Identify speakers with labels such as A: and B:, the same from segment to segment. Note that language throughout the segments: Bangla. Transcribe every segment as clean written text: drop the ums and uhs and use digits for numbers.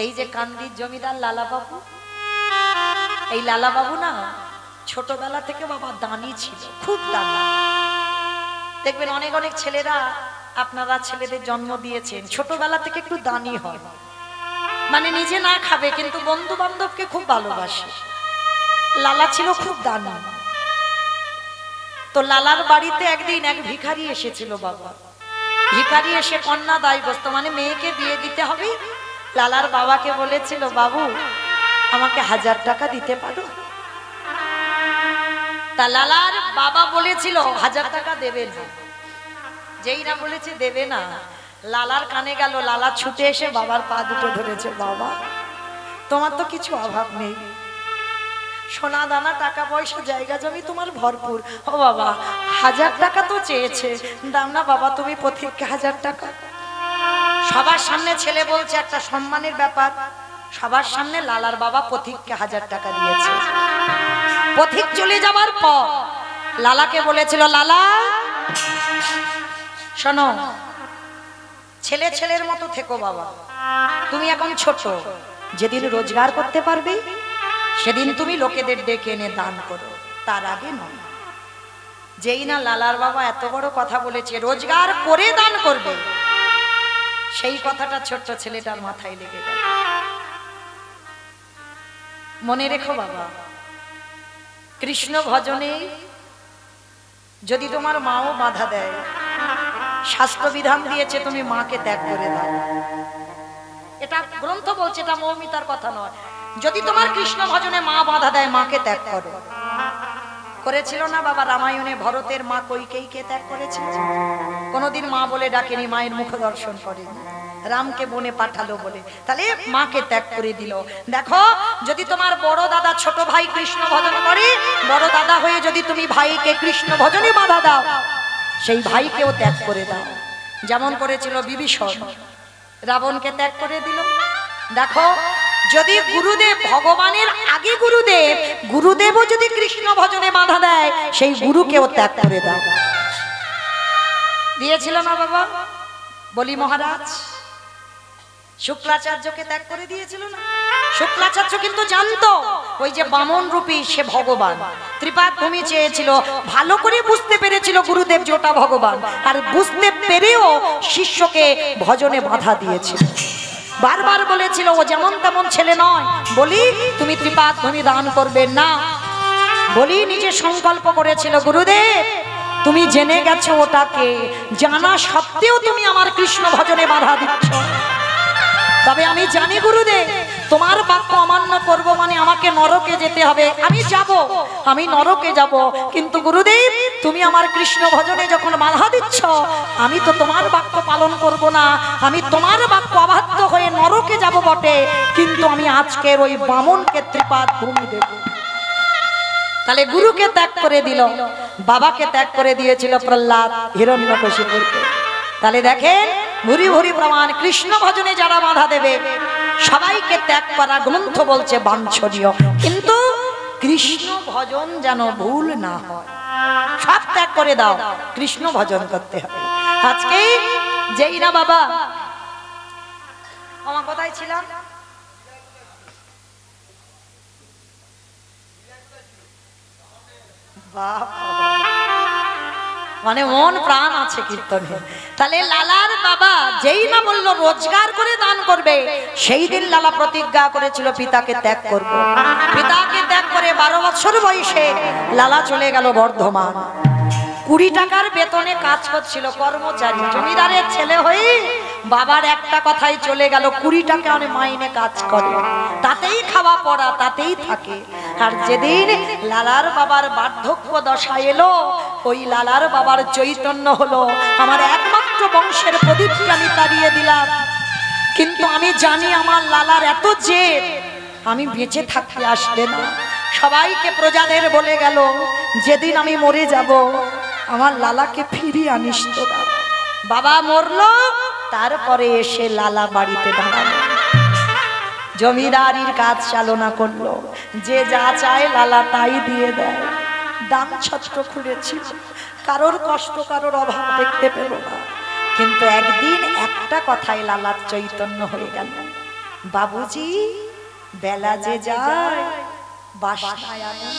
A: এই যে কান্দির জমিদার লালা বাবু, এই লালা বাবু না ছোটবেলা থেকে বাবা দানি ছিল, খুব দানি। দেখবেন অনেক অনেক ছেলেরা, আপনারা ছেলেদের জন্ম দিয়েছেন, ছোটবেলা থেকে একটু দানি হয়, মানে নিজে না খাবে কিন্তু বন্ধু বান্ধবকে খুব ভালোবাসে। লালা ছিল খুব দানি। তো লালার বাড়িতে একদিন এক ভিখারি এসেছিল বাবা। ভিখারি এসে কন্যা দায়গ্রস্ত, মানে মেয়েকে বিয়ে দিতে হবে। লালার বাবাকে বলেছিল, বাবু আমাকে 1000 টাকা দিতে পারো? তা লালার বাবা বলেছিল 1000 টাকা দেবে না। যেই না বলেছে দেবে না, লালার কানে গেল। লালা ছুটে এসে বাবার পা দুটো ধরেছে, বাবা তোমার তো কিছু অভাব নেই, সোনা দানা টাকা পয়সা জায়গা জমি তোমার ভরপুর। ও বাবা 1000 টাকা তো চেয়েছে, দাও না বাবা তুমি পথিককে 1000 টাকা। সবার সামনে ছেলে বলছে, একটা সম্মানের ব্যাপার। সবার সামনে লালার বাবা পথিককে 1000 টাকা দিয়েছে। পথিক চলে যাবার পর লালাকে বলেছিল, লালা শোনো, ছেলে ছেলের মতো থেকো বাবা, তুমি এখন ছোট, যেদিন রোজগার করতে পারবে সেদিন তুমি লোকেদের ডেকে এনে দান করো, তার আগে নয়। যেই না লালার বাবা এত বড় কথা বলেছে, রোজগার করে দান করবে, সেই কথাটা ছোট্ট ছেলেটার মাথায় লেগে গেল। মনে রেখো বাবা, কৃষ্ণ ভজনে যদি তোমার মাও বাধা দেয়, শাস্ত্র বিধান দিয়েছে তুমি মাকে ত্যাগ করে দাও। এটা গ্রন্থ বলছে, এটা মৌমিতার কথা নয়। যদি তোমার কৃষ্ণ ভজনে মা বাধা দেয়, মাকে ত্যাগ করো। করেছিল না বাবা রামায়ণে? ভরতের মা কৈকেয়ীকে ত্যাগ করেছিল, কোনোদিন মা বলে ডাকেনি, মায়ের মুখ দর্শন করেনি, রামকে বনে পাঠালো বলে, তাহলে মাকে ত্যাগ করে দিল। দেখো, যদি তোমার বড় দাদা ছোট ভাই কৃষ্ণ ভজন করে, বড় দাদা হয়ে যদি তুমি ভাইকে কৃষ্ণ ভজনে বাধা দাও, সেই ভাইকেও ত্যাগ করে দাও। যেমন করেছিল বিভীষণ, রাবণকে ত্যাগ করে দিল। দেখো, যদি গুরুদেব, ভগবানের আগে গুরুদেব, গুরুদেবও যদি কৃষ্ণ ভজনে বাধা দেয়, সেই গুরুকেও ত্যাগ করে দাও। দিয়েছিল না বাবা বলি মহারাজ? শুক্লাচার্যকে ত্যাগ করে দিয়েছিল না? শুক্লাচার্য কিন্তু জানতো ওই যে বামন রূপী সে ভগবান, ত্রিপাদ ভূমি চেয়েছিল, ভালো করে বুঝতে পেরেছিল গুরুদেব যে ওটা ভগবান, আর বুঝতে পেরেও শিষ্যকে ভজনে বাধা দিয়েছিল। বারবার বলেছিল ও যেমন তেমন ছেলে নয়, বলি তুমি ত্রিপাদ ভূমি দান করবে না। বলি নিজে সংকল্প করেছিল, গুরুদেব তুমি জেনে গেছো ওটাকে, জানা সত্ত্বেও তুমি আমার কৃষ্ণ ভজনে বাধা দিচ্ছ। তবে আমি জানি গুরুদেব, তোমার বাক্য অমান্য করব মানে আমাকে নরকে যেতে হবে। আমি যাব, আমি নরকে যাব, কিন্তু গুরুদেব তুমি আমার কৃষ্ণ ভজনে যখন বাধা দিচ্ছ, আমি তো তোমার বাক্য পালন করব না। আমি তোমার বাক্য অবাধ্য হয়ে নরকে যাব বটে, কিন্তু আমি আজকের ওই বামনকে ত্রিপাদ ভূমি দেব। তাহলে গুরুকে ত্যাগ করে দিল, বাবাকে ত্যাগ করে দিয়েছিল প্রহ্লাদ হিরণ্যকশিপুরকে। তাহলে দেখেন, ভুরি ভুরি প্রমাণ, কৃষ্ণ ভজনে যারা বাধা দেবে সবাইকে ত্যাগ করা গ্রন্থ বলছে বাঞ্ছনীয়, কিন্তু কৃষ্ণ ভজন যেন ভুল না হয়। সব ত্যাগ করে দাও, কৃষ্ণ ভজন করতে হবে। আজকে যেই না বাবা, আমার কোথায় ছিলাম? মানে মন প্রাণ আছে কীর্তনে। তাহলে লালার বাবা যেই না বললো রোজগার করে দান করবে, সেই দিন লালা প্রতিজ্ঞা করেছিল পিতাকে ত্যাগ করব। পিতাকে ত্যাগ করে 12 বছর বয়সে লালা চলে গেল বর্ধমান। 20 টাকার বেতনে কাজ করছিল, কর্মচারী, জমিদারের ছেলে হয়ে বাবার একটা কথাই চলে গেল, 20 টাকা মাইনে কাজ করে, তাতেই খাওয়া পড়া, তাতেই থাকে। আর যেদিন লালার বাবার বার্ধক্য দশা এলো, ওই লালার বাবার চৈতন্য হলো, আমার একমাত্র বংশের প্রদীপকে আমি তাড়িয়ে দিলাম, কিন্তু আমি জানি আমার লালার এত জেদ, আমি বেঁচে থাকতে আসবে না। সবাইকে প্রজাদের বলে গেল, যেদিন আমি মরে যাব আমার লালাকে ফিরিয়ে আনিস তোরা। বাবা মরলো, তারপরে এসে লালা বাড়িতে দাঁড়ালো, জমিদারির কাজ চালনা করলো, যে যা চায় লালা তাই দিয়ে দেয়। দান ছত্র খুঁড়েছিল, কারোর কষ্ট কারোর অভাব দেখতে পেল না, কিন্তু একদিন একটা কথায় লালার চৈতন্য হয়ে গেল। বাবুজি বেলা যে যায় বাসনায় আগুন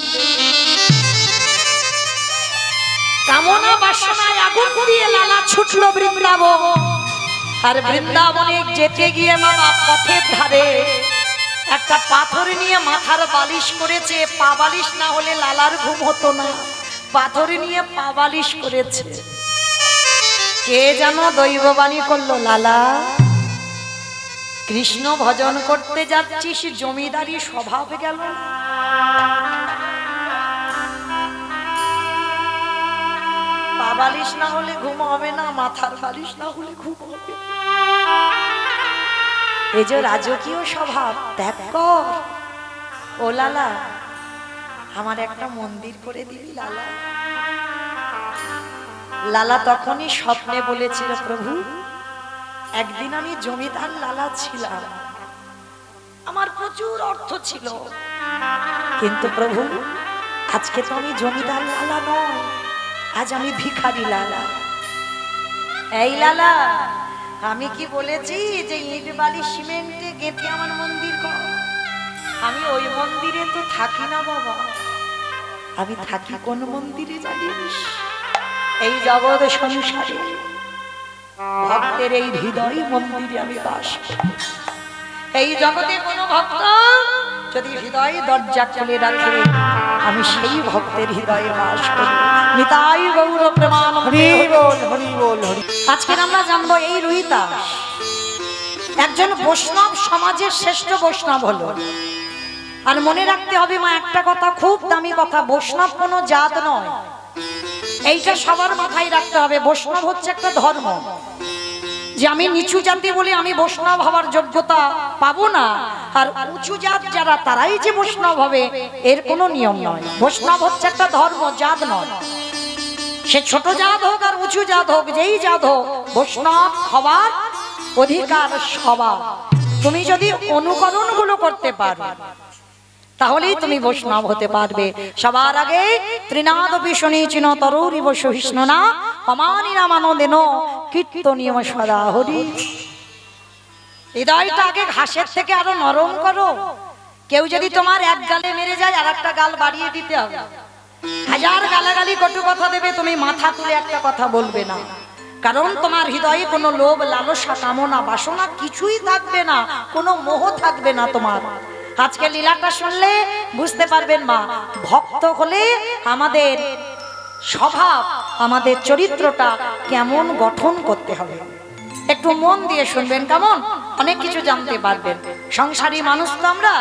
A: কামনা বাসনায় আগুন দিয়ে লালা ছুটলো বৃন্দাবন। আর বৃন্দাবনে যেতে গিয়ে বাবা পথের ধারে একটা পাথর নিয়ে মাথার বালিশ করেছে। পা বালিশ না হলে লালার ঘুম হতো না, পাথর নিয়ে পা বালিশ করেছে। কে যেন দৈববাণী করলো, লালা কৃষ্ণ ভজন করতে যাচ্ছিস, জমিদারি স্বভাব গেল। পা বালিশ না হলে ঘুম হবে না, মাথার বালিশ না হলে ঘুম হবে। এই যে রাজকীয় স্বভাব ত্যাগ কর। ও লালা আমার একটা মন্দির করে দিবি লালা। লালা তখনই স্বপ্নে বলেছিল, প্রভু একদিন আমি জমিদার লালা ছিলাম, আমার প্রচুর অর্থ ছিল, কিন্তু প্রভু আজকে তো আমি জমিদার লালা নয়, আজ আমি ভিখারি লালা। এই লালা আমি কি বলেছি যে ইট বালি সিমেন্টে গেঁথে আমার মন্দির কর? আমি ওই মন্দিরে তো থাকি না বাবা, আমি থাকি কোন মন্দিরে জানিস? এই জগৎ সংসারে ভক্তের এই হৃদয় মন্দিরে আমি বাস করি। এই জগতে কোন ভক্ত যদি হৃদয় দরজা খুলে রাখে, আমি সেই ভক্তের হৃদয়ে বাস করি। নিতাই গৌর প্রেমানন্দে হরি বল হরি বল হরি। আজকে আমরা জানবো এই রুহিদাস একজন বৈষ্ণব সমাজের শ্রেষ্ঠ বৈষ্ণব হলো। আর মনে রাখতে হবে মা একটা কথা, খুব দামি কথা, বৈষ্ণব কোনো জাত নয়, এইটা সবার মাথায় রাখতে হবে। বৈষ্ণব হচ্ছে একটা ধর্ম, যে আমি নিচু জাতি বলে আমি বৈষ্ণব হওয়ার যোগ্যতা পাবো না, আর উঁচু জাত যারা তারাই যে বৈষ্ণব হবে এর কোনো নিয়ম নয়। বৈষ্ণব হচ্ছে একটা ধর্ম, জাত নয়। সে ছোট জাত হোক আর উঁচু জাত হোক, যেই জাত হোক, বৈষ্ণব হওয়ার অধিকার সবার। তুমি যদি অনুকরণ গুলো করতে পারো তাহলেই তুমি বৈষ্ণব হতে পারবে। সবার আগে ত্রিনাদ বিষ্ণু তরুরিব সহিষ্ণুনা অমানিনা মানদেন কীর্তনীয় সদা হরি। হৃদয়টা আগে ঘাসের থেকে আরো নরম করো। কেউ যদি তোমার এক গালে মেরে যায় আর একটা গাল বাড়িয়ে দিতে হবে। হাজার গালাগালি কটু কথা দেবে, তুমি মাথা তুলে একটা কথা বলবে না, কারণ তোমার হৃদয়ে কোনো লোভ লালসা কামনা বাসনা কিছুই থাকবে না, কোনো মোহ থাকবে না তোমার। আজকে লীলাটা শুনলে বুঝতে পারবেন মা, ভক্ত হলে আমাদের স্বভাব, আমাদের চরিত্রটা কেমন গঠন করতে হবে। একটু মন দিয়ে শুনবেন, কেমন অনেক কিছু জানতে পারবেন। সংসারী মানুষ তো আমরা,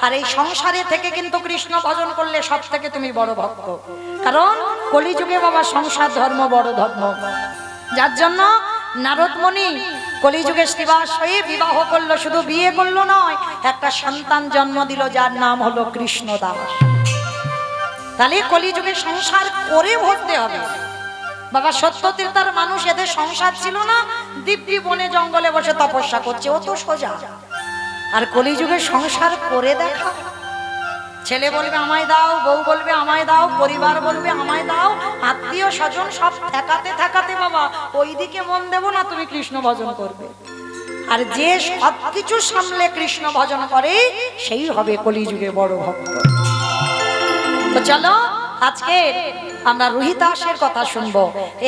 A: আর এই সংসারে থেকে কিন্তু কৃষ্ণ ভজন করলে সব থেকে তুমি বড় ভক্ত। কারণ কলিযুগে বাবা সংসার ধর্ম বড় ধর্ম, যার জন্য নারদ মুনি কলিযুগে শ্রীবাস হয়ে বিবাহ করলো। শুধু বিয়ে করলো নয়, একটা সন্তান জন্ম দিল যার নাম হলো কৃষ্ণ দাস। তাহলে কলিযুগে সংসার করে ভরতে হবে বাবা। সত্যতীর্থার মানুষ, এদের সংসার ছিল না, দিব্যি বনে জঙ্গলে বসে তপস্যা করছে, ও তো সোজা। আর কলিযুগে সংসার করে দেখা, ছেলে বলবে আমায় দাও, বউ বলবে আমায় দাও, পরিবার বলবে আমায় দাও, আত্মীয় স্বজন সব ঠেকাতে ঠেকাতে বাবা ওইদিকে মন দেব না, তুমি কৃষ্ণ ভজন করবে। আর যে সবকিছু সামলে কৃষ্ণ ভজন করে সেই হবে কলিযুগে বড় ভক্ত। তো চলো আজকে আমরা রুহিদাসের কথা শুনবো।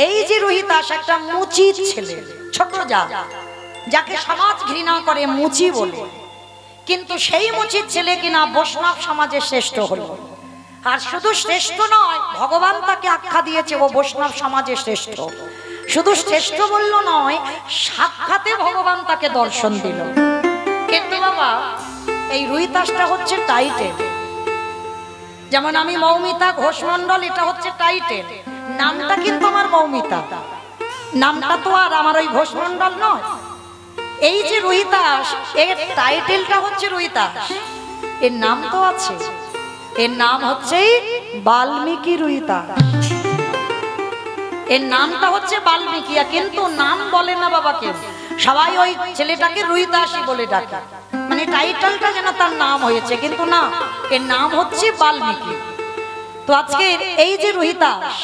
A: এই যে রুহিদাস একটা মুচি ছেলে, ছোট জাত, যাকে সমাজ ঘৃণা করে মুচি বলে, কিন্তু সেই মুচির ছেলে কিনা বৈষ্ণব সমাজে শ্রেষ্ঠ হলো। আর শুধু শ্রেষ্ঠ নয়, ভগবান তাকে আখ্যা দিয়েছে ও বৈষ্ণব সমাজে শ্রেষ্ঠ। শুধু শ্রেষ্ঠ বলল নয়, সাক্ষাতে ভগবান তাকে দর্শন দিল। কিন্তু বাবা এই রুহিদাসটা হচ্ছে টাইটেল। যেমন আমি মৌমিতা ঘোষ মণ্ডল, এটা হচ্ছে টাইটেল, নামটা কিন্তু আমার মৌমিতা, নামটা তো আর আমার ওই ঘোষ মণ্ডল নয়। এই যে রুহিদাস, এর টাইটেলটা হচ্ছে রুহিদাস, এর নাম তো আছে, এর নাম হচ্ছে বাল্মীকি রুহিদাস। এর নামটা হচ্ছে বাল্মীকি, কিন্তু নাম বলে না বাবা কেউ, সবাই ওই ছেলেটাকে রুহিদাসই বলে ডাকে, মানে টাইটেলটা যেন তার নাম হয়েছে, কিন্তু না, এর নাম হচ্ছে বাল্মীকি। তো আজকে এই যে রুহিদাস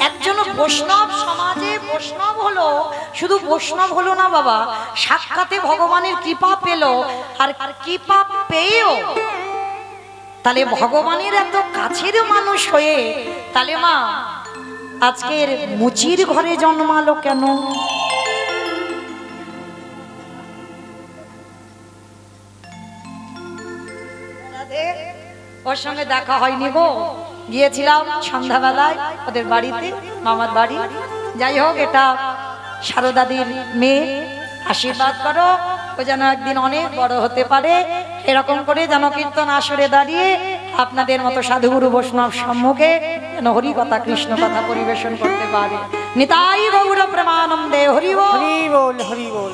A: একজন বৈষ্ণব সমাজে বৈষ্ণব হলো, শুধু বৈষ্ণব হলো না বাবা, সাক্ষাতে ভগবানের কৃপা পেল, আর কৃপা পেয়েও তাহলে ভগবানের এত কাছের মানুষ হয়ে তাহলে মা আজকের মুচির ঘরে জন্মালো কেন? ওর সঙ্গে দেখা হয়নি গো, গিয়েছিলাম সন্ধ্যাবেলায় ওদের বাড়িতে, মামার বাড়ি। যাই হোক, এটা সারদাদির মেয়ে, আশীর্বাদ করো ও যেন একদিন অনেক বড় হতে পারে, এরকম করে যেন কীর্তন আসরে দাঁড়িয়ে আপনাদের মতো সাধুগুরু বৈষ্ণব সম্মুখে যেন হরি কথা কৃষ্ণ কথা পরিবেশন করতে পারে। নিতাই গৌর প্রেমানন্দে হরি বল, হরি বল, হরি বল।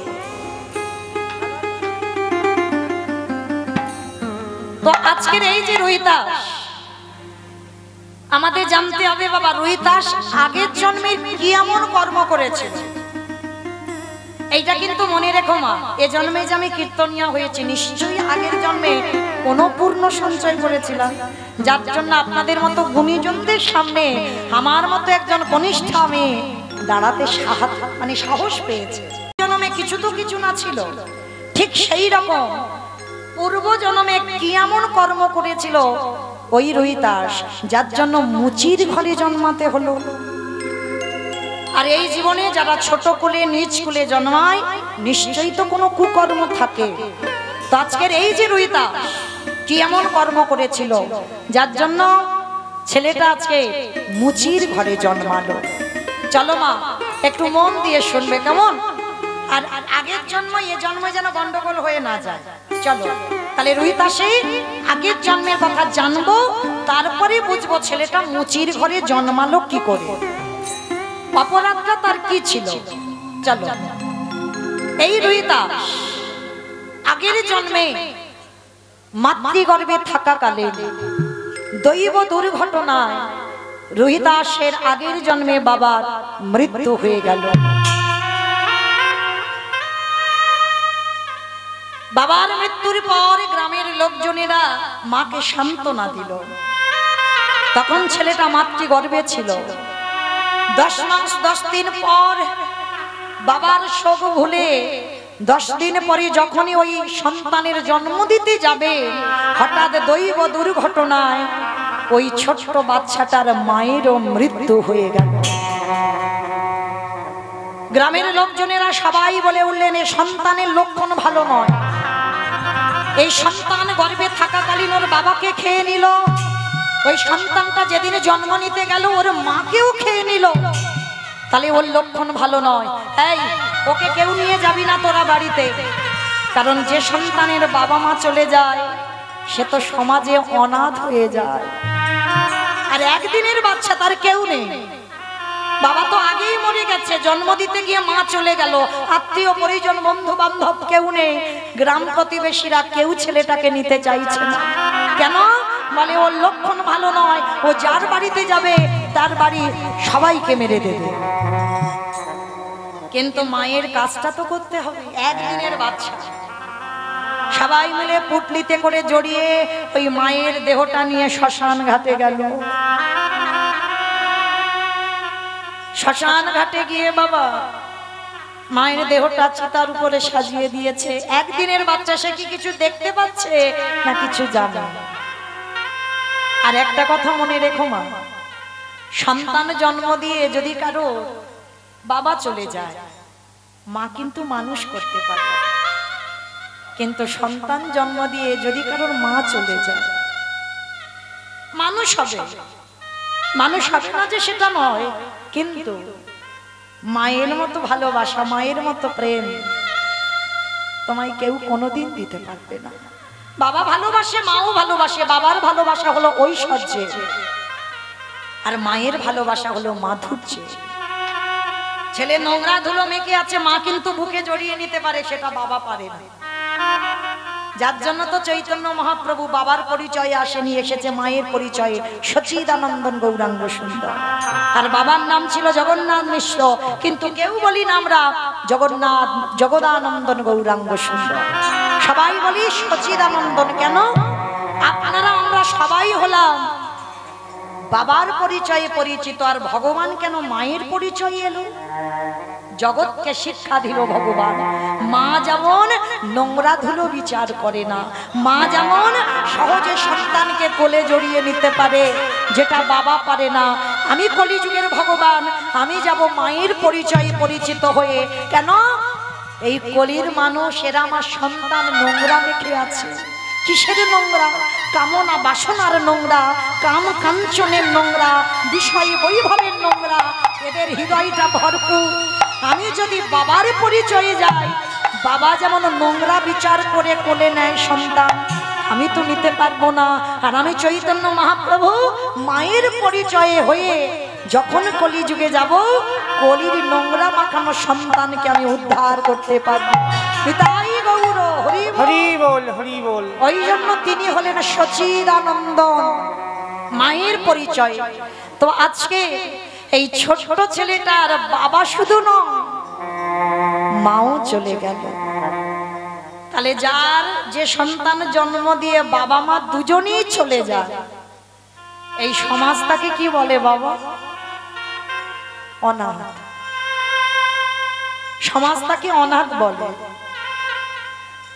A: তো আজকের এই যে রোহিতাস, আমাদের জানতে হবে বাবা রোহিতাস আগের জন্মে কি এমন কর্ম করেছে, এইটা কিন্তু মনে রেখো মা। এ জন্মে যে আমি কীর্তনিয়া হয়েছি, নিশ্চয়ই আগের জন্মে কোনো পূর্ণ সঞ্চয় করেছিলাম, যার জন্য আপনাদের মতো গুণীজনদের সামনে আমার মতো একজন কনিষ্ঠা মেয়ে দাঁড়াতে সাহস পেয়েছে। জন্মে কিছু তো কিছু না ছিল, ঠিক সেই রকম পূর্ব জন্মে কি এমন কর্ম করেছিল ওই রোহিতাস, যার জন্য মুচির ঘরে জন্মাতে হলো। আর এই জীবনে যারা ছোট কুলে নিচ কুলে জন্মায়, নিশ্চয়ই তো কোনো কুকর্ম থাকে। তো আজকের এই যে রোহিতাস কি এমন কর্ম করেছিল যার জন্য ছেলেটা আজকে মুচির ঘরে জন্মালো। চলো মা একটু মন দিয়ে শুনবে কেমন? আর আগের জন্ম এ জন্মে যেন গন্ডগোল হয়ে না যায়। চলো তাহলে রোহিতাসে আগের জন্মের কথা জানবো, তারপরে বুঝবো ছেলেটা মুচির ঘরে জন্মালো কি করে, অপরাধটা তার কি ছিল। চলো, এই রোহিতাস আগের জন্মে মাতৃগর্ভে থাকাকালে দৈব দুর্ঘটনায় রোহিতাসের আগের জন্মে বাবার মৃত্যু হয়ে গেল। বাবার মৃত্যুর পর গ্রামের লোকজনেরা মাকে সান্ত্বনা দিল। তখন ছেলেটা মাতৃগর্ভে ছিল। 10 মাস 10 দিন পর বাবার শোক ভুলে 10 দিন পরে যখনই ওই সন্তানের জন্ম দিতে যাবে, হঠাৎ দৈব দুর্ঘটনায় ওই ছোট্ট বাচ্চাটার মায়েরও মৃত্যু হয়ে গেল। গ্রামের লোকজনেরা সবাই বলে উঠলেন, এই সন্তানের লক্ষণ ভালো নয়। এই সন্তান গর্ভে থাকাকালীন ওর বাবাকে খেয়ে নিল, ওই সন্তানটা যেদিন জন্ম নিতে গেল ওর মাকেও খেয়ে নিল, তাহলে ওর লক্ষণ ভালো নয়। এই ওকে কেউ নিয়ে যাবি না তোরা বাড়িতে, কারণ যে সন্তানের বাবা মা চলে যায় সে তো সমাজে অনাথ হয়ে যায়। আর একদিনের বাচ্চা, তার কেউ নেই, বাবা তো আগেই মরে গেছে, জন্ম দিতে গিয়ে মা চলে গেল, আত্মীয় পরিজন বন্ধু বান্ধব কেউ নেই, গ্রাম প্রতিবেশীরা কেউ ছেলেটাকে নিতে চাইছে না। কেন? বলে ওর লক্ষণ ভালো নয়, ও যার বাড়িতে যাবে তার বাড়ি সবাইকে মেরে দেবে। কিন্তু মায়ের কাজটা তো করতে হবে, একদিনের বাচ্চা। সবাই মিলে পুটলিতে করে জড়িয়ে ওই মায়ের দেহটা নিয়ে শ্মশান ঘাটে গেল। শ্মশান ঘাটে গিয়ে বাবা মায়ের দেহটা চিতার উপরে সাজিয়ে দিয়েছে। একদিনের বাচ্চা, সে কি কিছু দেখতে পাচ্ছে না কিছু জানে। আর একটা কথা মনে রেখো মা, সন্তান জন্ম দিয়ে যদি কারো বাবা চলে যায়, মা কিন্তু মানুষ করতে পারে, কিন্তু সন্তান জন্ম দিয়ে যদি কারোর মা চলে যায়, মানুষ হবে। মানুষ হবে না যে সেটা নয়, কিন্তু মায়ের মতো ভালোবাসা, মায়ের মতো প্রেম তোমায় কেউ কোনোদিন দিতে পারবে না। বাবা ভালোবাসে, মাও ভালোবাসে, বাবার ভালোবাসা হলো ঐশ্বর্যে, আর মায়ের ভালোবাসা হলো মাধুর্যে। ছেলে নোংরা ধুলো মেখে আছে, মা কিন্তু বুকে জড়িয়ে নিতে পারে, সেটা বাবা পারে না। যার জন্য তো চৈতন্য মহাপ্রভু বাবার পরিচয়ে আসেনি, এসেছে মায়ের পরিচয়ে, সচিদানন্দন গৌরাঙ্গ সুন্দর। আর বাবার নাম ছিল জগন্নাথ মিশ্র, কিন্তু কেউ বলি না আমরা জগন্নাথ জগদানন্দন গৌরাঙ্গ সুন্দর, সবাই বলি সচিদানন্দন। কেন? আপনারা আমরা সবাই হলাম বাবার পরিচয়ে পরিচিত, আর ভগবান কেন মায়ের পরিচয় এলো? জগৎকে শিক্ষা দিল ভগবান, মা যেমন নোংরা ধুলো বিচার করে না, মা যেমন সহজে সন্তানকে কোলে জড়িয়ে নিতে পারে, যেটা বাবা পারে না। আমি কলিযুগের ভগবান, আমি যাব মায়ের পরিচয়ে পরিচিত হয়ে। কেন? এই কলির মানুষ এরা আমার সন্তান নোংরা মেখে আছে। কিসের নোংরা? কামনা বাসনার নোংরা, কাম কাঞ্চনের নোংরা, বিষয় বৈভবের নোংরা, এদের হৃদয়টা ভরপুর। আমি যদি বাবার পরিচয়ে যাই, বাবা যেমন নোংরা বিচার করে কোলে নেয় সন্তান, আমি তো নিতে পারবো না। আর আমি চৈতন্য মহাপ্রভু মায়ের পরিচয়ে হয়ে যখন কলিযুগে যাব, কলির নোংরা মাখানো সন্তানকে আমি উদ্ধার করতে পারবো। পিতাই গৌর হরি হরি বল, হরি বল। ওই জন্য তিনি হলেন সচিদানন্দন, মায়ের পরিচয়। তো আজকে এই ছোট ছেলেটার বাবা শুধু নয়, মাও চলে গেল। তাহলে যার যে সন্তান জন্ম দিয়ে বাবা মা দুজনেই চলে যায়, এই সমাজ তাকে কি বলে বাবা? অনাথ। সমাজ তাকে অনাথ বলে।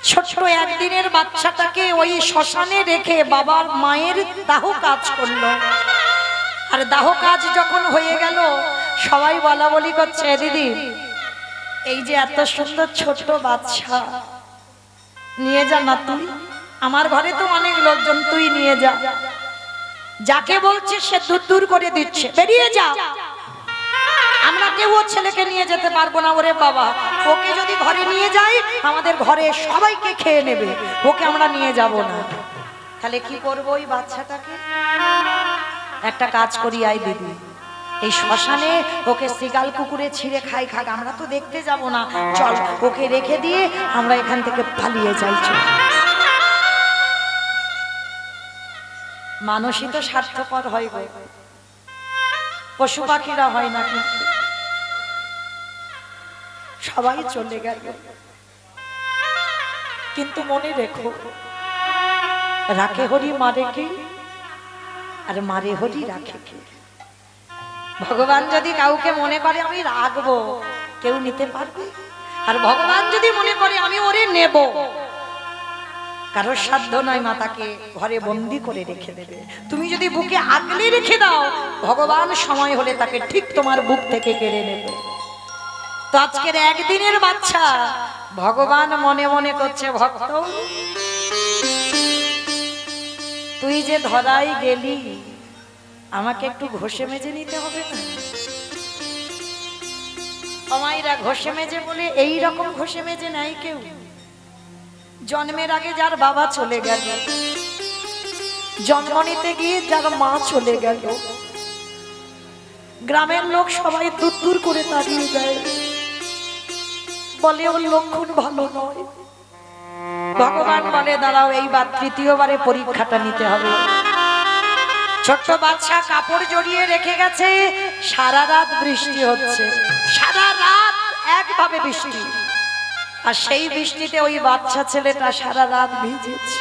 A: ছোট্ট একদিনের বাচ্চাটাকে ওই শ্মশানে রেখে বাবার মায়ের দাহ কাজ করলো। আর দাহ কাজ যখন হয়ে গেল, সবাই বলা বলি করছে, দিদি এই যে এত সুন্দর ছোট বাচ্চা, নিয়ে যা না তুই, আমার ঘরে তো অনেক লোকজন, তুই নিয়ে যা। যাকে বলছে সে দূর দূর করে দিচ্ছে, বেরিয়ে যা, আমরা কেউ ও ছেলেকে নিয়ে যেতে পারবো না। ওরে বাবা, ওকে যদি ঘরে নিয়ে যাই আমাদের ঘরে সবাইকে খেয়ে নেবে, ওকে আমরা নিয়ে যাব না। তাহলে কি করবো ওই বাচ্চাটাকে? একটা কাজ করি, আই দিদি এই শ্মশানে ওকে শিগাল কুকুরে ছিঁড়ে খাই খাক, আমরা তো দেখতে যাব না, চল ওকে রেখে দিয়ে আমরা এখান থেকে পালিয়ে যাই। মানুষই তো স্বার্থপর হয় গো, পশু পাখিরা হয় না। কিন্তু সবাই চলে গেল, কিন্তু মনে রেখো, রাখে হরি মারে কি, আর মারে হরি রাখে কি। ভগবান যদি কাউকে মনে করে আমি রাখবো, কেউ নিতে পারবে? আর ভগবান যদি মনে করে আমি ওরে নেব, কারোর সাধ্য নয় মাতাকে ঘরে বন্দি করে রেখে দেবে। তুমি যদি বুকে আগলে রেখে দাও, ভগবান সময় হলে তাকে ঠিক তোমার বুক থেকে কেড়ে নেবে। তো আজকের একদিনের বাচ্চা ভগবান মনে মনে করছে, ভক্ত তুই যে ধরাই গেলি, আমাকে একটু ঘষে মেজে নিতে হবে না? আমায়রা ঘষে মেজে বলে এই রকম ঘষে মেজে নাই কেউ। জন্মের আগে যার বাবা চলে গেল, জন্ম নিতে গিয়ে যার মা চলে গেল, গ্রামের লোক সবাই দূর দূর করে তাড়িয়ে দেয়, বলে ওর লক্ষণ ভালো নয়। ভগবান বলে দাঁড়াও, এইবার তৃতীয়বারে পরীক্ষাটা নিতে হবে। ছোট্ট বাচ্চা কাপড় জড়িয়ে রেখে গেছে, সারা রাত বৃষ্টি হচ্ছে, সারা রাত একভাবে বৃষ্টি, আর সেই বৃষ্টিতে ওই বাচ্চা ছেলেটা সারা রাত ভিজেছে।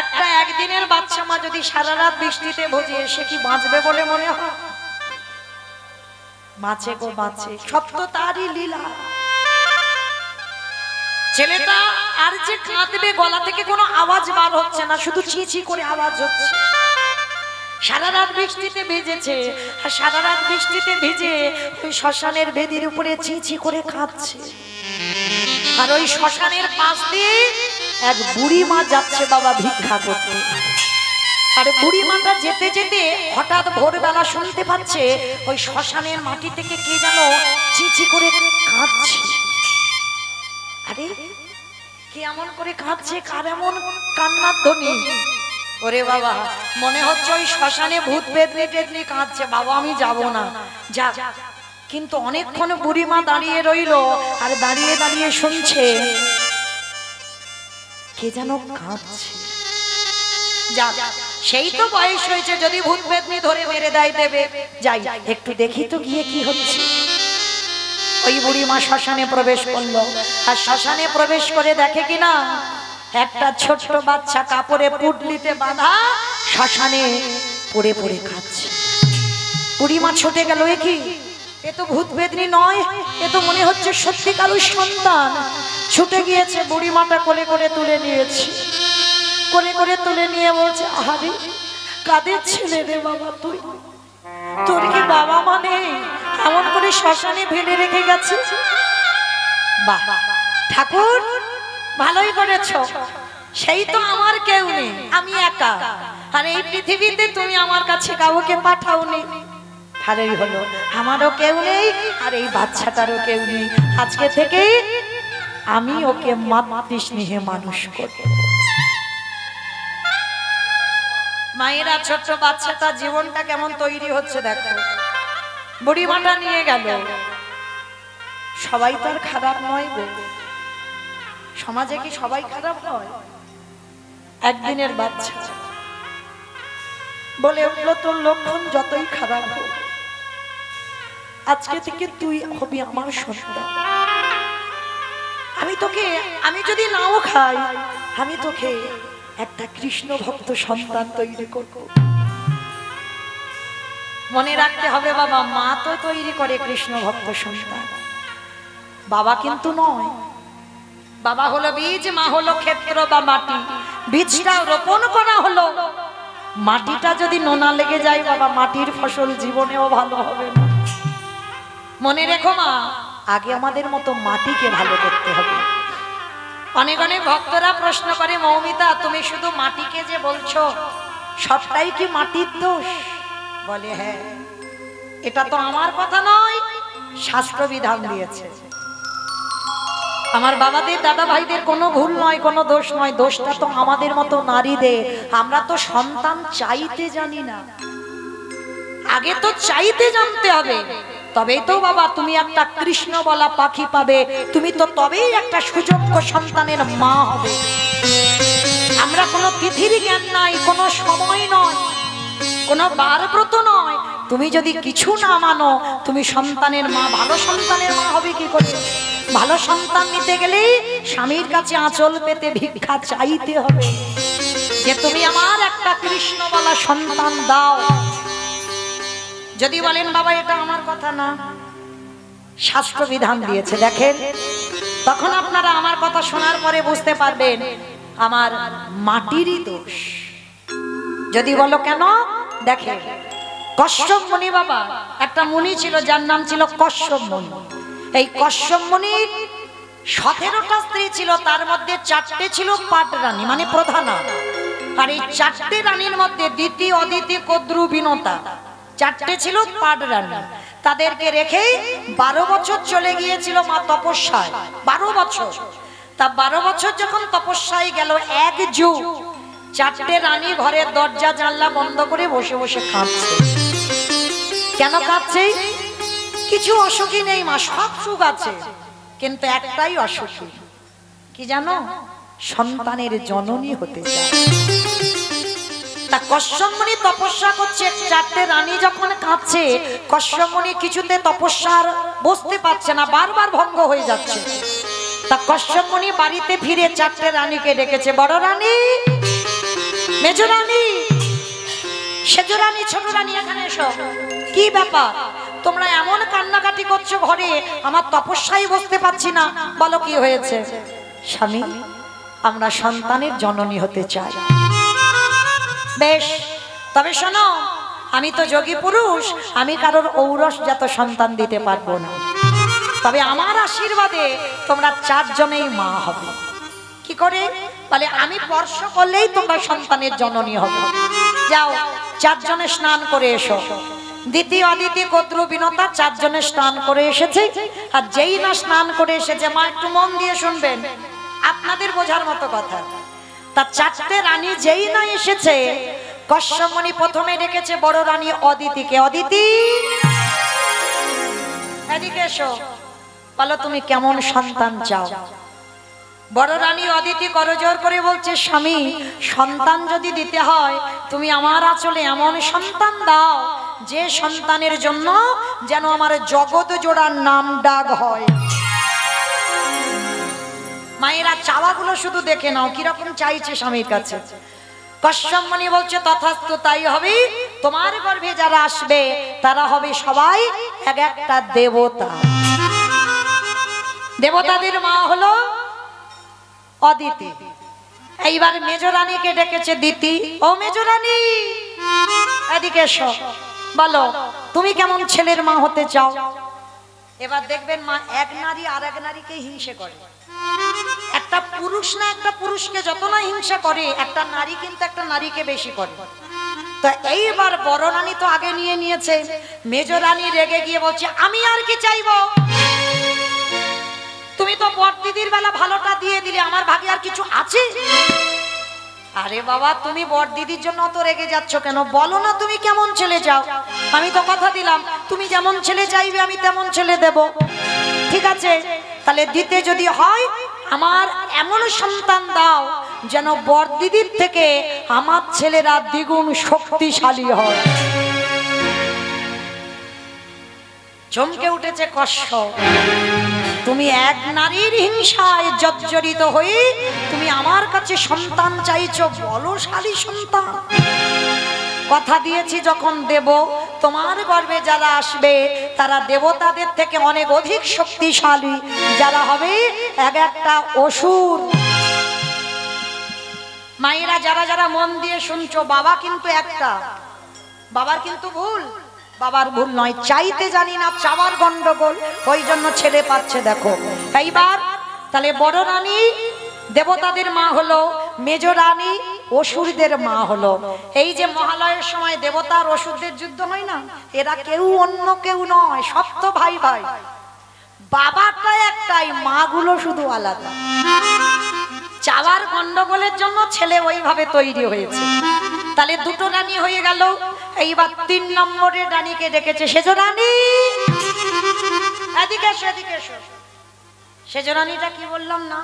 A: একটা একদিনের বাচ্চা মা যদি সারা রাত বৃষ্টিতে ভোজে, সে কি বাঁচবে বলে মনে হয়? বাঁচে গো বাঁচে, সব তো তারই লীলা। ছেলেটা আর যে কাঁদবে, গলা থেকে কোনো আওয়াজ বার হচ্ছে না, শুধু ছি ছি করে আওয়াজ হচ্ছে। সারা রাত বৃষ্টিতে ভিজেছে, আর সারা রাত বৃষ্টিতে ভিজে ওই শ্মশানের বেদির উপরে ছি ছি করে কাঁদছে। আর ওই শ্মশানের পাশ দিয়ে এক বুড়ি মা যাচ্ছে বাবা ভিক্ষা করতে। আর বুড়ি মাটা যেতে যেতে হঠাৎ ভোরবেলা শুনতে পাচ্ছে ওই শ্মশানের মাটি থেকে কে যেন ছি ছি করে কাঁদছে। আরে কে এমন করে কাঁদছে, কার এমন কান্নার ধ্বনি? ওরে বাবা, মনে হচ্ছে ওই শ্মশানে ভূত পেতনি টেতনি কাঁদছে। বাবা আমি যাব না, যা। কিন্তু অনেকক্ষণ বুড়িমা দাঁড়িয়ে রইল, আর দাঁড়িয়ে দাঁড়িয়ে শুনছে কে যেন কাঁদছে। যা, সেই তো বয়স হয়েছে, যদি ভূত পেতনি ধরে মেরে দেয় দেবে, যাই একটু দেখি তো গিয়ে কি হচ্ছে। ওই বুড়িমা শ্মশানে প্রবেশ করলো, আর শ্মশানে প্রবেশ করে দেখে কিনা একটা ছোট্ট বাচ্চা কাপড়ে পুটলিতে বাঁধা শ্মশানে পড়ে পড়ে খাচ্ছে। বুড়িমা ছুটে গেল, এ কি, এ তো ভূত বেদনি নয়, এ তো মনে হচ্ছে সত্যিকারের সন্তান। ছুটে গিয়েছে, বুড়িমাটা কোলে করে তুলে নিয়েছে, কোলে করে তুলে নিয়ে বলছে, আহারে কাদের ছেলে রে বাবা, তুই, তোর কি বাবা মানে এমন করে শ্মশানে ফেলে রেখে গেছে? বাহ ঠাকুর, ভালোই করেছো, সেই তো আমার কেউ নেই, আমি একা, আর এই পৃথিবীতে তুমি আমার কাছে কাউকে পাঠাওনি। তাহলেই হলো, আমারও কেউ নেই আর এই বাচ্চাটারও কেউ নেই, আজকে থেকে আমি ওকে মাতৃ স্নেহে মানুষ করব। মায়েরা ছোট্ট বাচ্চাটা জীবনটা কেমন তৈরি হচ্ছে দেখো। বুড়িমাটা নিয়ে গেল, সবাই তো আর খারাপ নয় গো, সমাজে কি সবাই খারাপ নয়? একদিনের বাচ্চা বলে উঠলো, তোর লক্ষণ যতই খারাপ হোক, আজকে থেকে তুই হবি আমার সন্তান। আমি যদি নাও খাই, আমি তোকে একটা কৃষ্ণ ভক্ত সন্তান তৈরি করব। মনে রাখতে হবে বাবা, মা তো তৈরি করে কৃষ্ণ ভক্ত সন্তান, বাবা কিন্তু নয়। বাবা হলো বীজ, মা হলো ক্ষেত্র বা মাটি। বীজটা রোপণ করা হলো, মাটিটা যদি নোনা লেগে যায় বাবা, মাটির ফসল জীবনেও ভালো হবে না। মনে রেখো মা, আগে আমাদের মতো মাটিকে ভালো করতে হবে। অনেক অনেক ভক্তরা প্রশ্ন করে, মৌমিতা তুমি শুধু মাটিকে যে বলছো, সবটাই কি মাটির দোষ? বলে হ্যাঁ, এটা তো আমার কথা নয়, শাস্ত্র বিধান দিয়েছে। আমার বাবাদের দাদা ভাইদের কোনো ভুল নয়, কোনো দোষ নয়, দোষটা তো আমাদের মতো নারীদের। আমরা তো সন্তান চাইতে জানি না, আগে তো চাইতে জানতে হবে, তবেই তো বাবা তুমি একটা কৃষ্ণ বলা পাখি পাবে, তুমি তো তবেই একটা সুযোগ্য সন্তানের মা হবে। আমরা কোনো তিথির জ্ঞান নাই, কোনো সময় নয়, কোনো বারব্রত নয়, তুমি যদি কিছু না মানো, তুমি সন্তানের মা, ভালো সন্তানের মা হবে কি করে? ভালো সন্তান নিতে গেলে স্বামীর কাছে আঁচল পেতে ভিক্ষা চাইতে হবে, যে তুমি আমার একটা কৃষ্ণ বলা সন্তান দাও। যদি বলেন বাবা এটা আমার কথা না, শাস্ত্র বিধান দিয়েছে দেখেন, তখন আপনারা আমার কথা শোনার পরে বুঝতে পারবেন আমার মাটিরই দোষ। যদি বলো কেন, দেখেন কশ্যপ মুনি বাবা, একটা মুনি ছিল যার নাম ছিল কশ্যপ মুনি। এই কশ্যপ মুনির 17টা স্ত্রী ছিল, তার মধ্যে 4টে ছিল পাট রানী মানে প্রধানা, আর এই 4টে রানীর মধ্যে দিতি, অদিতি, কদ্রু, বিনতা, 4টে ছিল পাট রানী। তাদেরকে রেখে 12 বছর চলে গিয়েছিল মা তপস্যায়, 12 বছর। তা 12 বছর যখন তপস্যায় গেল, এক যুগ 4টে রানী ঘরের দরজা জানলা বন্ধ করে বসে বসে কাঁদছে। কেন কাঁদছে? কিছু অসুখী নেই মা, সব সুখ আছে, কিন্তু একটাই অসুখী, কি জানো? সন্তানের জননী হতে চায়। তা কশ্যপ মুনি তপস্যা করছে, 4টে রানী যখন কাঁদছে, কশ্যপ মুনি কিছুতে তপস্যার বসতে পারছে না, বারবার ভঙ্গ হয়ে যাচ্ছে। তা কশ্যপ মুনি বাড়িতে ফিরে 4টে রানীকে ডেকেছে, বড় রানী, মেজ রানী, সেজ রানী, ছোট রানী, এখানে এসো। কি ব্যাপার, তোমরা এমন কান্নাকাটি করছো ঘরে, আমার তপস্যায় বসতে পারছি না, বলো কি হয়েছে? স্বামী, আমরা সন্তানের জননী হতে চাই। বেশ, তবে শোনো, আমি তো যোগী পুরুষ, আমি কারোর ঔরসজাত সন্তান দিতে পারবো না, তবে আমার আশীর্বাদে তোমরা 4 জনেই মা হবে। কি করে? বলে আমি স্পর্শ করলেই তোমরা সন্তানের জননী হবে। যাও 4 জনে স্নান করে এসো। দিতি, অদিতি, কদ্রু, বিনতা 4 জনে স্নান করে এসেছে। আর যেই না স্নান করে এসেছে, মা একটু মন দিয়ে শুনবেন, আপনাদের বোঝার মতো কথা। তা 4টে রানী যেই না এসেছে, কশ্যপ মুনি প্রথমে ডেকেছে বড় রানী অদিতিকে, অদিতি এদিকে এসো, বলো তুমি কেমন সন্তান চাও? বড় রানী অদিতি করজোর করে বলছে, স্বামী, সন্তান যদি দিতে হয়, তুমি আমার আঁচলে এমন সন্তান দাও, যে সন্তানের জন্য যেন আমার জগৎ জোড়ার নাম ডাক হয়। মায়েরা চাওয়াগুলো শুধু দেখে নাও কিরকম চাইছে স্বামীর কাছে। কশ্যপ মুনি বলছে তথাস্তু, তাই হবে। তোমার গর্ভে যারা আসবে তারা হবে সবাই এক একটা দেবতা। দেবতাদের মা হলো অদিতি। এইবার মেজরানীকে ডেকেছে দিতি। ও মেজরানী, এদিকে এসো, বলো তুমি কেমন ছেলের মা হতে চাও? এবার দেখবেন মা এক নারী আর এক নারীকে হিংসে করে। একটা পুরুষ না একটা পুরুষকে যত না হিংসা করে, একটা নারী কিন্তু একটা নারীকে বেশি করে। তো এইবার বড় রানী তো আগে নিয়ে নিয়েছে। মেজরানী রেগে গিয়ে বলছে আমি আর কি চাইবো? তুমি তো বড়দিদির বেলা ভালোটা দিয়ে দিলে, আমার ভাগে আর কিছু আছে? আরে বাবা, তুমি বড়দিদির জন্য অত রেগে যাচ্ছ কেন? বলো না তুমি কেমন ছেলে চাও। আমি তো কথা দিলাম তুমি যেমন ছেলে চাইবে আমি তেমন ছেলে দেব। ঠিক আছে, তাহলে দিতে যদি হয় আমার এমন সন্তান দাও যেন বড়দিদির থেকে আমার ছেলেরা দ্বিগুণ শক্তিশালী হয়। চমকে উঠেছে কশ্যপ। তুমি এক নারীর হিংসায় জর্জরিত হয়ে তুমি আমার কাছে সন্তান চাইছো, বলশালী সন্তান। কথা দিয়েছি যখন দেব, তোমার গর্ভে যারা আসবে তারা দেবতাদের থেকে অনেক অধিক শক্তিশালী, যারা হবে এক একটা অসুর। মায়েরা যারা যারা মন দিয়ে শুনছো, বাবা কিন্তু একটা, বাবার কিন্তু ভুল, বাবার ভুল নয়, চাইতে জানি না, চাওয়ার গন্ডগোল, ওই জন্য ছেলে পাচ্ছে। দেখো এইবার তাহলে বড় রানী দেবতাদের মা হলো, মেজ রানী অসুরদের মা হলো। এই যে মহালয়ের সময় দেবতা আর অসুরদের যুদ্ধ হয় না, এরা কেউ অন্য কেউ নয়, সব তো ভাই ভাই। বাবাটা একটাই, মাগুলো শুধু আলাদা। চাওয়ার গন্ডগোলের জন্য ছেলে ওইভাবে তৈরি হয়েছে। তাহলে দুটো রানী হয়ে গেল। এইবার 3 নম্বরের রানীকে ডেকেছে। সেজ রানী, এদিকে এসো, এদিকে এসো। সেজ রানীটা কি বললাম না?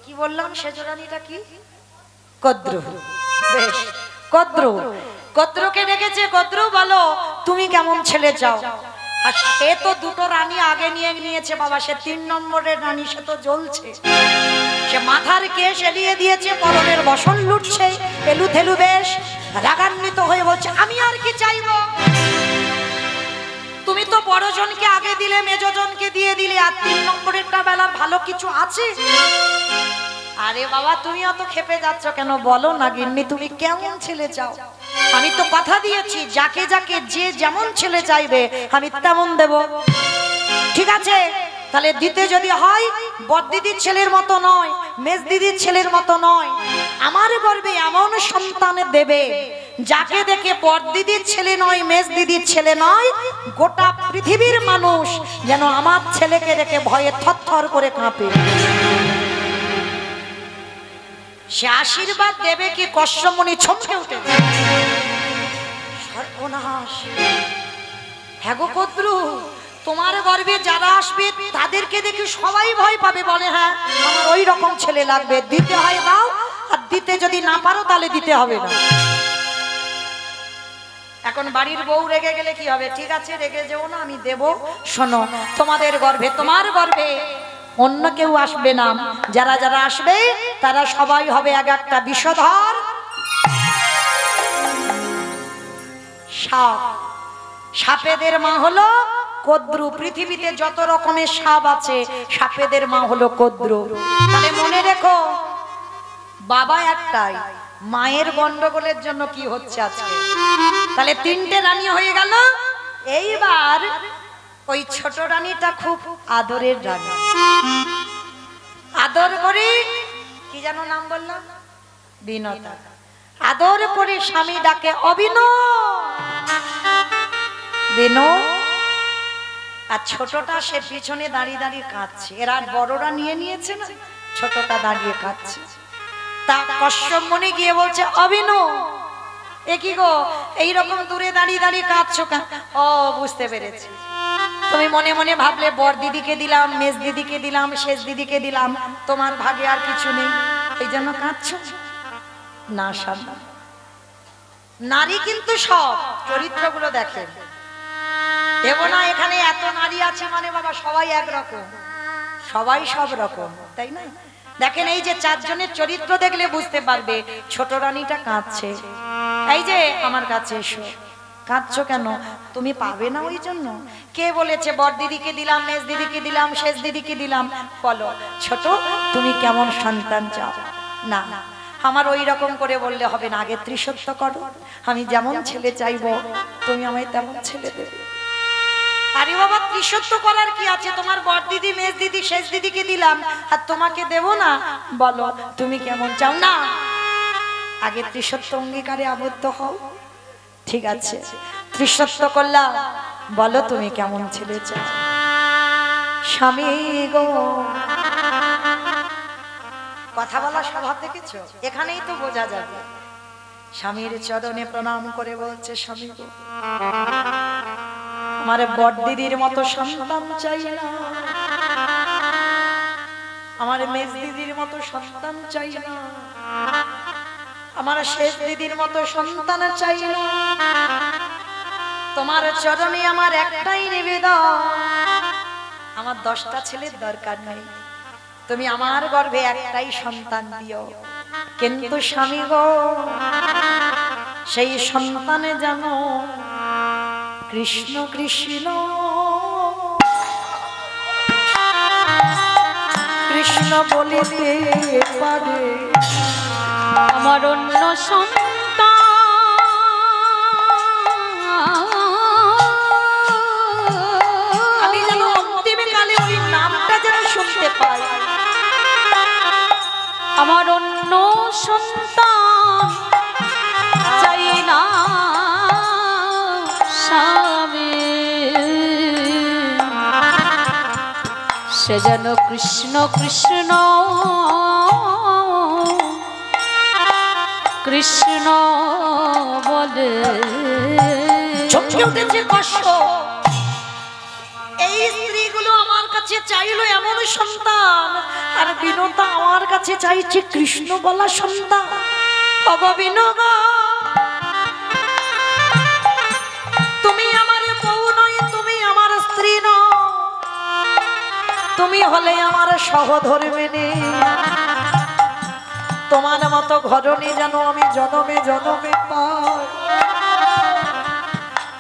A: কি বললাম? সেজ রানীটা কি? কদ্রু। বেশ, কদ্রু। কদ্রুকে ডেকেছে। কদ্রু বলো তুমি কেমন ছেলে চাও? আর সে তো দুটো রানী আগে নিয়ে নিয়েছে বাবা, সে 3 নম্বরের রানী, সে তো জ্বলছে। সে মাথার কেশ এলিয়ে দিয়েছে, পরনের বসন লুটছে, এলু থেলু বেশ রাগান্বিত হয়ে বলছে আমি আর কি চাইবো? তুমি তো বড় জনকে আগে দিলে, মেজ জনকে দিয়ে দিলে, আর 3 নম্বরেরটা বেলার ভালো কিছু আছে? আরে বাবা তুমি অত খেপে যাচ্ছ কেন? বলো না গিন্নি তুমি কেমন ছেলে চাও? আমি তো কথা দিয়েছি যাকে যাকে যে যেমন ছেলে চাইবে আমি তেমন দেব। ঠিক আছে, তাহলে দিতে যদি হয় বড়দিদির ছেলের মতো নয়, মেজ দিদির ছেলের মতো নয়, আমার গর্ভে এমন সন্তান দেবে যাকে দেখে বড়দিদির ছেলে নয়, মেজ দিদির ছেলে নয়, গোটা পৃথিবীর মানুষ যেন আমার ছেলেকে দেখে ভয়ে থরথর করে কাঁপে। সে আশীর্বাদ দেবে কি? কশ্যপ মুনি চমকে উঠে, সর্বনাশ! হ্যাঁ গো কদ্রু, তোমার গর্ভে যারা আসবে তাদেরকে দেখে সবাই ভয় পাবে, বলে হ্যাঁ আমার ওই রকম ছেলে লাগবে, দিতে হয় দাও, আর দিতে যদি না পারো তাহলে দিতে হবে না। এখন বাড়ির বউ রেগে গেলে কি হবে? ঠিক আছে রেগে যেও না, আমি দেব। শোনো, তোমাদের গর্ভে, তোমার গর্ভে অন্য কেউ আসবে না, যারা যারা আসবে তারা সবাই হবে এক একটা বিষধর সাপ। সাপেদের মা হলো কদ্রু। পৃথিবীতে যত রকমের সাপ আছে সাপেদের মা হলো কদ্রু। তাহলে মনে রেখো বাবা একটাই, মায়ের গন্ডগোলের জন্য কি হচ্ছে আজকে। তাহলে 3টে রানী হয়ে গেল। এইবার ওই ছোট রানীটা খুব আদরের রানী, আদর করে, কি যেন নাম বললাম? বিনতা। আদর করে স্বামী ডাকে অবিনো, বিনো। আর ছোটটা সে পিছনে দাঁড়িয়ে দাঁড়িয়ে কাঁদছে। এরা বড়রা নিয়ে নিয়েছে না, ছোটটা দাঁড়িয়ে কাঁদছে। তা কশ্যপ মুনি গিয়ে বলছে অবিনো, এ কি গো এইরকম দূরে দাঁড়িয়ে দাঁড়িয়ে কাঁদছো কেন? ও বুঝতে পেরেছি, তুমি মনে মনে ভাবলে বড় দিদিকে দিলাম, মেজ দিদিকে দিলাম, শেষ দিদিকে দিলাম, তোমার ভাগে আর কিছু নেই, এই জন্য কাঁদছো। না সাবধান, নারী কিন্তু সব চরিত্রগুলো দেখে। দেব না এখানে এত নারী আছে মানে বাবা সবাই একরকম। সবাই সব রকম, তাই না? দেখেন এই যে চারজনের চরিত্র দেখলে বুঝতে পারবে। ছোট রানীটা কাঁদছে, এই যে আমার কাছে এসো। কাঁদছো কেন? তুমি পাবে না ওই জন্য? কে বলেছে বড় দিদিকে দিলাম, মেজ দিদিকে দিলাম, শেষ দিদিকে দিলাম? বলো ছোট, তুমি কেমন সন্তান চাও? না, আমার ওই রকম করে বললে হবে না, আগে ত্রিসত্য করো। আমি যেমন ছেলে চাইবো তুমি আমায় তেমন ছেলে দেবে। আরে বাবা, ত্রিসত্য করার কি আছে? তোমার বড় দিদি, মেজ দিদি, শেষ দিদিকে দিলাম আর তোমাকে দেব না? বলো তুমি কেমন চাও? না, আগে ত্রিসত্য অঙ্গীকারে আবদ্ধ হও। ঠিক আছে, ত্রিসত্য করলাম, বলো তুমি কেমন ছেলে চাও? স্বামী গো, কথা বলা স্বভাব দেখেছো? এখানেই তো বোঝা যাবে। স্বামীর চরণে প্রণাম করে বলছে, স্বামী গো, আমার বড় দিদির মতো সন্তান চাই না, আমার মেজ দিদির মতো সন্তান চাই না, আমার শেষ দিদির মতো সন্তান চাই না। তোমার চরণে আমার একটাই নিবেদন, আমার 10টা ছেলের দরকার নেই, তুমি আমার গর্ভে একটাই সন্তান দিও। কিন্তু স্বামী গো, সেই সন্তানে জানো কৃষ্ণ কৃষ্ণ কৃষ্ণ বলিতে পারে,
B: আমার অন্য সন্তান
A: আমি যেন অন্তিমে কালে ওই নামটা যেন শুনতে পাই।
B: আমার অন্য সন্তান চাই না স্বামী, সে যেন কৃষ্ণ কৃষ্ণ কৃষ্ণ বলে।
A: চমকে উঠেছে কষ্ট। এই স্ত্রীগুলো আমার কাছে চাইলো এমন সন্তান, আর বিনোদা আমার কাছে চাইছে কৃষ্ণ বলা সন্তান। অগবিনোদা, তুমি আমার বউ নয়, তুমি আমার স্ত্রী নও, তুমি হলে আমার সহধর্মিণী। তোমার মতো ঘরণী যেন আমি জনমে জনমে পাই।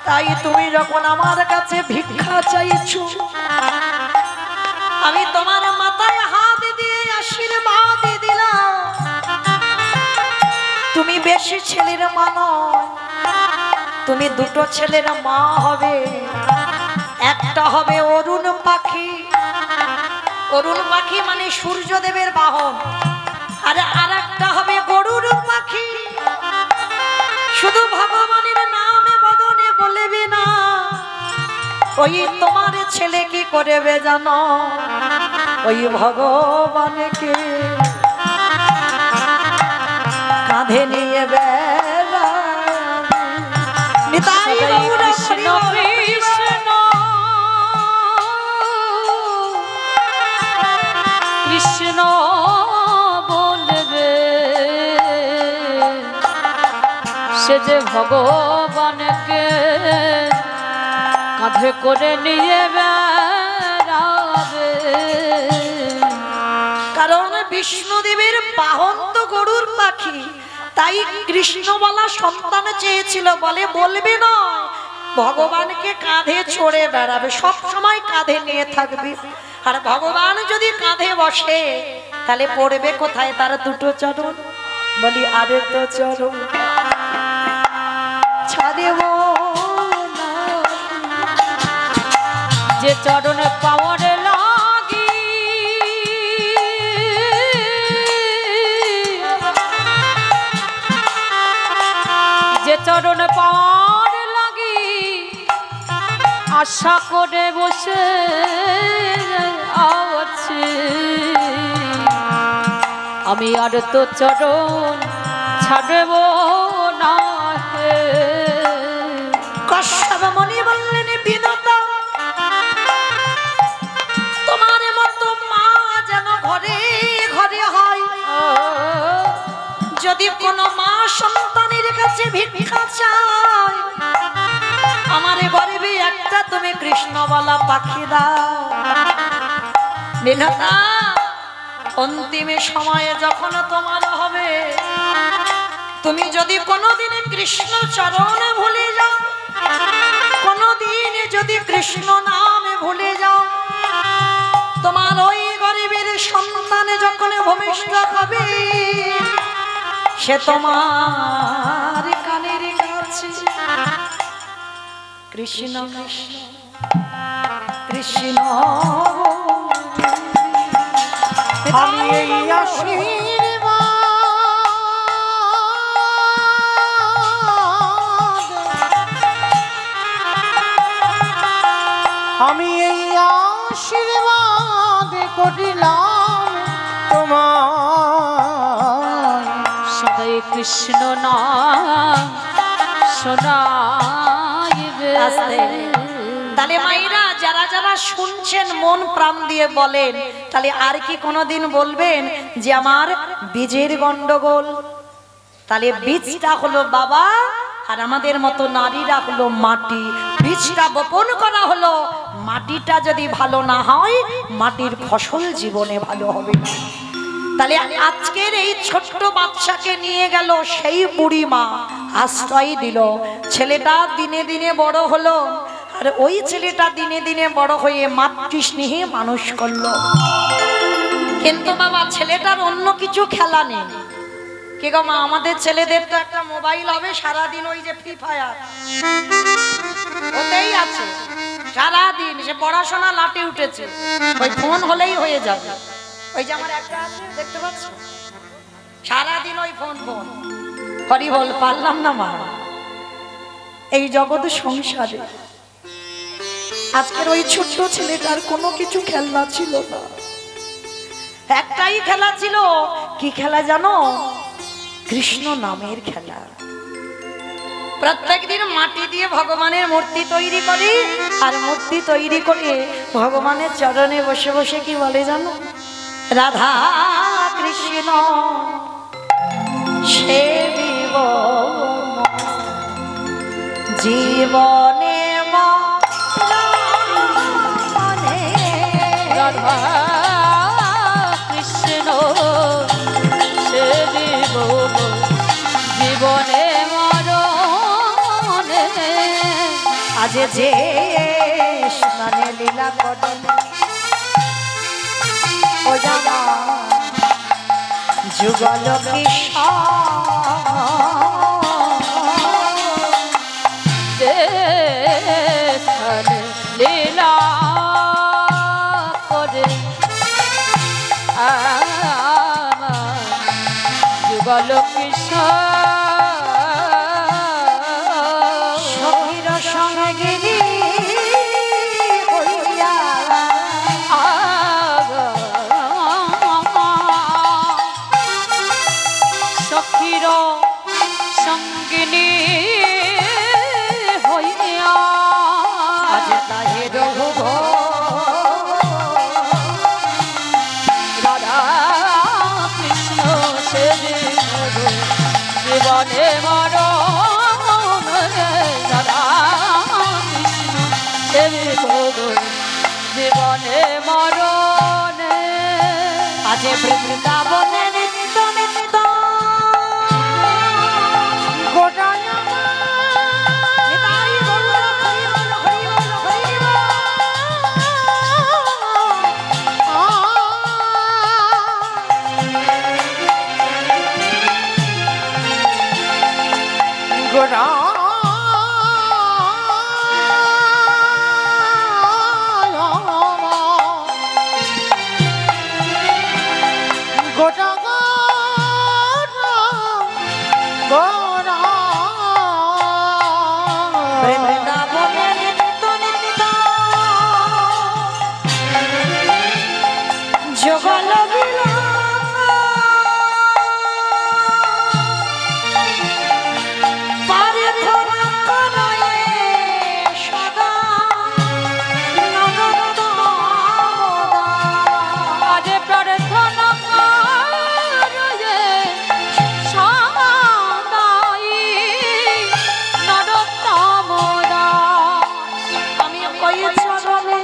A: তাই তুমি যখন আমার কাছে ভিক্ষা চাইছো, আমি তোমার মাথায় হাত দিয়ে আশীর্বাদ দিলাম। তুমি বেশি ছেলের মা নয়, তুমি 2টো ছেলের মা হবে। একটা হবে অরুণ পাখি, অরুণ পাখি মানে সূর্যদেবের বাহন, আর আরেকটা হবে গরুর পাখি। শুধু ভগবানের নামে বদনে বলবে না, ওই তোমার ছেলে কি করবে জানো? ওই ভগবানকে কাঁধে নিয়ে বেড়াবে।
B: কৃষ্ণ কৃষ্ণ কৃষ্ণ বলবে, সে যে ভগবানকে কাঁধে করে নিয়ে বেড়াবে।
A: কারণ বিষ্ণুদেবের বাহন তো গরুর পাখি, তাই কৃষ্ণ বলা সন্তান চেয়েছিল বলে বলবে নয়, ভগবানকে কাঁধে ছড়ে বেড়াবে, সব সময় কাঁধে নিয়ে থাকবে। আর ভগবান যদি কাঁধে বসে তাহলে পড়বে কোথায়? তার 2টো চরণ। বলি আরে তো চরণ ছাড়েব না,
B: যে চরণে পাওয়ার লাগি যে চরণে পাওয়ার লাগি আশা করে বসে আছি, আমি আর তো চরণ ছাড়ব না।
A: কশ্যপ মুনি বললেন, বিনোদা তোমার মতো মা যেন ঘরে ঘরে হয়। যদি কোনো মা সন্তানের কাছে ভিক্ষা চায়, আমার গর্ভে একটা তুমি কৃষ্ণ বলা পাখি দাও। বিধাতা অন্তিমে সময়ে যখন তোমার হবে, তুমি যদি কোনোদিন কৃষ্ণ চরণে ভুলে যাও, কোনোদিন যদি কৃষ্ণ নামে ভুলে যাও, তোমার ওই গরিবের সন্তানে যখন ভূমিষ্ঠ হবে, সে তোমার কানের কাছে কৃষ্ণ কৃষ্ণ কৃষ্ণ
C: আমি এই আশীর্বাদ করিলাম তোমার,
B: সদাই কৃষ্ণ নাম শোনাইবে।
A: তাহলে মাইরা যারা যারা শুনছেন মন প্রাণ দিয়ে বলেন, তাহলে আর কি কোনোদিন বলবেন যে আমার বীজের গন্ডগোল? তাহলে বীজটা হলো বাবা, আর আমাদের মতো নারীরা হলো মাটি। বীজটা বপন করা হলো, মাটিটা যদি ভালো না হয় মাটির ফসল জীবনে ভালো হবে না। তাহলে আজকের এই ছোট্ট বাচ্চাকে নিয়ে গেল সেই বুড়ি মা, আশ্রয় দিল। ছেলেটা দিনে দিনে বড় হলো, আর ওই ছেলেটা দিনে দিনে বড় হয়ে মাতৃস্নেহে মানুষ করলো। কিন্তু বাবা ছেলেটার অন্য কিছু খেলা নেই। কি গো মা, আমাদের ছেলেদের তো একটা মোবাইল হবে, সারাদিন ওই যে ফ্রি ফায়ার ওতেই আছে, সারাদিন সে পড়াশোনা লাটে উঠেছে, ওই ফোন হলেই হয়ে যাবে। ওই যে আমার একটা আছে দেখতে পাচ্ছ, সারাদিন ওই ফোন ফোন। হরি বল, পারলাম না মা। এই জগৎ সংসারে আজকের ওই ছোট্ট ছেলেটার কোনো কিছু খেলনা ছিল না, একটাই খেলা ছিল। কি খেলা জানো? কৃষ্ণ নামের খেলা। প্রত্যেকদিন মাটি দিয়ে ভগবানের মূর্তি তৈরি করি, আর মূর্তি তৈরি করে ভগবানের চরণে বসে বসে কি বলে জানো? রাধা কৃষ্ণ সেবিব জীবনে
B: রাধা কৃষ্ণ সেবিব জীবনে মরণে।
A: আজ যে স্নানে লীলা করেন ও জানা যুগল কৃষ্ণ
B: লীলা করে যুগল কৃষ্ণ
A: সখীর সঙ্গে হইয়া
B: সখীর সঙ্গিনী হইয়া
A: আজ তাহে
B: রাধা কৃষ্ণ সেবিব জীবনে মরণে। রাধা কৃষ্ণ সেবিব জীবনে মরণে।
A: আজ বৃন্দাবনে নিত্য নিত্য
C: গোটা
A: নিতাই বল, হরি বল, হরি বল, হরি বল।
C: গোটা গোটা গোটা
A: বৃন্দাবনে নিত্য নিত্য যুগল পারে ধরা কনয়ে সদা নগদ
B: আজ প্রার্থনা করে সদাই নরোত্তম দাস।
A: আমি ওই চরণে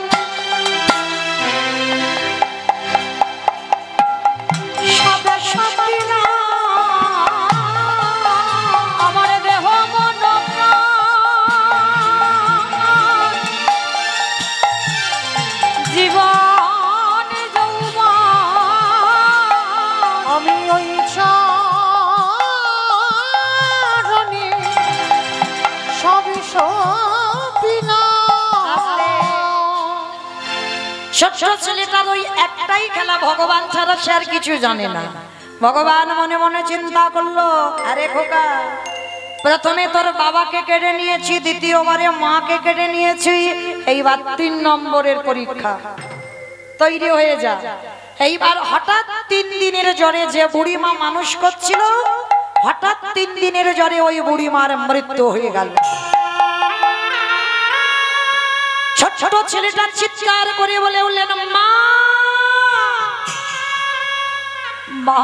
A: ছোট্ট ছেলেটার ওই একটাই খেলা, ভগবান ছাড়া সে আর কিছু জানে না। ভগবান মনে মনে চিন্তা করলো, আরে খোকা, প্রথমে তোর বাবাকে কেড়ে নিয়েছি, দ্বিতীয়বারে মাকে কেড়ে নিয়েছি, এইবার 3 নম্বরের পরীক্ষা, তৈরি হয়ে যা। এইবার হঠাৎ 3 দিনের জ্বরে যে বুড়িমা মানুষ করছিল, হঠাৎ 3 দিনের জ্বরে ওই বুড়িমার মৃত্যু হয়ে গেল। ছোট ছেলেটা চিৎকার করে বলে উঠলেন, মা মা,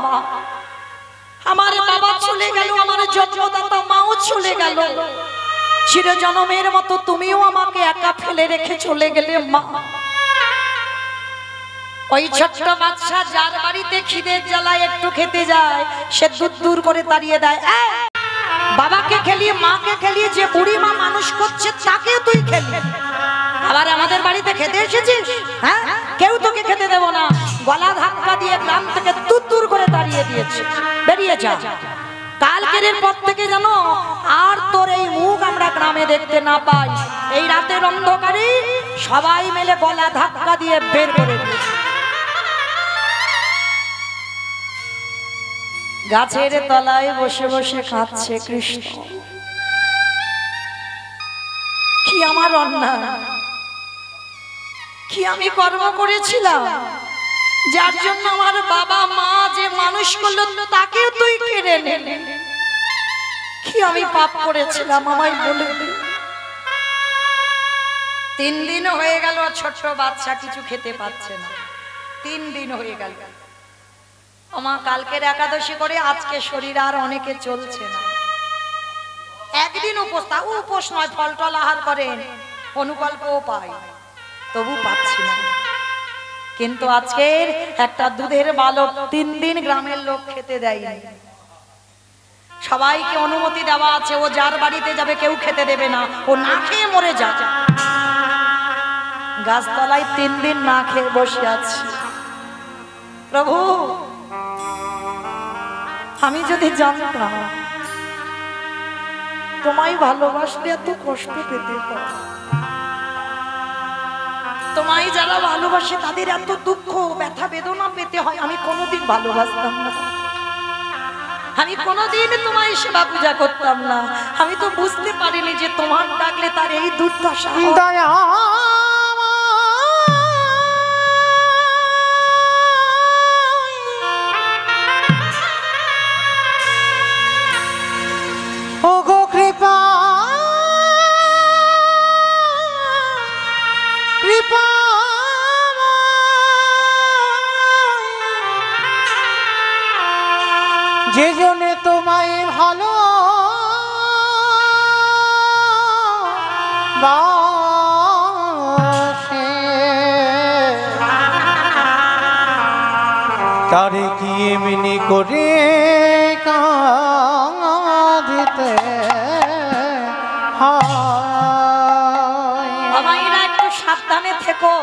A: আমার বাবা চলে গেল, আমার জন্মদাতা মাও চলে গেল, চিরজন্মের মতো তুমিও আমাকে একা ফেলে রেখে চলে গেলে মা। ওই ছোট্ট বাচ্চা যার বাড়িতে খিদের জ্বালায় একটু খেতে যায়, সে দূর দূর করে তাড়িয়ে দেয়, বাবাকে খেলিয়ে মাকে খেলিয়ে যে বুড়ি মা মানুষ করছে তাকে তুই খেলি, আবার আমাদের বাড়িতে খেতে এসেছিস? হ্যাঁ, কেউ তোকে খেতে দেব না। গলা ধাক্কা দিয়ে গ্রাম থেকে দূর দূর করে তাড়িয়ে দিয়েছে, বেরিয়ে যা। কালকের পর থেকে জানো আর তোর এই মুখ আমরা গ্রামে দেখতে না পাই। এই রাতের অন্ধকারে সবাই মিলে গলা ধাক্কা দিয়ে বের করে দিয়েছে। গাছের তলায় বসে বসে কাঁদছে কৃষ্ণ, কি আমার অন্যায়, কি আমি কর্ম করেছিলাম যার জন্য আমার বাবা মা যে মানুষ করলো তাকেও তুই কেড়ে নিলি, কি আমি পাপ করেছিলাম আমায় বলে দে। 3 দিন হয়ে গেল, ছোট বাচ্চা কিছু খেতে পাচ্ছে না, 3 দিন হয়ে গেল। আমা কালকের একাদশী করে আজকে শরীর আর অনেকে চলছে না, একদিন উপোস নয়, ফল টল আহার করেন, অনুকল্পও পাই, তবু পাচ্ছি না। কিন্তু আজকের একটা দুধের বালক 3 দিন গ্রামের লোক খেতে দেয়নি, সবাইকে অনুমতি দেওয়া আছে, ও যার বাড়িতে যাবে কেউ খেতে দেবে না, ও না খেয়ে মরে যাবে। গাছতলায় 3 দিন না খেয়ে বসে আছে। প্রভু, আমি যদি জানতাম তোমায় ভালোবাসলে এত কষ্ট পেতে হয়, তোমায় যারা ভালোবাসে তাদের এত দুঃখ ব্যথা বেদনা পেতে হয়, আমি কোনোদিন ভালোবাসতাম না, আমি কোনোদিন তোমায় সেবা পূজা করতাম না। আমি তো বুঝতে পারিনি যে তোমার ডাকলে তার এই দুর্দশা।
C: দয়া ও গো কৃপা কৃপা, যে জনে তোমায় ভালো বাসে, তারে কি এমনি করে কাঁদিতে
A: আমাইরা একটু সাবধানে থেকো,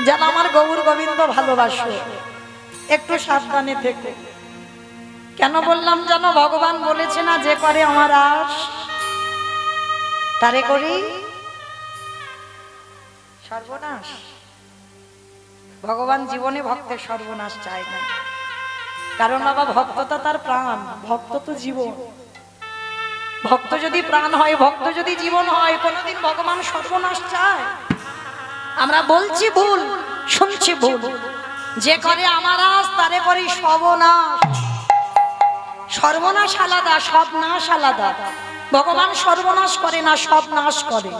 A: যেন আমার গৌর গোবিন্দ ভালোবাসো, একটু সাবধানে থেকো। কেন বললাম জানো, ভগবান বলেছে না, যে করে আমার আশ তারে করি সর্বনাশ। ভগবান জীবনে ভক্তের সর্বনাশ চায় না, কারণ বাবা ভক্ত তো তার প্রাণ, ভক্ত তো জীবন। ভক্ত যদি প্রাণ হয়, ভক্ত যদি জীবন হয়, কোনোদিন ভগবান সর্বনাশ চায়? আমরা বলছি ভুল, শুনছি ভুল। যে করে আমার আশ তারে করি সর্বনাশ। সর্বনাশ আলাদা, সব নাশ আলাদা। ভগবান সর্বনাশ করে না, সব নাশ করে।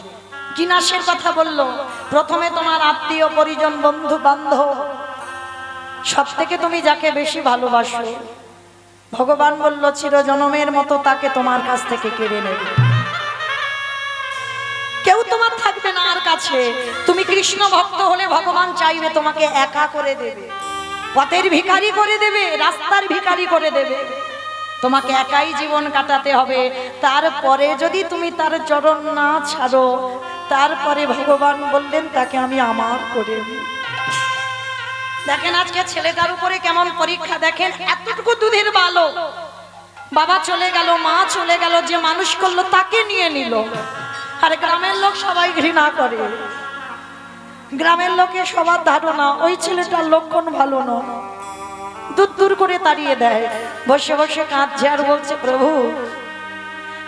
A: কি নাশের কথা বললো? প্রথমে তোমার আত্মীয় পরিজন, বন্ধু বান্ধব, সব থেকে তুমি যাকে বেশি ভালোবাসো, ভগবান বলল চিরজন্মের মতো তাকে তোমার কাছ থেকে কেড়ে নেবে। কেউ তোমার থাকবে না আর কাছে। তুমি কৃষ্ণ ভক্ত হলে ভগবান চাইবে তোমাকে একা করে দেবে, পথের ভিখারি করে দেবে, রাস্তার ভিখারি করে দেবে। তোমাকে একাই জীবন কাটাতে হবে। তারপরে যদি তুমি তার চরণ না ছাড়ো, তারপরে ভগবান বললেন তাকে আমি আমার করে নিই। দেখেন আজকে ছেলেটার উপরে কেমন পরীক্ষা। দেখেন এতটুকু দুধের বালক, বাবা চলে গেল, মা চলে গেল, যে মানুষ করলো তাকে নিয়ে নিল। আর গ্রামের লোক সবাই ঘৃণা করে। গ্রামের লোকে সবার ধারণা ওই ছেলেটার লক্ষণ ভালো নয়, দূর দূর করে তাড়িয়ে দেয়। বসে বসে কাঁদছে আর বলছে, প্রভু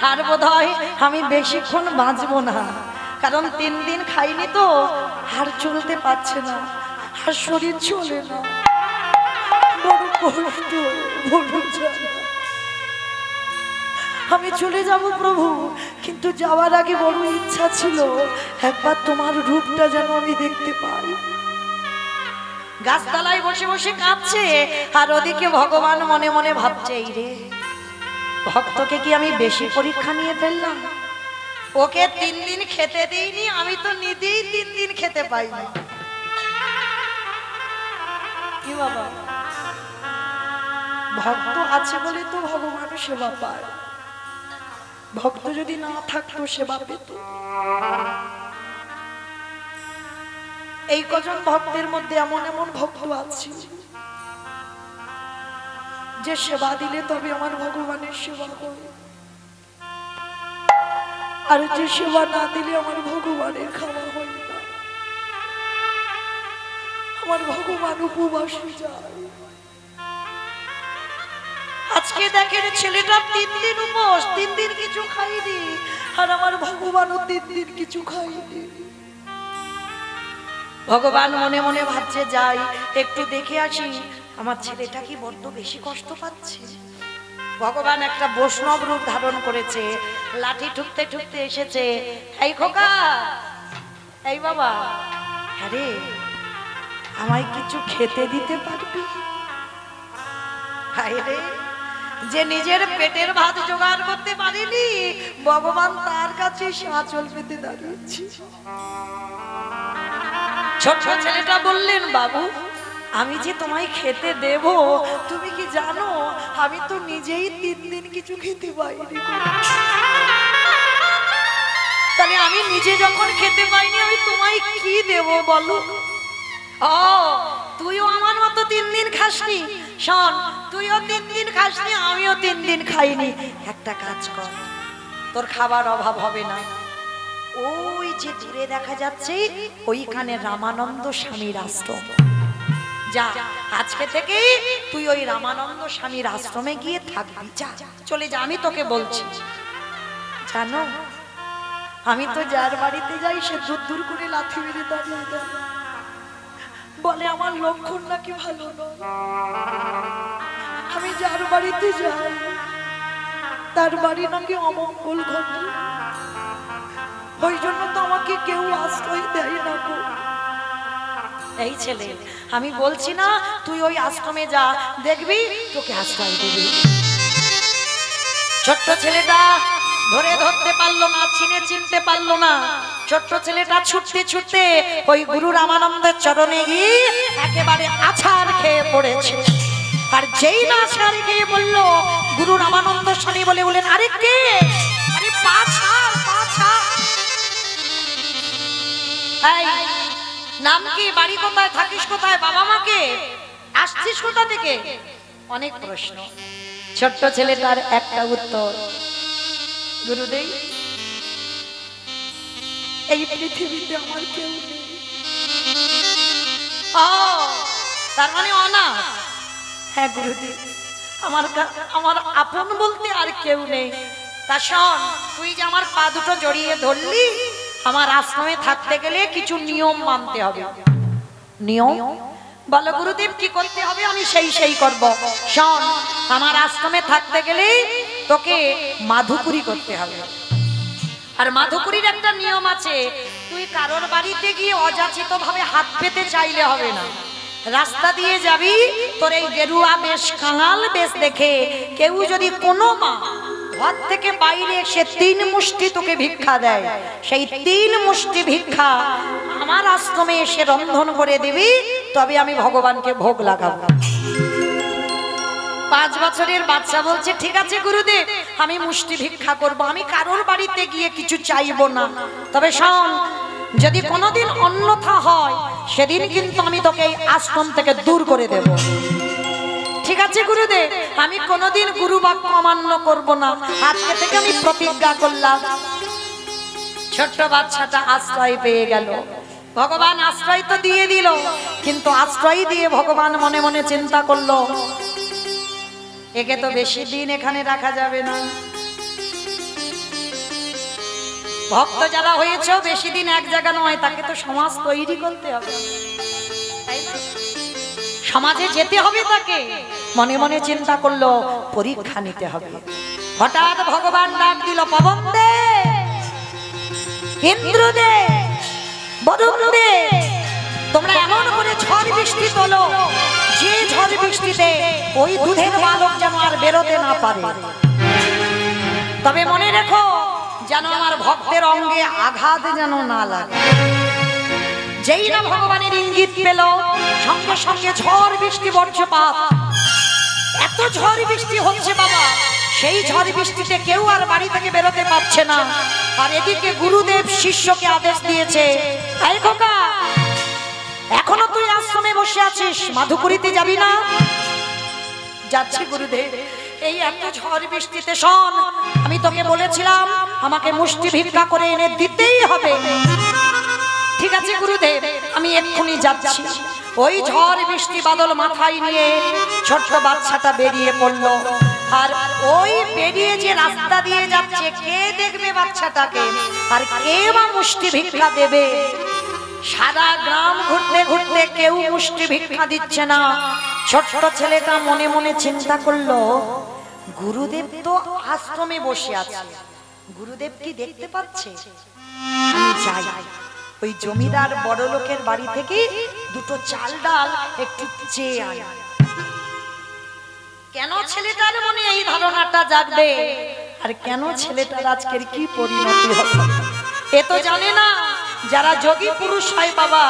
A: আর বোধহয় আমি বেশিক্ষণ বাঁচবো না, কারণ 3 দিন খাইনি তো, আর চলতে পারছে না, আর শরীর চলে না, বড় কষ্ট, বড় জ্বালা। আমি চলে যাব প্রভু, কিন্তু যাওয়ার আগে বড় ইচ্ছা ছিল একবার তোমার রূপটা যেন আমি দেখতে পাই। গাছতলায় বসে বসে কাঁদছে, আর ওদিকে ভগবান মনে মনে ভাবছে, এই রে ভক্তকে কি আমি বেশি পরীক্ষা নিয়ে ফেললাম? ওকে 3 দিন খেতে দিইনি, আমি তো নিজেই 3 দিন খেতে পাইনি। কি বাবা, ভক্ত আছে বলে তো ভগবান সেবা পায়, ভক্ত যদি না থাকতো সেবা পেত। এই কজন ভক্তের মধ্যে এমন এমন ভক্ত আছে যে সেবা দিলে তবে আমার ভগবানের সেবা করে, আর যে সেবা না দিলে আমার ভগবানের খাওয়া হয় না, আমার ভগবান উপবাসে যায়। আজকে দেখেন ছেলেটা 3 দিন উপোস, 3 দিন কিছু খাইনি, আর আমার ভগবানও 3 দিন কিছু খাইনি। ভগবান মনে মনে ভাবছে, যাই একটু দেখে আসি আমার ছেলেটা কি বড্ড বেশি কষ্ট পাচ্ছে। ভগবান একটা বৈষ্ণব রূপ ধারণ করেছে, লাঠি ঠুকতে ঠুকতে এসেছে। এই খোকা, এই বাবা, আরে আমায় কিছু খেতে দিতে পারবি? হায় রে, যে নিজের পেটের ভাত জোগাড় করতে পারেনি, ভগবান তার কাছে আঁচল পেতে দাঁড়িয়েছে। ছোট ছেলেটা বললেন, বাবু আমি যে তোমায় খেতে দেব, তুমি কি জানো আমি তো নিজেই 3 দিন কিছু খেতে পাইনি। তাহলে আমি নিজে যখন খেতে পাইনি, আমি তোমায় কি দেব বলো? ও, তুইও আমার মতো 3 দিন খাসনি? শোন, তুইও 3 দিন খাসনি, আমিও 3 দিন খাইনি। একটা কাজ কর, তোর খাবার অভাব হবে না। ওই যে দূরে দেখা যাচ্ছে, ওইখানে রামানন্দ স্বামীর আশ্রম। যা, আজকে থেকে তুই ওই রামানন্দ স্বামীর আশ্রমে গিয়ে থাকবি। যা, চলে যা, আমি তোকে বলছি। জানো, আমি তো যার বাড়িতে যাই সে দূর দূর করে লাথি মেরে দাঁড়িয়ে দেয়, বলে আমার লক্ষণ নাকি ভালো নয়। আমি যার বাড়িতে যাই তার বাড়ি নাকি অমঙ্গল ঘটে, ওই জন্য তো আমাকে কেউ আশ্রয় দেয় না গো। এই ছেলে, আমি বলছি না তুই ওই আশ্রমে যা, দেখবি তোকে আশ্রয় দেবে। ছোট্ট ছেলেটা ধরে ধরতে পারলো না, চিনতে পারলো না। ছোট্ট ছেলেটা ছুটতে ছুটতে ওই গুরু রামানন্দের চরণে গিয়ে একেবারে আছাড় খেয়ে পড়েছে। আর যেই না আছাড় খেয়ে বলল, গুরু রামানন্দ স্বামী বলে বলেন, আরে কে? আরে পা ছাড়, পা ছাড়। এই নাম কি, বাড়ি কোথায়, থাকিস কোথায়, বাবা মাকে, আসছিস কোথা থেকে? অনেক প্রশ্ন। ছোট্ট ছেলেটার একটা উত্তর, গুরুদেব এই পৃথিবীতে আমার কেউ নেই। ও, তার মানে অনাথ? হ্যাঁ গুরুদেব, আমার আপন বলতে আর কেউ নেই। তা শোন, তুই যে আমার পা দুটো জড়িয়ে ধরলি, আমার আশ্রমে থাকতে গেলে কিছু নিয়ম মানতে হবে। নিয়ম বলো গুরুদেব, কি করতে হবে? আমি সেই করব। শোন, আমার আশ্রমে থাকতে গেলে তোকে মাধুকুরি করতে হবে। আর মাধুকুরির একটা নিয়ম আছে, তুই কারোর বাড়িতে গিয়ে অযাচিত ভাবে হাত পেতে চাইলে হবে না। রাস্তা দিয়ে যাবি, তোর এই গেরুয়া বেশ, কাঙাল বেশ দেখে কেউ যদি কোনো মা ঘর থেকে বাইরে এসে 3 মুষ্টি তোকে ভিক্ষা দেয়, সেই 3 মুষ্টি ভিক্ষা আমার আশ্রমে এসে রন্ধন করে দিবি, তবে আমি ভগবানকে ভোগ লাগাবো। 5 বছরের বাচ্চা বলছে, ঠিক আছে গুরুদেব, আমি মুষ্টি ভিক্ষা করব, আমি কারোর বাড়িতে গিয়ে কিছু চাইবো না। তবে শোন, যদি কোনোদিন অন্যথা হয়, সেদিন কিন্তু আমি তোকে এই আশ্রম থেকে দূর করে দেব। ঠিক আছে গুরুদেব, আমি কোনোদিন গুরু বাক্য অমান্য করব না, আজকে থেকে আমি প্রতিজ্ঞা করলাম। ছোট্ট বাচ্চাটা আশ্রয় পেয়ে গেল। ভগবান আশ্রয় তো দিয়ে দিল, কিন্তু আশ্রয় দিয়ে ভগবান মনে মনে চিন্তা করলো একে তো বেশি দিন এখানে রাখা যাবে না। ভক্ত যারা হয়েছে বেশি দিন এক জায়গা নয়, তাকে তো সমাজ তৈরি করতে হবে, তাই না? সমাজে যেতে হবে তাকে। মনে মনে চিন্তা করলো পরীক্ষা নিতে হবে। হঠাৎ ভগবান ডাক দিল, পবন দে, ইন্দ্র দে, বরুণ দে, তোমরা এমন করে ঝড় বৃষ্টি তোলো যে ঝড় বৃষ্টিতে ওই দুধের বালক যেন আর বেরোতে না পারে। তবে মনে রেখো যেন আমার ভক্তের অঙ্গে আঘাত যেন না লাগে। যেই না ভগবানের ইঙ্গিত পেল, সঙ্গে সঙ্গে ঝড় বৃষ্টি বজ্রপাত, এত ঝড় বৃষ্টি হচ্ছে বাবা, সেই ঝড় বৃষ্টিতে কেউ আর বাড়ি থেকে বেরোতে পারছে না। আর এদিকে গুরুদেব শিষ্যকে আদেশ দিয়েছে, এই খোকা, এখনো তুই আশ্রমে বসে আছিস, মাধুকরীতে যাবি না? যাচ্ছি গুরুদেব। এই এত ঝড় বৃষ্টিতে শোন, আমি তোকে বলেছিলাম আমাকে মুষ্টি ভিক্ষা করে এনে দিতেই হবে। ঠিক আছে গুরুদেব, আমি এক্ষুনি যাচ্ছি। ওই ঝড় বৃষ্টি বাদল মাথায় নিয়ে ছোট্ট বাচ্চাটা বেরিয়ে পড়লো। আর ওই বেরিয়ে যে রাস্তা দিয়ে যাচ্ছে, কে দেখবে বাচ্চাটাকে, আর কে বা মুষ্টি ভিক্ষা দেবে? সারা গ্রাম ঘুরতে ঘুরতে কেউ মুষ্টি ভিক্ষা দিচ্ছে না। ছোট্ট ছেলেটা মনে মনে চিন্তা করলো, গুরুদেব তো আশ্রমে বসে আছে, গুরুদেব কি দেখতে পাচ্ছে? আমি যাই, ওই জমিদার বড় লোকের বাড়ি থেকে দুটো চাল ডাল একটু চেয়ে আনি। কেন ছেলেটার মনে এই ধারণাটা জাগবে, আর কেন ছেলেটার আজকের কি পরিণতি হবে এ তো জানে না। যারা যোগী পুরুষ হয় বাবা,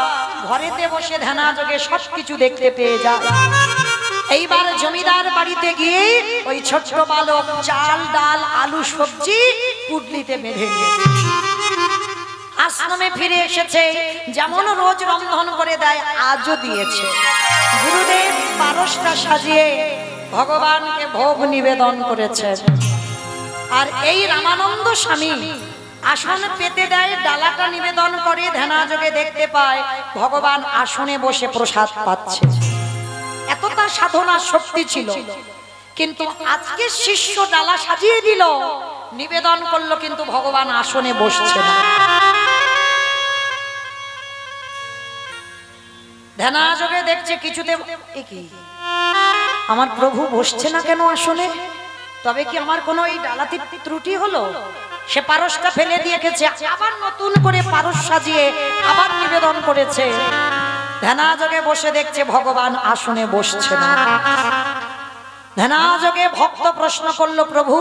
A: ঘরেতে বসে ধ্যানা যোগে সবকিছু দেখতে পেয়ে যায়। এইবার জমিদার বাড়িতে গিয়ে ওই ছোট্ট বালক চাল ডাল আলু সবজি পুটলিতে বেঁধে নিয়েছে। আশ্রমে ফিরে এসেছে, যেমন রোজ রন্ধন করে দেয় আজও দিয়েছে। গুরুদেব পারসটা সাজিয়ে ভগবানকে ভোগ নিবেদন করেছে। আর এই রামানন্দ স্বামী আসন পেতে দেয়, ডালাটা নিবেদন করে, ধ্যানাযোগে দেখতে পায় ভগবান আসনে বসে প্রসাদ পাচ্ছে। এতটা সাধনার শক্তি ছিল, কিন্তু আজকে শিষ্য ডালা সাজিয়ে দিল, নিবেদন করলো, কিন্তু ভগবান আসনে বসছে না। ধ্যানাযোগে দেখছে কিছুতে, কি আমার প্রভু বসছে না কেন আসনে? তবে কি আমার কোনো এই ডালাতে ত্রুটি হলো? সে পারসটা ফেলে দিয়ে গেছে, আবার নতুন করে পারস সাজিয়ে আবার নিবেদন করেছে। ধ্যানাযোগে বসে দেখছে ভগবান আসনে বসছে না। ধ্যানাযোগে ভক্ত প্রশ্ন করলো, প্রভু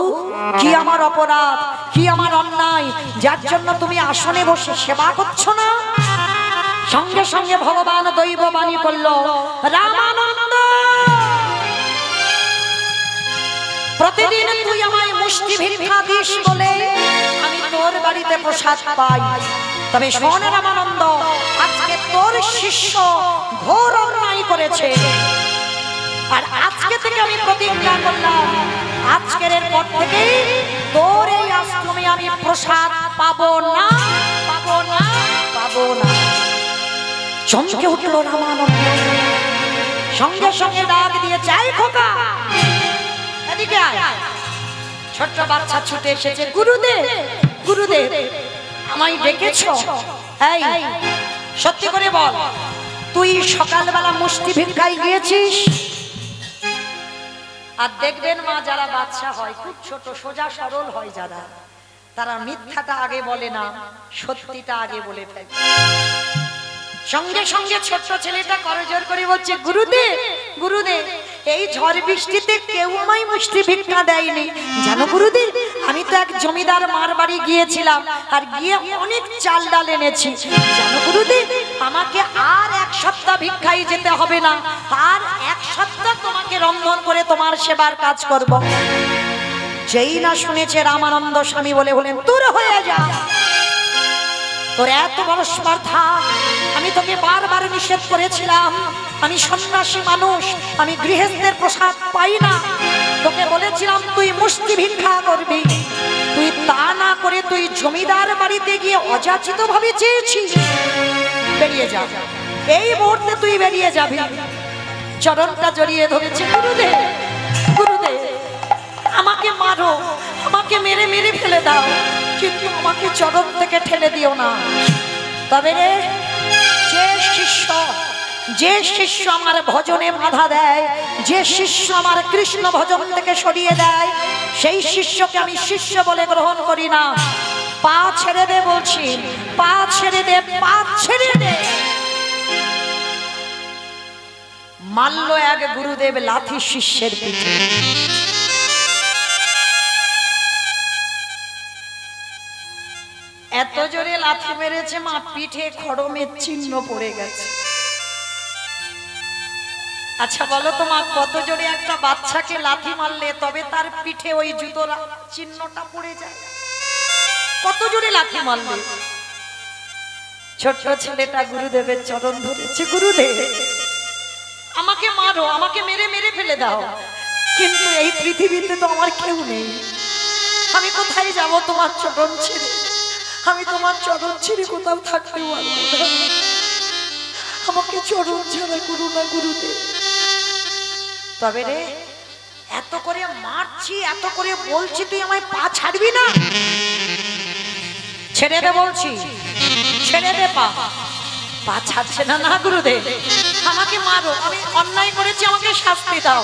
A: কি আমার অপরাধ, কি আমার অন্যায়, যার জন্য তুমি আসনে বসে সেবা করছো না? সঙ্গে সঙ্গে ভগবান দৈব বাণী করলো, রামানন্দ, প্রতিদিন তুই আমায় মুষ্টি ভিক্ষা দিস বলে আমি তোর বাড়িতে প্রসাদ পাই। তবে শোন রামানন্দ, আজকে তোর শিষ্য ঘোর অন্যায় করেছে, আর আজকে থেকে আমি প্রতিজ্ঞা করলাম, আজকের পর থেকে তোর এই আশ্রমে আমি প্রসাদ পাবো না, পাবো না, পাবো না। চমকে উঠলো রামানন্দ, সঙ্গে সঙ্গে ডাক দিয়ে, চাই খোকা, এদিকে আয়। ছোট্ট বাচ্চা ছুটে এসেছে, গুরুদেব, গুরুদেব আমায় ডেকেছো? এই সত্যি করে বল, তুই সকালবেলা মুষ্টি ভিক্ষায় গিয়েছিস? আর দেখবেন মা, যারা বাচ্চা হয় খুব ছোট সোজা সরল হয় যারা, তারা মিথ্যাটা আগে বলে না, সত্যিটা আগে বলে ফেলে। সঙ্গে সঙ্গে ছোট্ট ছেলেটা করজোর করে বলছে, গুরুদেব, গুরুদেব এই ঝড় বৃষ্টিতে কেউ আমায় মুষ্টি ভিক্ষা দেয়নি। জানো গুরুদেব, আমি তো এক জমিদার মার বাড়ি গিয়েছিলাম, আর গিয়ে অনেক চাল ডাল এনেছি। জানো গুরুদেব, আমাকে আর এক সপ্তাহ ভিক্ষায় যেতে হবে না, আর এক সপ্তাহ তোমাকে রন্ধন করে তোমার সেবার কাজ করব। যেই না শুনেছে রামানন্দ স্বামী বলে বলেন, দূর হয়ে যা, তোর এত বড় স্পর্ধা, আমি তোকে বারবার নিষেধ করেছিলাম, আমি সন্ন্যাসী মানুষ, আমি গৃহস্থের প্রসাদ পাই না। তোকে বলেছিলাম তুই মুষ্টি ভিক্ষা করবি, তুই তা না করে তুই জমিদার বাড়িতে গিয়ে অযাচিত ভাবে চেয়েছিস। বেরিয়ে যা, এই মুহূর্তে তুই বেরিয়ে যাবি। চরণটা জড়িয়ে ধরেছে, গুরুদেব গুরুদেব আমাকে মারো, আমাকে মেরে মেরে ফেলে দাও, কিন্তু আমাকে চরণ থেকে ঠেলে দিও না। তবে রে যে শিষ্য আমার ভজনে বাধা দেয়, যে শিষ্য আমার কৃষ্ণ ভজন থেকে সরিয়ে দেয়, সেই শিষ্যকে আমি শিষ্য বলে গ্রহণ করি না। পা ছেড়ে দে বলছি, পা ছেড়ে দে, পা ছেড়ে দে। মারল এক গুরুদেব লাথি শিষ্যের পিঠে। এত জোরে লাথি মেরেছে মা, পিঠে খড়মের চিহ্ন পড়ে গেছে। আচ্ছা বলো তো মা, কত জোরে একটা বাচ্চাকে লাথি মারলে তবে তার পিঠে ওই জুতোর চিহ্নটা পড়ে যায়? কত জোরে লাথি মারলে? ছোট্ট ছেলেটা গুরুদেবের চরণ ধরেছে, গুরুদেব আমাকে মারো, আমাকে মেরে মেরে ফেলে দাও, কিন্তু এই পৃথিবীতে তো আমার কেউ নেই, আমি কোথায় যাব তোমার চরণ ছেড়ে? আমি তোমার চরণ ছেড়ে কোথাও থাকতে পারবো না, আমাকে চরণ ছাড়া করো না গুরুদেব। তবে রে এত করে মারছি, এত করে বলছি, তুই আমায় পা ছাড়বি না? ছেড়ে দে বলছি, ছেড়ে দে পা। পা ছাড়ছে না। না গুরুদেব আমাকে মারো, আমি অন্যায় করেছি, আমাকে শাস্তি দাও,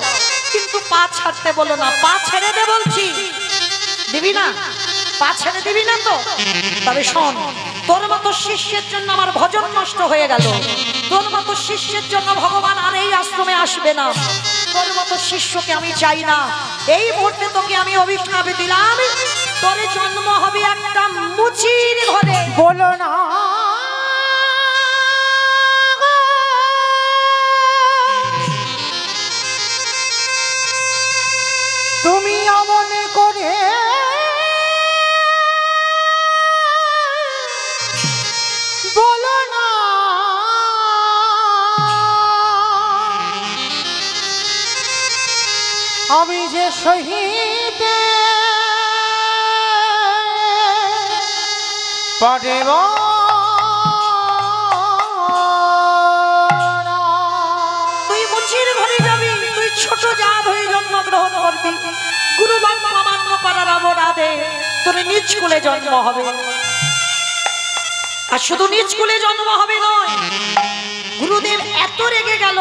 A: কিন্তু পা ছাড়তে বলো না। পা ছেড়ে দে বলছি। দিবি না? পা ছেড়ে দিবি না তো? তবে শোন, তোর মতো শিষ্যের জন্য আমার ভজন নষ্ট হয়ে গেল, তোর মতো শিষ্যের জন্য ভগবান আর এই আশ্রমে আসবে না, তোর মতো শিষ্যকে আমি চাই না। এই মুহূর্তে তোকে আমি অভিশাপ দিলাম, তোর জন্ম হবে একটা মুচির ঘরে।
C: বলো না তুমি অমন করে বলো না, আমি যে শহীদ পারেব
A: তুই মুচির ঘরে যাবি, তুই ছোট জাত হয়ে জন্মগ্রহণ করবি, গুরু বাক্য অমান্য করার অপরাধে তোর নিজ কুলে জন্ম হবে। আর শুধু নিজ কুলে জন্ম হবে নয়, গুরুদেব এত রেগে গেল,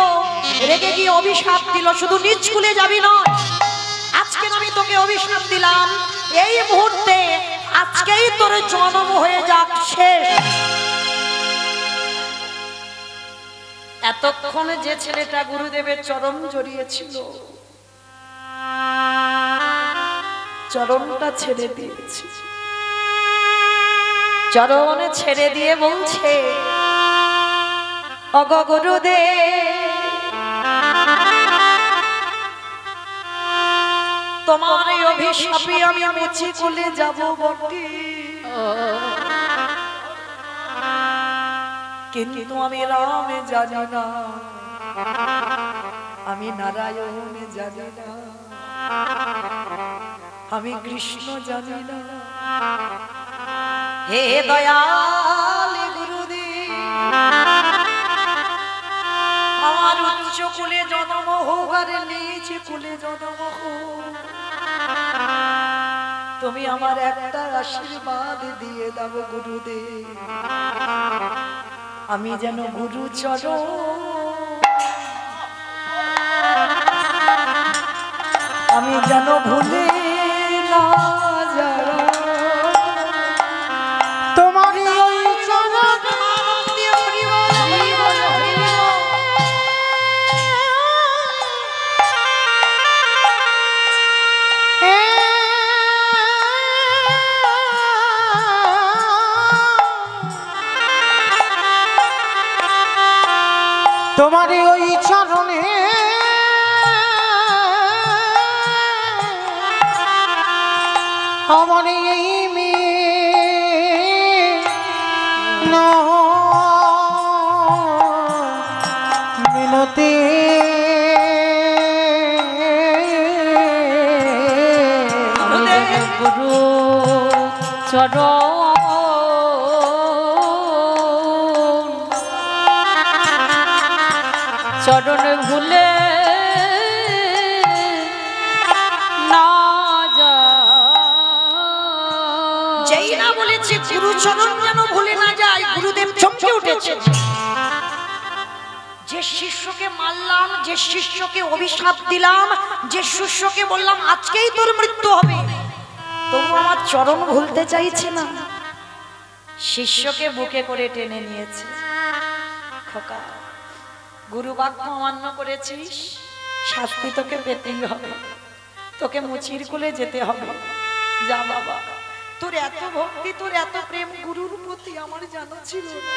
A: রেগে গিয়ে অভিশাপ দিল, শুধু নিজ কুলে যাবি নয়, আজকে আমি তোকে অভিশাপ দিলাম, এই মুহূর্তে আজকেই তোর জন্ম হয়ে যাক শেষ। এতক্ষণ যে ছেলেটা গুরুদেবের চরণ জড়িয়েছিল, চরণটা ছেড়ে দিয়েছি, চরণ ছেড়ে দিয়ে বলছে, অগ গুরুদেব তোমার এই অভিশাপে আমি মুচি কুলে যাব বটে, কিন্তু আমি রামে জানি না, আমি নারায়ণে জানি না, আমি কৃষ্ণ জানি না। হে দয়াল গুরুদেব আমার উচ্চ কুলে জন্ম হোক আর নিচ কুলে জন্ম হোক, তুমি আমার একটা আশীর্বাদ দিয়ে দাও গুরুদেব, আমি যেন গুরু চরণ আমি যেন ভুলে না যাই।
C: তোমার ওই চরণ তোমার ওই চরণে আমার এই মিনতি
B: গুরু চরণ চরণ ভুলে না যা।
A: যেই না বলেছে গুরুচরণ যেন ভুলে না যায়, গুরুদেব চমকে উঠেছে। যে শিষ্যকে মারলাম, যে শিষ্যকে অভিশাপ দিলাম, যে শিষ্যকে বললাম আজকেই তোর মৃত্যু হবে, তবু আমার চরণ ভুলতে চাইছে না। শিষ্যকে বুকে করে টেনে নিয়েছে। খোকা, গুরু বাক্য অমান্য করেছিস, শাস্তি তোকে পেতেই হবে, তোকে মুচির কোলে যেতে হবে। যা বাবা, তোর এত ভক্তি, তোর এত প্রেম গুরুর প্রতি আমার জানা ছিল না।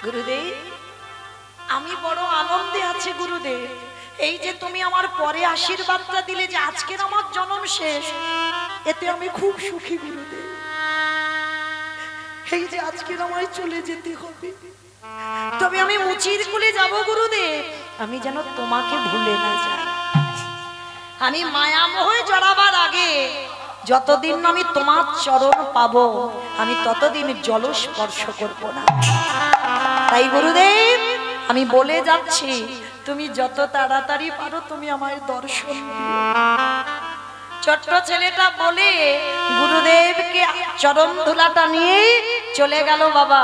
A: গুরুদেব, আমি বড় আনন্দে আছি গুরুদেব। এই যে তুমি আমার পরে আশীর্বাদটা দিলে যে আজকের আমার জন্ম শেষ, এতে আমি খুব সুখী গুরুদেব। এই যে আজকের আমায় চলে যেতে হবে, তবে আমি মুচির কোলে যাব গুরুদেব, আমি যেন তোমাকে ভুলে না যাই। আমি মায়ামোহে জড়াবার আগে যতদিন না আমি তোমার চরণ পাবো, আমি ততদিন জল স্পর্শ করব না। তাই গুরুদেব, আমি বলে যাচ্ছি, তুমি যত তাড়াতাড়ি পারো তুমি আমায় দর্শন দিও। ছোট্ট ছেলেটা বলে গুরুদেবকে চরণ ধুলাটা নিয়ে চলে গেল বাবা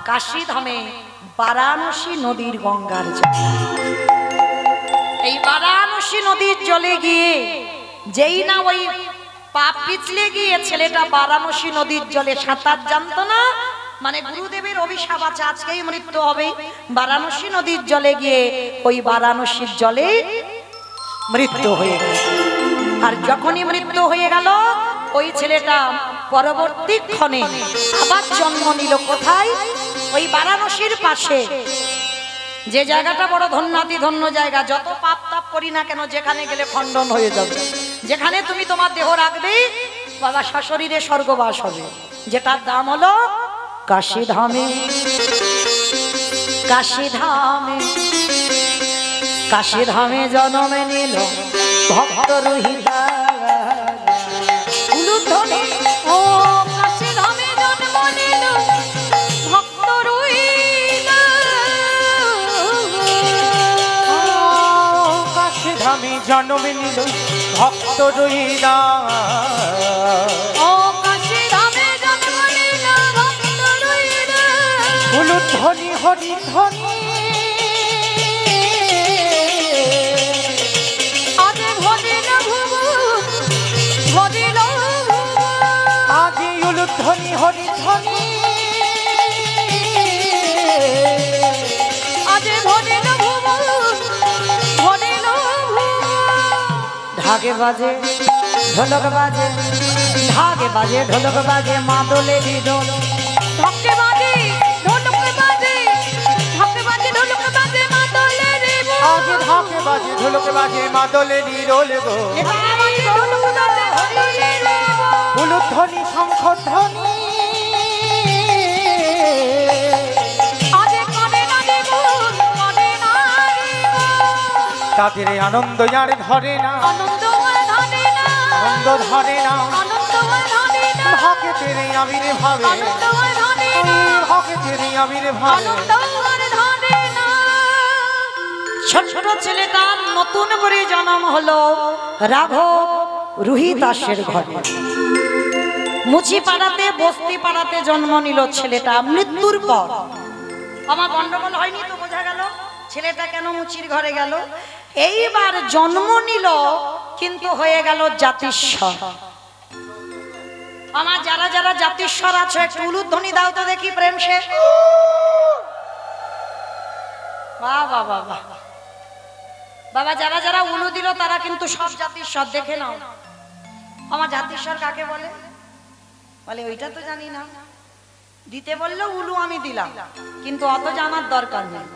A: কাশী ধামে, বারাণসী নদীর গঙ্গার জলে। এই বারাণসী নদীর জলে গিয়ে যেই না ওই পা পিছলে গিয়ে ছেলেটা বারাণসী নদীর জলে সাঁতার জানতো না, মানে গুরুদেবের অভিশাপ আছে আজকেই মৃত্যু হবে। বারাণসী নদীর জলে গিয়ে ওই বারাণসীর জলে মৃত্যু হয়ে গেল। আর যখনই মৃত্যু হয়ে গেল, ওই ছেলেটা পরবর্তী ক্ষণে আবার জন্ম নিল কোথায়? ওই বারাণসীর পাশে, যে জায়গাটা বড় ধন্যাতি ধন্য জায়গা। যত পাপ তাপ করি না কেন, যেখানে গেলে খণ্ডন হয়ে যাবে। যেখানে তুমি তোমার দেহ রাখবে বাবা, সশরীরে স্বর্গবাস হবে, যেটার দাম হলো কাশী ধামে। কাশী ধামে, কাশী ধামে জন্মে নিল ভক্ত রোহিতা।
B: ও কাশী ধামে জন্ম নিল ভক্ত রহিলা।
C: কাশী ধামে জন্মে নিল ভক্ত রহিলা।
B: ও কাশী ধামে জন্ম নিল ভক্ত রহিলা।
C: উলুধ্বনি হরি ধ্বনি,
B: আজে ভজিল ভুবু, ভজিল ভুবু।
C: আজি উলুধ্বনি হরি ধ্বনি,
B: আজে ভজিল ভুবু, ভজিল ভুবু।
A: ঢাকে বাজে ঢোলক বাজে, ঢাকে বাজে ঢোলক বাজে, মাদলে দোল।
B: ঢাকে বাজে ঢোলক বাজে, ঢাকে বাজে ঢোলক বাজে, মাদলে রে বো।
C: আজ ঢাকে বাজে ঢোলক বাজে, মাদলে নিরোল গো।
B: ঢাকে বাজে ঢোলক বাজে, মাদলে রে বো।
C: উলুধ্বনি শঙ্খ ধ্বনি,
B: আজে কানে না রে বো, কানে না রে বো।
C: তাদের আনন্দ আর ধরে না,
B: আনন্দ আর ধরে না,
C: আনন্দ ধরে না।
B: আনন্দ আর ধরে না,
C: ভাকে তেরে আবির ভাবে,
B: আনন্দ আর ধরে না,
C: ভাকে তেরে আবির ভাবে।
B: আনন্দ আর ধরে না।
A: ছোট ছেলেটার নতুন করে জন্ম হলো রাঘব রুহিদাসের ঘরে। মুচি পাড়াতে বস্তি পাড়াতে জন্ম নিল ছেলেটা মৃত্যুর পর। আমার গন্ডগোল হয়নি তো, বোঝা গেল ছেলেটা কেন মুচির ঘরে গেল। এইবার জন্ম নিল কিন্তু হয়ে গেল জাতিস্বর। আমার যারা যারা জাতিস্বর আছো একটু উলুধ্বনি দাও তো দেখি প্রেম শেষ। বাহ বাহ বাহ বাহ বাবা, যারা যারা উলু দিল তারা কিন্তু সব জাতিস্বর। দেখে নাও আমার জাতিস্বর কাকে বলে। বলে ওইটা তো জানি না, দিতে বললো উলু আমি দিলাম, কিন্তু অত জানার দরকার নেই।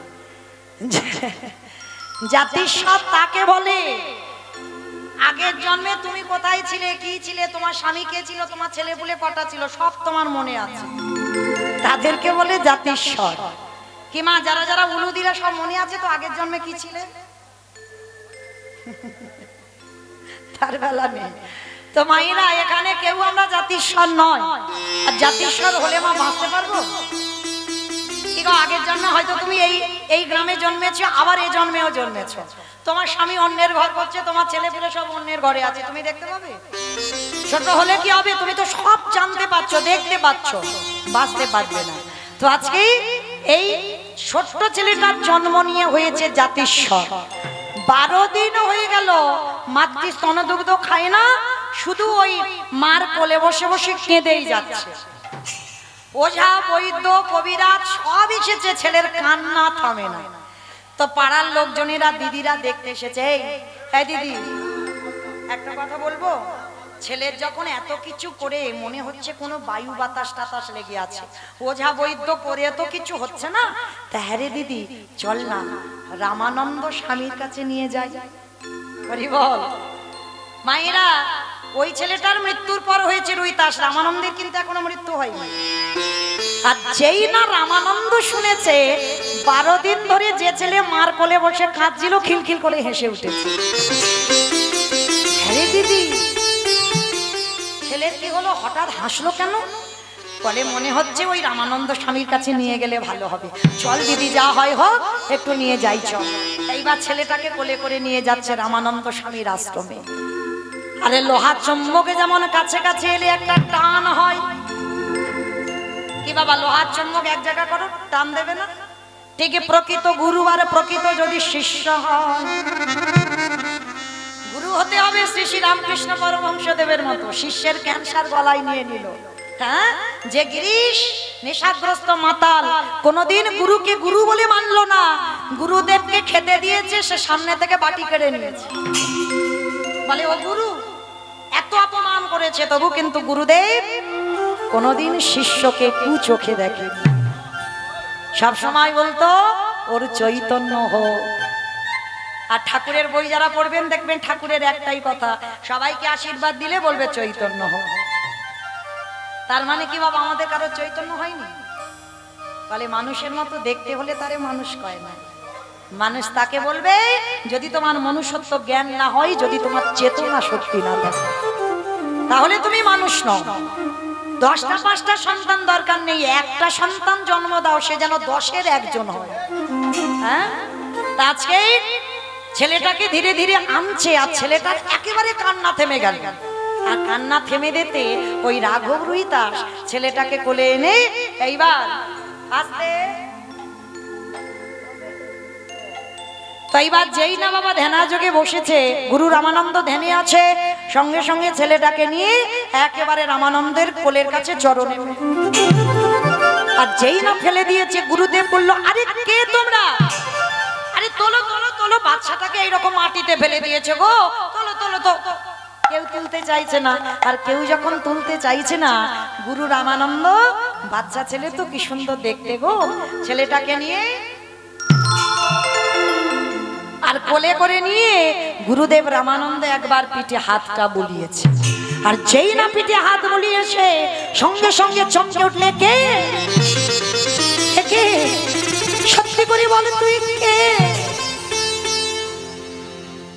A: জাতিস্বর তাকে বলে আগের জন্মে তুমি কোথায় ছিলে, কি ছিলে, তোমার স্বামী কে ছিল, তোমার ছেলে পুলে কটা ছিল, সব তোমার মনে আছে, তাদেরকে বলে জাতিস্বর। কি মা, যারা যারা উলু দিলে সব মনে আছে তো আগের জন্মে কি ছিলে? তার বেলা নেই তো মায়েরা, এখানে কেউ আমরা জাতিস্বর নয়। আর জাতিস্বর হলে মা বাঁচতে পারবো? কি গো, আগের জন্মে হয়তো তুমি এই গ্রামে জন্মেছো, আবার এই জন্মেও জন্মেছো। তোমার স্বামী অন্যের ঘর করছে, তোমার ছেলে পেলে সব অন্যের ঘরে আছে, তুমি দেখতে পাবে? ছোট হলে কি হবে? তুমি তো সব জানতে পারছো, দেখতে পাচ্ছ, বাঁচতে পারবে না। তো আজকে এই ছোট্ট ছেলেটার জন্ম নিয়ে হয়েছে জাতিস্বর। 12 দিন হয়ে গেল মাতৃ স্তনদুগ্ধ খায় না, শুধু ওই মার কোলে বসে বসে কেঁদেই যাচ্ছে। ওঝা বৈদ্য কবিরাজ সব এসেছে, ছেলের কান্না থামে না। তো পাড়ার লোকজনেরা দিদিরা দেখতে এসেছে। এই দিদি, একটা কথা বলবো, ছেলের যখন এত কিছু করে মনে হচ্ছে কোনো বায়ু বাতাস টাতাস লেগে আছে, ওঝা বৈদ্য করে তো কিছু হচ্ছে না, তা হ্যাঁ রে দিদি চল না রামানন্দ স্বামীর কাছে নিয়ে যাই। বলি বল মায়েরা, ওই ছেলেটার মৃত্যুর পর হয়েছে রুইতাস, রামানন্দের কিন্তু এখনো মৃত্যু হয়নি। আর যেই না রামানন্দ শুনেছে 12 দিন ধরে যে ছেলে মার কোলে বসে কাঁদছিল, খিলখিল করে হেসে উঠেছে। আরে দিদি, ছেলের কি হলো, হঠাৎ হাসলো কেন? বলে মনে হচ্ছে ওই রামানন্দ স্বামীর কাছে নিয়ে গেলে ভালো হবে। চল দিদি, যা হয় হোক, একটু নিয়ে যাই চল। এইবার ছেলেটাকে কোলে করে নিয়ে যাচ্ছে রামানন্দ স্বামীর আশ্রমে। আরে লোহার চুম্বকে যেমন কাছে কাছে এলে একটা টান হয়, কি বাবা লোহার চুম্বক এক জায়গা করো, টান দেবে না? ঠিক প্রকৃত গুরু আর প্রকৃত যদি শিষ্য হয়, গুরু হতে হবে শ্রী শ্রী রামকৃষ্ণ পরমহংসদেবের মতো। শিষ্যের ক্যান্সার গলায় নিয়ে নিল। হ্যাঁ, যে গিরিশ নেশাগ্রস্ত মাতাল কোনদিন গুরুকে গুরু বলে মানলো না, গুরুদেবকে খেতে দিয়েছে, সে সামনে থেকে বাটি কেড়ে নিয়েছে। বলে ও গুরু এত অপমান করেছে, তবু কিন্তু গুরুদেব কোনদিন শিষ্যকে কুচোখে দেখে। সব সময় বলতো ওর চৈতন্য হোক। আর ঠাকুরের বই যারা পড়বেন দেখবেন ঠাকুরের একটাই কথা, সবাইকে আশীর্বাদ দিলে বলবে চৈতন্য হোক। তার মানে কি বাবা আমাদের কারো চৈতন্য হয়নি? বলে মানুষের মতো দেখতে হলে তারে মানুষ কয় না। মানুষ তাকে বলবে যদি তোমার মনুষ্যত্ব জ্ঞান না হয়, যদি তোমার চেতনা শক্তি না থাকে, তাহলে তুমি মানুষ নও। 10টা 5টা সন্তান দরকার নেই, একটা সন্তান জন্ম দাও, সে যেন 10-এর একজন হয়। হ্যাঁ, আজকে ছেলেটাকে ধীরে ধীরে আনছে, আর ছেলেটার একেবারে কান্না থেমে গেল। আর কান্না থেমে দিতে ওই রাঘব রুইতাস ছেলেটাকে কোলে এনে এইবার আস্তে, তো এইবার যেই না বাবা ধ্যানাযোগে বসেছে, গুরু রামানন্দ ধ্যানে আছে, সঙ্গে সঙ্গে ছেলেটাকে নিয়ে একেবারে রামানন্দের কোলের কাছে চরণে, আর যেই না ফেলে দিয়েছে, গুরুদেব বলল আরে কে তোমরা? আরে তোলো তোলো তোলো, বাচ্চাটাকে এইরকম মাটিতে ফেলে দিয়েছে গো, তোলো তোলো। তো কেউ তুলতে চাইছে না, আর কেউ যখন তুলতে চাইছে না, গুরু রামানন্দ, বাচ্চা ছেলে তো কি সুন্দর দেখতে গো, ছেলেটাকে নিয়ে আর কোলে করে নিয়ে গুরুদেব রামানন্দ একবার পিঠে হাতটা বুলিয়েছে। আর যেই না পিঠে হাত বুলিয়েছে, সঙ্গে সঙ্গে চমকে উঠলে কে? কে? সত্যি করে বলো তুই কে?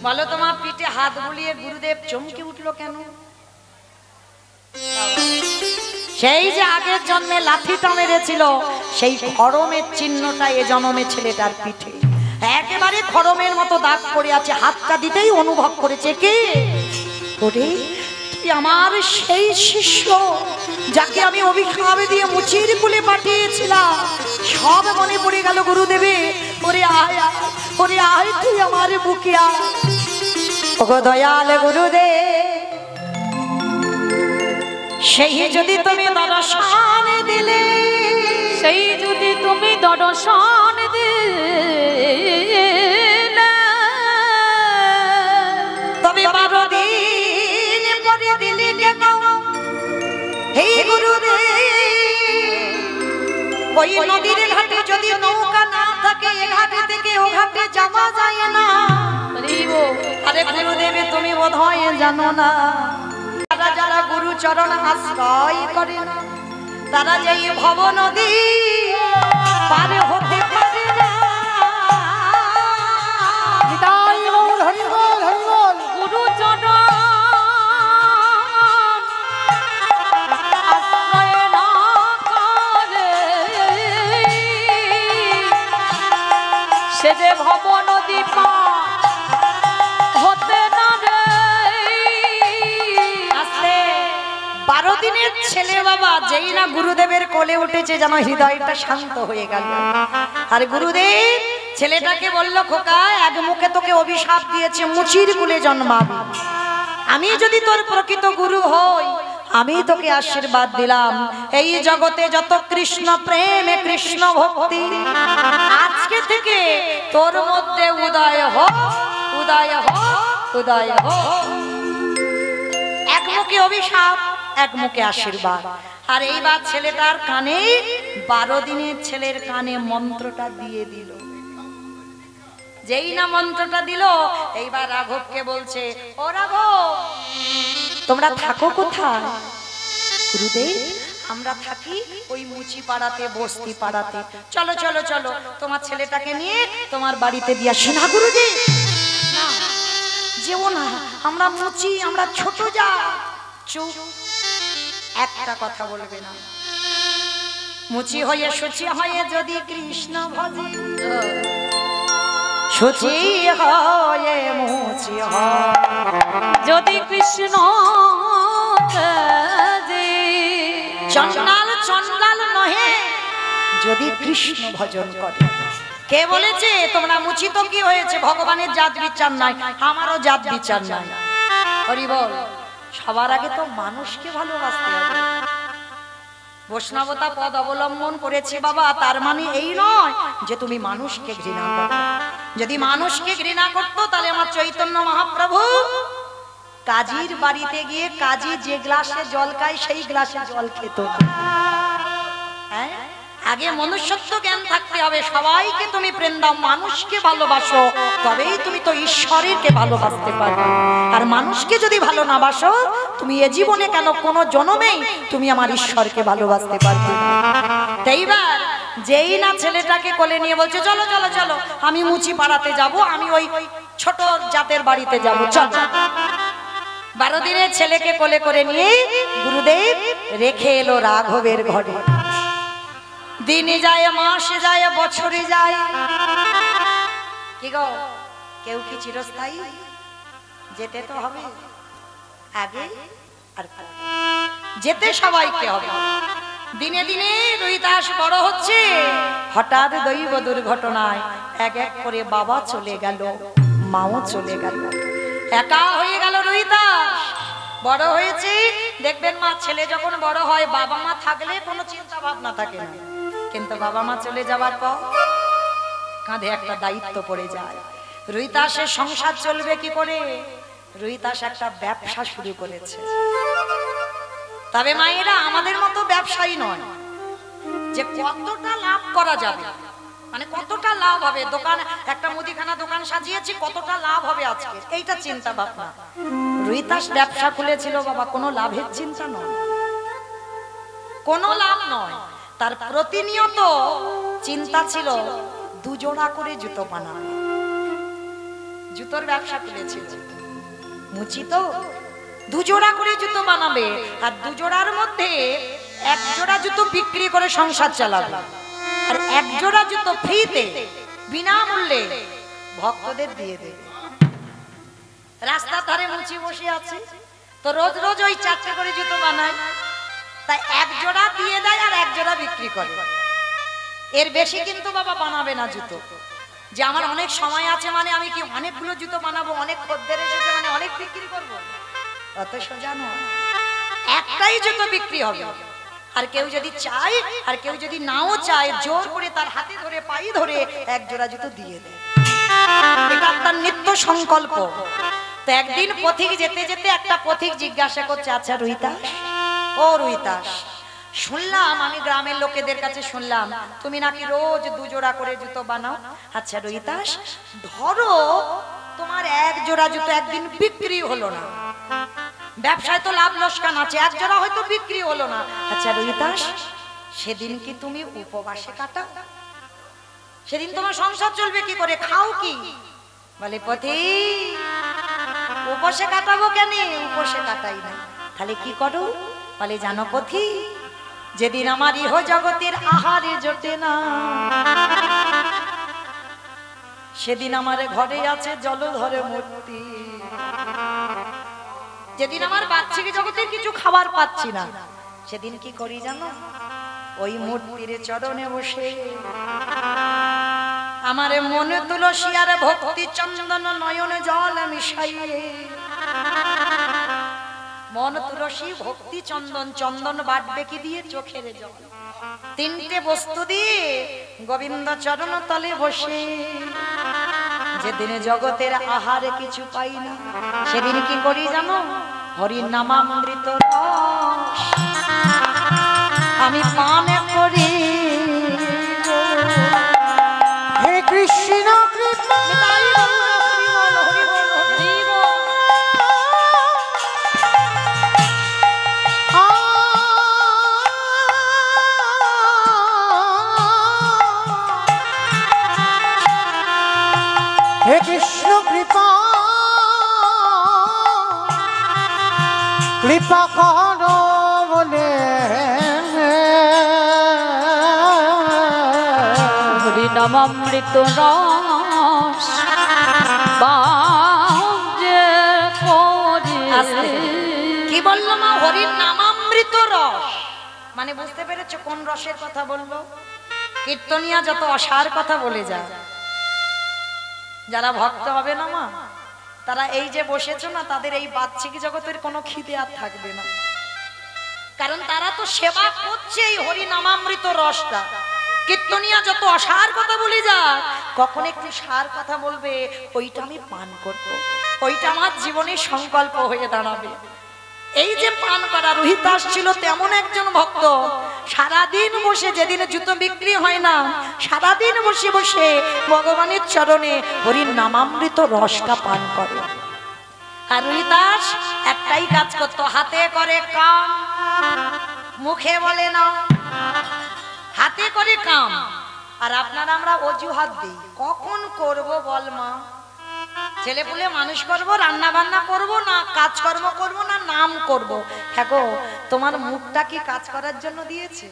A: বলো তোমার পিঠে হাত বুলিয়ে গুরুদেব চমকে উঠলো কেন? সেই যে আগের জন্মে লাঠিটা মেরেছিল, সেই খড়মের চিহ্নটা এ জন্মে ছেলেটার পিঠে একেবারে খড়মের মতো দাগ পড়ে আছে। হাতটা দিতেই অনুভব করেছে কে? ওরে তুই আমার সেই শিষ্য, যাকে আমি অভিশাপ দিয়ে মুচির কুলে পাঠিয়েছিলাম। সব মনে পড়ে গেল গুরুদেবে। ওরে আয়, ওরে আয়, তুই আমার বুকে আয়। ওগো দয়াল গুরুদেব, সেই যদি তুমি দর্শন দিলে,
B: সেই যদি তুমি দর্শন দিলে,
A: তবে 12 দিন পরে দিলে কেন হে গুরুদেব? ওই নদীর ঘাটে যদি নৌকা না থাকে, এ ঘাটে থেকে ও ঘাটে যাওয়া যায় না। আরে গুরুদেব তুমি বোধহয় জানো না, যারা যারা গুরু চরণ আশ্রয় করে না, তারা যেই ভব নদী পার হতে পারে না।
B: গুরু চরণ আশ্রয় না করে যে ভব নদী পার হতে না রে।
A: আস্তে 12 দিনের ছেলে বাবা যেই না গুরুদেবের কোলে উঠেছে যেন হৃদয়টা শান্ত হয়ে গেল। আর গুরুদেব ছেলেটাকে বলল, খোকা এক মুখে তোকে অভিশাপ দিয়েছে মুচির কুলে জন্মাবি, আমি যদি তোর প্রকৃত গুরু হই আমি তোকে আশীর্বাদ দিলাম, এই জগতে যত কৃষ্ণ প্রেমে কৃষ্ণ ভক্তি আজকে থেকে তোর মধ্যে উদয় হোক, উদয় হোক, উদয় হোক। এক মুখে অভিশাপ, এক মুখে আশীর্বাদ। আর এইবার ছেলেটার কানে 12 দিনের ছেলের কানে মন্ত্রটা দিয়ে দিল। যেই না মন্ত্রটা দিল এইবার রাঘবকে বলছে, ও রাঘব তোমরা থাকো কোথায়? গুরুদেব আমরা থাকি ওই মুচি পাড়াতে, বস্তি পাড়াতে। চলো চলো চলো তোমার ছেলেটাকে নিয়ে তোমার বাড়িতে দিয়ে আসি। না গুরুদেব না, যেও না, আমরা মুচি, আমরা ছোট যা। চুপ, একটা কথা বলবে না। মুচি হয়ে শুচি হয়ে যদি কৃষ্ণ ভজে, শুচি হয়ে মুচি হয়
B: যদি কৃষ্ণ
A: চন্ডাল চন্ডাল নহে যদি কৃষ্ণ ভজন করে। কে বলেছে তোমরা মুচি তো কি হয়েছে, ভগবানের জাত বিচার নাই, আমারও জাত বিচার নাই। হরি বল। সবার আগে তো মানুষকে ভালোবাসতে হবে। বৈষ্ণবতা পদ অবলম্বন করেছি বাবা, তার মানে এই নয় যে তুমি মানুষকে ঘৃণা করো। যদি মানুষকে ঘৃণা করতো তাহলে আমার চৈতন্য মহাপ্রভু কাজীর বাড়িতে গিয়ে কাজী যে গ্লাসে জল খায় সেই গ্লাসে জল খেত। হ্যাঁ, আগে মনুষ্যত্ব জ্ঞান থাকতে হবে। সবাইকে তুমি প্রেম দাও, মানুষকে ভালোবাসো, তবেই তুমি তো ঈশ্বরকে ভালোবাসতে পারবে। আর মানুষকে যদি ভালো না বাসো তুমি এ জীবনে কেন কোনো জন্মেই তুমি আমার ঈশ্বরকে ভালোবাসতে পারবে না। এইবার যেই না ছেলেটাকে কোলে নিয়ে বলছে, চলো চলো চলো আমি মুচি পাড়াতে যাব, আমি ওই ছোট জাতের বাড়িতে যাব, চলো। 12 দিনের ছেলেকে কোলে করে নিয়ে গুরুদেব রেখে এলো রাঘবের ঘরে। দিনে যায়, মাসে যায়, বছরে যায়। কি গো, কেউ কি চিরস্থায়ী? যেতে তো হবে আগে আর যেতে সবাইকে হবে। দিনে দিনে রুইদাস বড় হচ্ছে। হঠাৎ দৈব দুর্ঘটনায় এক এক করে বাবা চলে গেল, মাও চলে গেল, একা হয়ে গেল রুইদাস। বড় হয়েছে, দেখবেন মা ছেলে যখন বড় হয় বাবা মা থাকলে কোনো চিন্তা ভাবনা থাকে না, কিন্তু বাবা মা চলে যাওয়ার পর কাঁধে একটা দায়িত্ব পড়ে যায়। রুইদাসের সংসার চলবে কি করে? রুইদাস একটা ব্যবসা শুরু করেছে। তবে মায়েরা আমাদের মতো ব্যবসায়ী নয় যে কতটা লাভ করা যাবে, মানে কতটা লাভ হবে। দোকান, একটা মুদিখানা দোকান সাজিয়েছি, কতটা লাভ হবে আজকে, এইটা চিন্তা ভাবনা। রুইদাস ব্যবসা খুলেছিল বাবা, কোনো লাভের চিন্তা নয়, কোনো লাভ নয়। তার প্রতিনিয়ত চিন্তা ছিল 2 জোড়া করে জুতো বানাবে। জুতোর ব্যবসা খুলেছিল মুচি, তো 2 জোড়া করে জুতো বানাবে, আর 2 জোড়ার মধ্যে 1 জোড়া জুতো বিক্রি করে সংসার চালাবে, আর 1 জোড়া জুতো ফ্রিতে বিনামূল্যে ভক্তদের দিয়ে দেবে। রাস্তার ধারে মুচি বসে আছে, তো রোজ রোজ ওই 4টে করে জুতো বানায়, তাই 1 জোড়া দিয়ে দেয় আর 1 জোড়া বিক্রি করে। এর বেশি কিন্তু বাবা বানাবে না জুতো, যে আমার অনেক সময় আছে মানে আমি কি অনেকগুলো জুতো বানাবো, অনেক খদ্দের এসেছে মানে অনেক বিক্রি করবো, অত সোজা নয়। একটাই জুতো বিক্রি হবে। আর কেউ যদি চায় আর কেউ যদি নাও চায়, জোর করে তার হাতে ধরে পায়ে ধরে 1 জোড়া জুতো দিয়ে দেয়। এটা তার নিত্য সংকল্প। তো একদিন পথিক যেতে যেতে একটা পথিক জিজ্ঞাসা করছে, আচ্ছা রুইদাস, ও রুইদাস, শুনলাম, আমি গ্রামের লোকেদের কাছে শুনলাম তুমি নাকি রোজ 2 জোড়া করে জুতো বানাও। আচ্ছা রুইদাস, ধরো তোমার 1 জোড়া জুতো একদিন বিক্রি হলো না, ব্যবসায় তো লাভ লোকসান আছে, 1 জোড়া হয়তো বিক্রি হলো না। আচ্ছা রুইদাস, সেদিন কি তুমি উপবাসে কাটাও? সেদিন তোমার সংসার চলবে কি করে, খাও কি? বলে পথিক, উপবাসে কাটাবো কেন? উপবাসে কাটাই না, তাহলে কি করো? বলে জানো পথিক, যেদিন আমার ইহ জগতের আহারে জোটে না, সেদিন আমার ঘরে আছে জলধরে মূর্তি। যেদিন আমার বাচ্চাকে জগতের কিছু খাবার পাচ্ছি না, সেদিন কি করি জানো? ওই মূর্তির চরণে বসে আমারে মনে তুলসী আর ভক্তি চন্দন নয়নে জল মিশাইয়ে, মন তুলসী ভক্তি চন্দন, চন্দন বাটবে কি দিয়ে? চোখের জল। তিনটে বস্তু দিয়ে গোবিন্দ চরণ তলে বসে যেদিনে জগতের আহারে কিছু পাই না, সেদিন কি করি জানো? হরির নামামৃত রস আমি পানে করি।
C: হে কৃষ্ণ কৃপা হে কৃষ্ণ কৃপা কৃপা করো বলে
B: হরি নামামৃত রস বাজে করি।
A: কি বললো মা? হরির নামামৃত রস মানে বুঝতে পেরেছো কোন রসের কথা বললো? কীর্তনিয়া যত অসার কথা বলে যায়, যারা ভক্ত হবে না মা, তারা এই যে বসেছো না, তাদের এই বাচ্চিক জগতের কোনো খিদে আর থাকবে না, কারণ তারা তো সেবা করছে এই হরি নামামৃত রসটা। কীর্তনিয়া যত অসার কথা বলে যায়, কখন একটু সার কথা বলবে, ওইটা আমি পান করব, ওইটা আমার জীবনের সংকল্প হয়ে দাঁড়াবে। এই যে পান করা, রোহিতাস ছিল তেমন একজন ভক্ত, সারাদিন বসে, যেদিনে জুতো বিক্রি হয় না, সারাদিন বসে বসে ভগবানের চরণে হরির নামামৃত রসটা পান করে। আর রোহিতাস একটাই কাজ করতো, হাতে করে কাম, মুখে বলে না, হাতে করে কাম। আর আপনারা আমরা অজুহাত দিই, কখন করব বল মা? ছেলে পুলে মানুষ করব, রান্না বান্না করব না, কাজকর্ম করব না, নাম করব। হ্যাঁ গো, তোমার মুখটা কি কাজ করার জন্য দিয়েছে?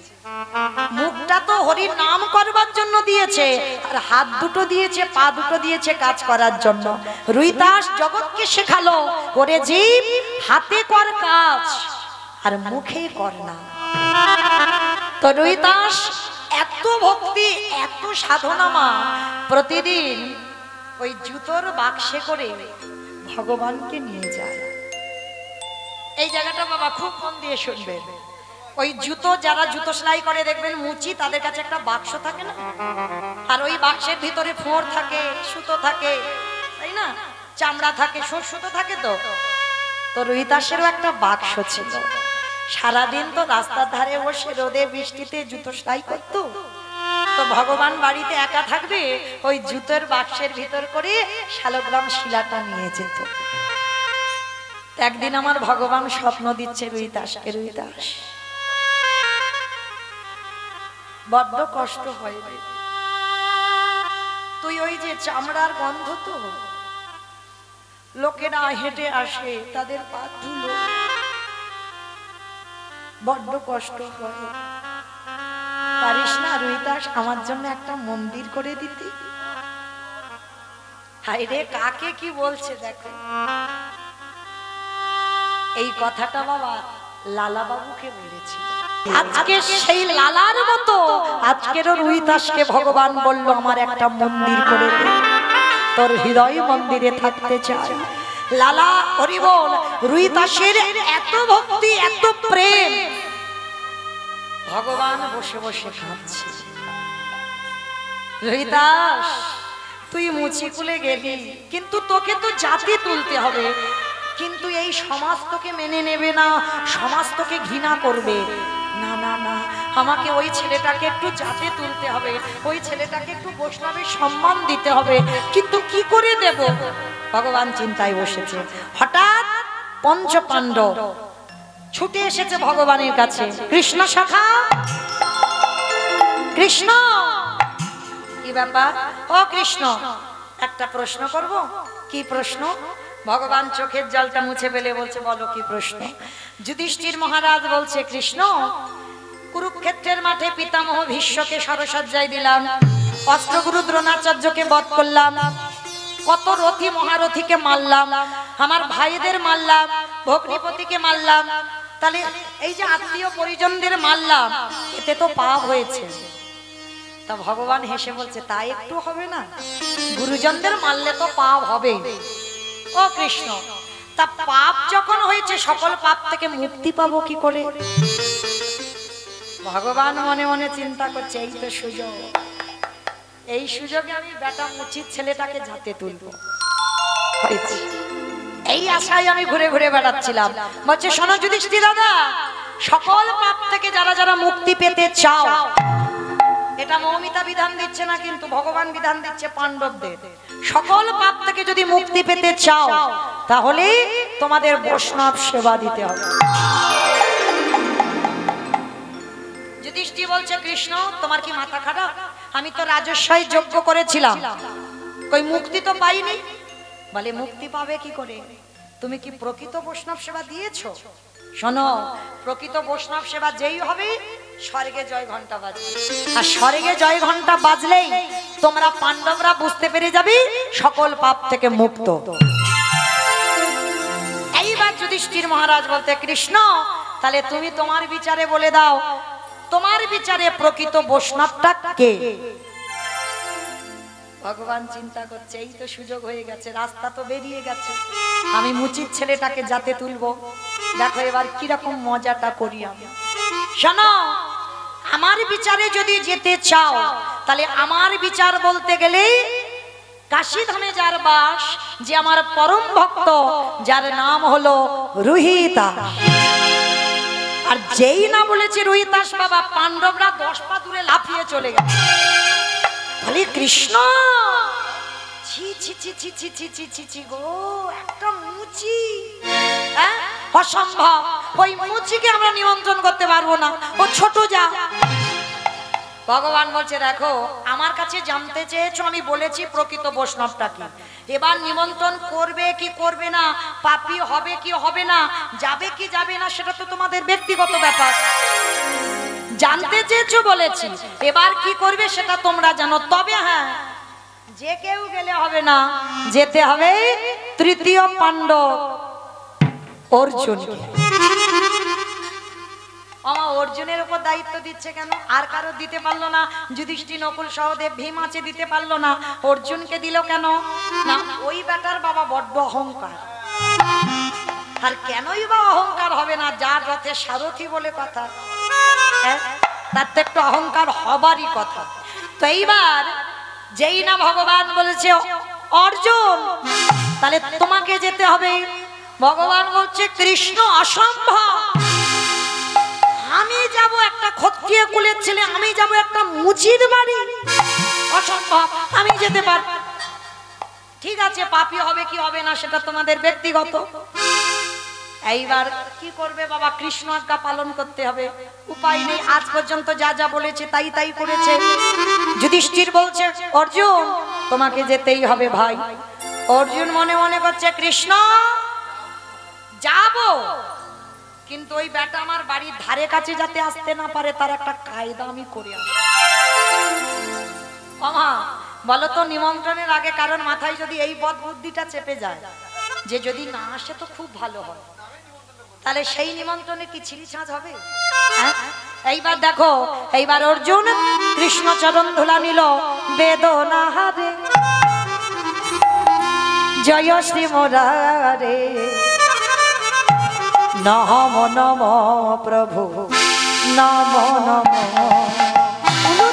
A: মুখটা তো হরির নাম করবার জন্য দিয়েছে, আর হাত দুটো দিয়েছে, পা দুটো দিয়েছে কাজ করার জন্য। রুইদাস জগৎকে শেখালো, ওরে জীব হাতে কর কাজ আর মুখে কর না। তো রুইদাস এত ভক্তি, এত সাধনা মা, প্রতিদিন ওই জুতোর বাক্সে করে ভগবানকে নিয়ে যায়। এই জায়গাটা বাবা খুব মন দিয়ে শুনবেন। ওই জুতো, যারা জুতো সেলাই করে দেখবেন মুচি, তাদের কাছে একটা বাক্স থাকে না, আর ওই বাক্সের ভিতরে ফোঁড় থাকে, সুতো থাকে, তাই না? চামড়া থাকে, সুতো থাকে। তো রোহিতাসেরও একটা বাক্স ছিল। সারাদিন তো রাস্তার ধারে বসে রোদে বৃষ্টিতে জুতো সেলাই করতো। তো ভগবান বাড়িতে একা থাকবে, ওই জুতোর বাক্সের ভিতর করে শালগ্রাম শিলাটা নিয়ে যেত। একদিন আমার ভগবান স্বপ্ন দিচ্ছে রুইদাসকে, রুইদাস বড্ড কষ্ট হয় রে, তুই ওই যে চামড়ার গন্ধ, তো লোকেরা হেঁটে আসে, তাদের পা ধুলো, বড্ড কষ্ট হয়, পারিস না রুইদাস আমার জন্য একটা মন্দির করে দিতে? হায় রে, কাকে কি বলছে দেখো। এই কথাটা বাবা লালা বাবুকে বলেছিল। আজকে সেই লালার মতো আজকেরও রুইদাসকে ভগবান বলল, আমার একটা মন্দির করে দে, তোর হৃদয় মন্দিরে থাকতে চাই। লালা হরি বল। রুইদাসের এত ভক্তি, এত প্রেম, ভগবান বসে বসে কাঁদছে। রুইদাস তুই মুচি খুলে গেলি, কিন্তু তোকে তো জাতি তুলতে হবে, কিন্তু এই সমাজ তোকে মেনে নেবে না, সমাজ তোকে ঘৃণা করবে। না না না, আমাকে ওই ছেলেটাকে একটু জাতে তুলতে হবে, ওই ছেলেটাকে একটু বৈষ্ণবের সম্মান দিতে হবে, কিন্তু কি করে দেব? ভগবান চিন্তায় বসেছে। হঠাৎ পঞ্চ পাণ্ডব ছুটে এসেছে ভগবানের কাছে। কৃষ্ণ শাখা, কৃষ্ণ কি ব্যাপার? ও কৃষ্ণ, একটা প্রশ্ন করব। কি প্রশ্ন? ভগবান চোখের জলটা মুছে ফেলে বলছে, বলো কি প্রশ্ন? যুধিষ্ঠির মহারাজ বলছে, কৃষ্ণ কুরুক্ষেত্রের মাঠে পিতামহ ভীষ্মকে সরসজ্জায় দিলাম, অষ্টগুরু দ্রোণাচার্যকে বধ করলাম, কত রথী মহারথীকে মারলাম, আমার ভাইদের মারলাম, ভগ্নিপতিকে মারলাম, তাহলে এই যে আত্মীয় পরিজনদের মারলাম, এতে তো পাপ হয়েছে। তা ভগবান হেসে বলছে তাই একটু হবে না, গুরুজনদের মারলে তো পাপ হবে। ও কৃষ্ণ, তা পাপ যখন হয়েছে সকল পাপ থেকে মুক্তি পাবো কি করে? ভগবান মনে মনে চিন্তা করছে এই তো সুযোগ, এই সুযোগে আমি বেটা মুচিত ছেলেটাকে যাতে তুলবো। এই আশায় আমি ঘুরে ঘুরে বেড়াচ্ছিলাম। বলছে শোনো যুধিষ্ঠির দাদা, সকল পাপ থেকে যারা যারা মুক্তি পেতে চাও, এটা মৌমিতা বিধান দিচ্ছে না, কিন্তু ভগবান বিধান দিচ্ছে পাণ্ডবদের, সকল পাপ থেকে যদি মুক্তি পেতে চাও তাহলে তোমাদের বৈষ্ণব সেবা দিতে হবে। যুধিষ্ঠির বলছে কৃষ্ণ তোমার কি মাথা খারাপ? আমি তো রাজস্বই যজ্ঞ করেছিলাম, কই মুক্তি তো পাইনি। বলে মুক্তি পাবে কি করে? তুমি কি প্রকৃত বৈষ্ণব সেবা দিয়েছো? শোনো, প্রকৃত বৈষ্ণব সেবা যেই হবে স্বর্গে জয় ঘন্টা বাজবে, আর স্বর্গে জয় ঘন্টা বাজলেই তোমরা পাণ্ডবরা বুঝতে পেরে যাবে সকল পাপ থেকে মুক্ত। এইবার যুধিষ্ঠির মহারাজ বলতে কৃষ্ণ তাহলে তুমি তোমার বিচারে বলে দাও, তোমার বিচারে প্রকৃত বৈষ্ণবটা কে? ভগবান চিন্তা করছে এই তো সুযোগ হয়ে গেছে, রাস্তা তো বেরিয়ে গেছে, আমি মুচিত ছেলেটাকে যাতে তুলবো। দেখো এবার কিরকম মজাটা করি আমি। শোনো, আমার বিচারে যদি যেতে চাও তাহলে আমার বিচার বলতে গেলে কাশী ধামে যার বাস, যে আমার পরম ভক্ত, যার নাম হলো রোহিতাস। আর যেই না বলেছে রোহিতাস বাবা, পাণ্ডবরা 10 পা দূরে লাফিয়ে চলে গেছে। বলে কৃষ্ণ ছি ছি ছি ছি ছি ছি ছি ছি ছি গো, একটা মুচি, অসম্ভব, ওই মুচিকে আমরা নিমন্ত্রণ করতে পারবো না, ও ছোট যা। ভগবান বলছে দেখো আমার কাছে জানতে চেয়েছো, আমি বলেছি প্রকৃত বৈষ্ণবটা কি, এবার নিমন্ত্রণ করবে কি করবে না, পাপী হবে কি হবে না, যাবে কি যাবে না, সেটা তো তোমাদের ব্যক্তিগত ব্যাপার। জানতে চেয়েছো বলেছি, এবার কি করবে সেটা তোমরা জানো। তবে হ্যাঁ, যে কেউ গেলে হবে না, যেতে হবে তৃতীয় পাণ্ডব অর্জুনকে। আমার অর্জুনের উপর দায়িত্ব দিচ্ছে কেন? আর কারো দিতে পারলো না? যুধিষ্ঠির, নকুল, সহদেব, ভীম আছে, দিতে পারলো না, অর্জুনকে দিল কেন? না, ওই বেটার বাবা বড্ড অহংকার। আর কেনই বা অহংকার হবে না? যার রথে সারথি বলে কথা, তার তো একটু অহংকার হবারই কথা। তো এইবার যেই না ভগবান বলেছে অর্জুন তাহলে তোমাকে যেতে হবে, ভগবান বলছে কৃষ্ণ অসম্ভব, আমি যাব একটা ক্ষত্রিয় কুলের ছেলে, আমি যাব একটা মুচির বাড়ি, অসম্ভব, আমি যেতে পারব। ঠিক আছে, পাপী হবে কি হবে না সেটা তোমাদের ব্যক্তিগত। এইবার কি করবে বাবা? কৃষ্ণ আজ্ঞা পালন করতে হবে, উপায় নেই। আজ পর্যন্ত যা যা বলেছে তাই তাই করেছে। যুধিষ্ঠির বলছে অর্জুন তোমাকে যেতেই হবে ভাই। অর্জুন মনে মনে করছে কৃষ্ণ যাব, কিন্তু ওই বেটা আমার বাড়ির ধারে কাছে যাতে আসতে না পারে তার একটা কায়দা আমি করে আসি। মামা বলো তো, নিমন্ত্রণের আগে কারণ মাথায় যদি এই বদ বুদ্ধিটা চেপে যায় যে যদি না আসে তো খুব ভালো হয়, তাহলে সেই নিমন্ত্রণে কি ছিঁড়ি ছাঁচ হবে? এইবার দেখো, এইবার অর্জুন কৃষ্ণ চরণ ধুলা নিল, বেদনা হারে জয় শ্রী মোরারে, নম নম প্রভু নম নম,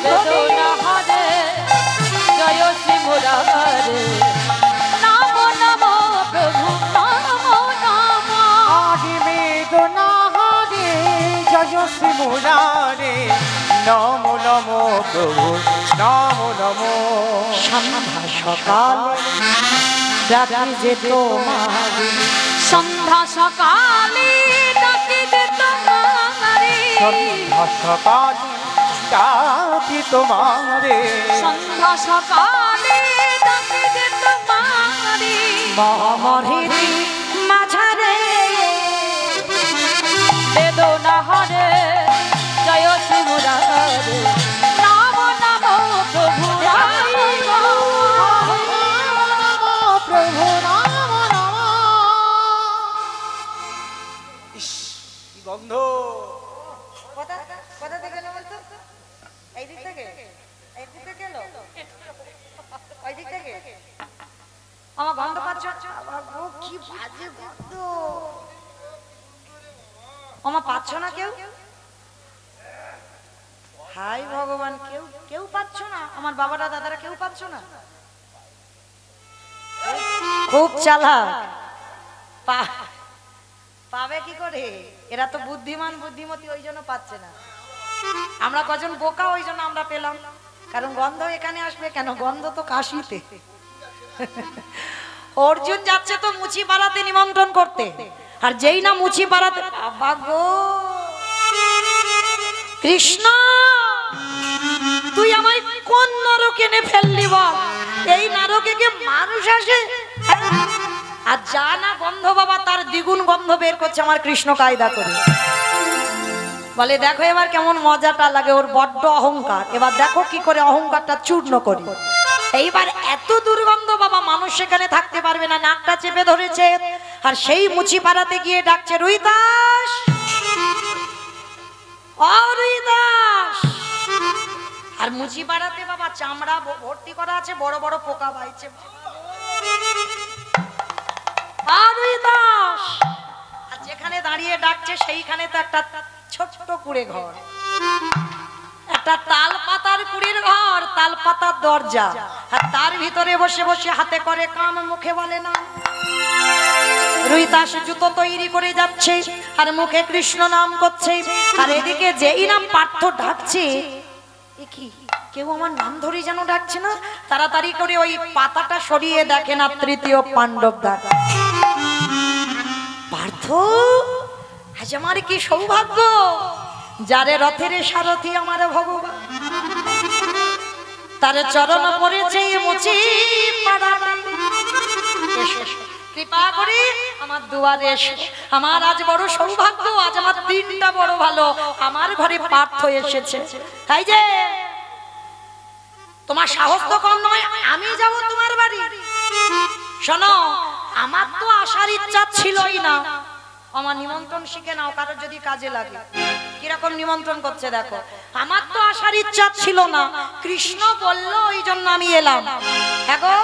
B: বেদনা হারে জয় শ্রী মুরারে, নম নম প্রভু নম নম।
C: আগে বেদনা হারে জয় শ্রী মুরারে, নম নম প্রভু নম নম।
A: সন্ধ্যা সকাল ডাকি যে তোমারে,
B: সন্ধ্যা সকালে ডাকি যে তোমারে,
C: সন্ধ্যা সকাল ডাকি তোমারে,
B: সন্ধ্যা সকালে ডাকি যে তোমারে,
A: মহমহিরি মাঝারে
B: বেদনা হারে জয় শ্রী মুরারে, নম নম প্রভু নম
A: গন্ধ পাচ্ছ? বাবা গো, কি বাজে গন্ধ। ওমা পাচ্ছ না কেউ? হাই ভগবান, কেউ কেউ পাচ্ছ না? আমার বাবারা দাদারা কেউ পাচ্ছ না? খুব চালাক, পাবে কি করে? এরা তো বুদ্ধিমান বুদ্ধিমতী, ওই জন্য পাচ্ছে না। আমরা কজন বোকা, ওই জন্য আমরা পেলাম। কারণ গন্ধ এখানে আসবে কেন? গন্ধ তো কাশিতে। অর্জুন যাচ্ছে তো মুচি পাড়াতে নিমন্ত্রণ করতে, আর যেই না মুচি পাড়াতে, বাবা গো কৃষ্ণ, তুই আমায় কোন নরকে এনে ফেললি বল? এই নরকে কি মানুষ আসে? আর যা না গন্ধ বাবা, তার দ্বিগুণ গন্ধ বের করছে আমার কৃষ্ণ কায়দা করে। বলে দেখো এবার কেমন মজাটা লাগে, ওর বড্ড অহংকার, এবার দেখো কি করে অহংকারটা চূর্ণ করি। এইবার এত দুর্গন্ধ বাবা, মানুষ সেখানে থাকতে পারবে না, নাকটা চেপে ধরেছে। আর সেই মুচি পাড়াতে গিয়ে ডাকছে, রুইদাস, ও রুইদাস। আর মুচি পাড়াতে বাবা চামড়া ভর্তি করা আছে, বড় বড় পোকা বাইছে। রুইদাস, আর যেখানে দাঁড়িয়ে ডাকছে সেইখানে তো একটা ছোট্ট কুড়ে ঘর, একটা তাল পাতার কুড়ির ঘর, তাল পাতার দরজা, আর তার ভিতরে বসে বসে হাতে করে কাম, মুখে বলে না। রুইদাস জুতো তৈরি করে যাচ্ছে আর মুখে কৃষ্ণ নাম করছে। আর এদিকে যেই নাম পার্থ ডাকছে, কি কেউ আমার নাম ধরে যেন ডাকছে না। তাড়াতাড়ি করে ওই পাতাটা সরিয়ে দেখে না তৃতীয় পাণ্ডব দাদা। পার্থ, আজ আমার কি সৌভাগ্য, যারে রথের সারথি আমার ভগবান, তার চরণ পড়েছে মুচি পাড়াতে। কৃপা করে আমার দুয়ারে এসো, আমার আজ বড় সৌভাগ্য, আজ আমার দিনটা বড় ভালো, আমার ঘরে পার্থ এসেছে। তাই যে তোমার সাহস তো কম নয়, আমি যাব তোমার বাড়ি। শোনো, আমার তো আসার ইচ্ছা ছিলই না, আমার নিমন্ত্রণ শিখে নাও, কারোর যদি কাজে লাগে। কিরকম নিমন্ত্রণ করছে দেখো। আমার তো আসার ইচ্ছা ছিল না, কৃষ্ণ বললো, ওই জন্য আমি এলাম। দেখো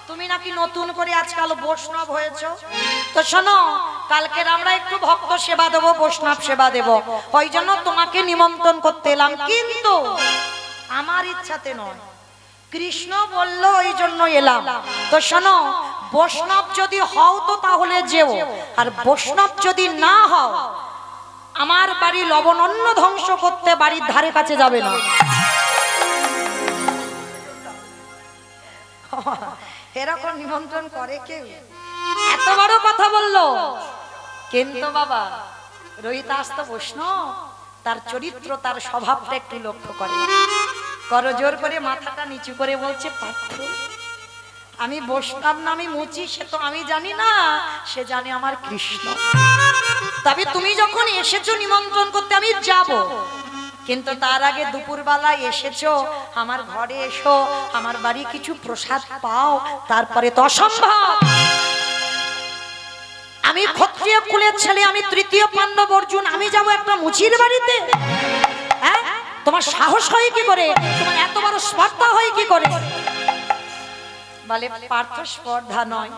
A: তুমি নাকি নতুন করে আজকাল বৈষ্ণব হয়েছো, তো শোনো, কালকের আমরা একটু ভক্ত সেবা দেবো, বৈষ্ণব সেবা দেবো, ওই জন্য তোমাকে নিমন্ত্রণ করতে এলাম। কিন্তু আমার ইচ্ছাতে নয়, কৃষ্ণ বলল, ওই জন্য এলাম। তো শোনো, বৈষ্ণব যদি হও তো তাহলে যেও, আর বৈষ্ণব যদি না হও, আমার বাড়ি লবণ অন্ন ধ্বংস করতে বাড়ির ধারে কাছে যাবে না। এরকম নিমন্ত্রণ করে কেউ? এত বড় কথা বললো। কিন্তু বাবা রোহিতাস তো বৈষ্ণব, তার চরিত্র, তার স্বভাবটা একটু লক্ষ্য করে। করো জোর করে মাথাটা নিচু করে বলছে, পার্থ, আমি বৈষ্ণব না আমি মুচি সে তো আমি জানি না, সে জানে আমার কৃষ্ণ। তবে তুমি যখন এসেছো নিমন্ত্রণ করতে আমি যাব, কিন্তু তার আগে দুপুরবেলায় এসেছো আমার ঘরে, এসো আমার বাড়ি কিছু প্রসাদ পাও, তারপরে তো অসম্ভব। আমি ক্ষত্রিয় কুলের ছেলে, আমি তৃতীয় পাণ্ডব অর্জুন, আমি যাব একটা মুচির বাড়িতে? হ্যাঁ, তোমার সাহস হয় কি করে? তোমার এত বড় স্পর্ধা হয় কি করে? বলে পার্থ, স্পর্ধা নয়,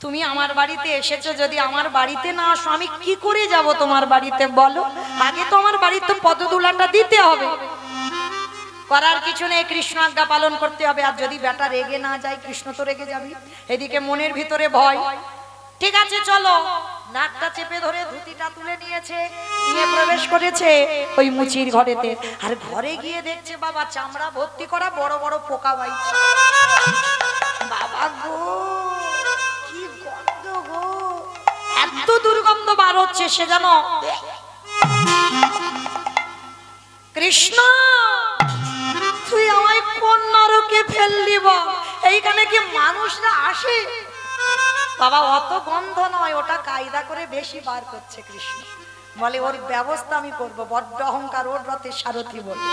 A: তুমি আমার বাড়িতে এসেছো, যদি আমার বাড়িতে না আসো আমি কি করে যাব তোমার বাড়িতে বলো? আগে তো আমার বাড়িতে পদদুলাটা দিতে হবে। করার কিছু নেই, কৃষ্ণ আজ্ঞা পালন করতে হবে। আর যদি বেটা রেগে না যায়, কৃষ্ণ তো রেগে যাবি। এদিকে মনের ভিতরে ভয়। ঠিক আছে চলো, নাকটা চেপে ধরে ধুতিটা তুলে নিয়েছে, নিয়ে প্রবেশ করেছে ওই মুচির ঘরেতে। আর ঘরে গিয়ে দেখছে বাবা চামড়া ভর্তি করা বড় বড় পোকা বাইছে। বাবা গো, কি গন্ধ গো, এত দুর্গন্ধ বার হচ্ছে, সে যেন কৃষ্ণ তুই আমায় কোন নরকে ফেললি বল? এইখানে কি মানুষরা আসে? বাবা অত গন্ধ নয়, ওটা কায়দা করে বেশি বার করছে কৃষ্ণ। বলে ওর ব্যবস্থা আমি করবো, বড্ড অহংকার, ওর রথের সারথি বলবে।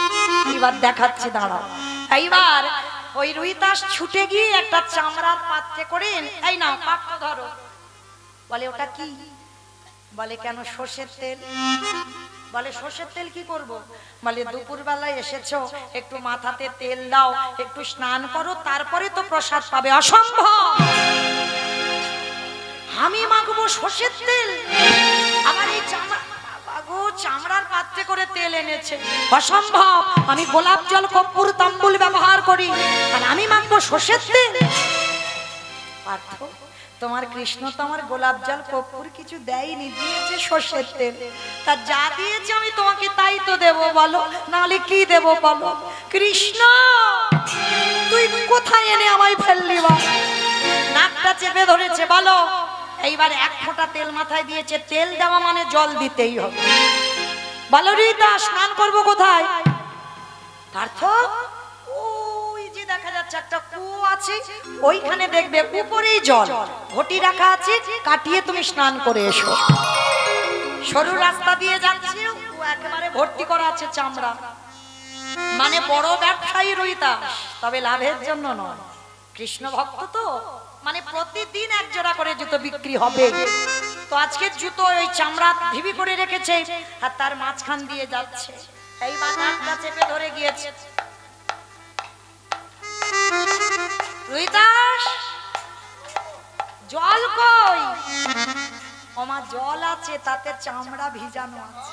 A: এবার দেখাচ্ছি, দাঁড়াও। এইবার ওই রুইদাস ছুটে গিয়ে একটা চামড়ার পাত্রে করে, এই না পাত্র ধরো। বলে ওটা কি? বলে কেন? সর্ষের তেল। বলে সর্ষের তেল কি করব? বলে দুপুর বেলায় এসেছো, একটু মাথাতে তেল দাও, একটু স্নান করো, তারপরে তো প্রসাদ পাবে। অসম্ভব, আমি মাখবো সর্ষের তেল, আমার এই চামড়ার পাত্রে করে তেল এনেছে, অসম্ভব। আমি গোলাপ জল কর্পূর তাম্বুল ব্যবহার করি, আর আমি মাখবো সর্ষের তেল। পার্থ, তোমার কৃষ্ণ তো আমার গোলাপ জল কর্পূর কিছু দেয়নি, দিয়েছে সর্ষের তেল। তা যা দিয়েছে আমি তোমাকে তাই তো দেবো, বলো, নাহলে কি দেবো বলো? কৃষ্ণ, তুই কোথায় এনে আমায় ফেললি? নাকটা চেপে ধরেছে, বলো। এইবার এক ফোঁটা তেল মাথায় দিয়েছে, তেল দেওয়া মানে জল দিতেই হবে। বলো রীতা, স্নান করবো কোথায়? পার্থ, ওই যে দেখা যাচ্ছে একটা কুয়ো আছে, ওইখানে দেখবে উপরেই জল, ঘটি রাখা আছে, কাটিয়ে তুমি স্নান করে এসো। সরু রাস্তা দিয়ে যাচ্ছে, একেবারে ভর্তি করা আছে চামড়া, মানে বড় ব্যবসায়ী রইতা, তবে লাভের জন্য নয়। কৃষ্ণ ভক্ত তো, মানে প্রতিদিন এক জোড়া করে জুতো বিক্রি হবে। তো আজকে জুতো ওই চামড়া ঢিবি করে রেখেছে, আর তার মাঝখান দিয়ে যাচ্ছে। এইবার নাকটা চেপে ধরে গিয়েছে। রুইদাস, জল কই? ওমা, জল আছে, তাতে চামড়া ভিজানো আছে।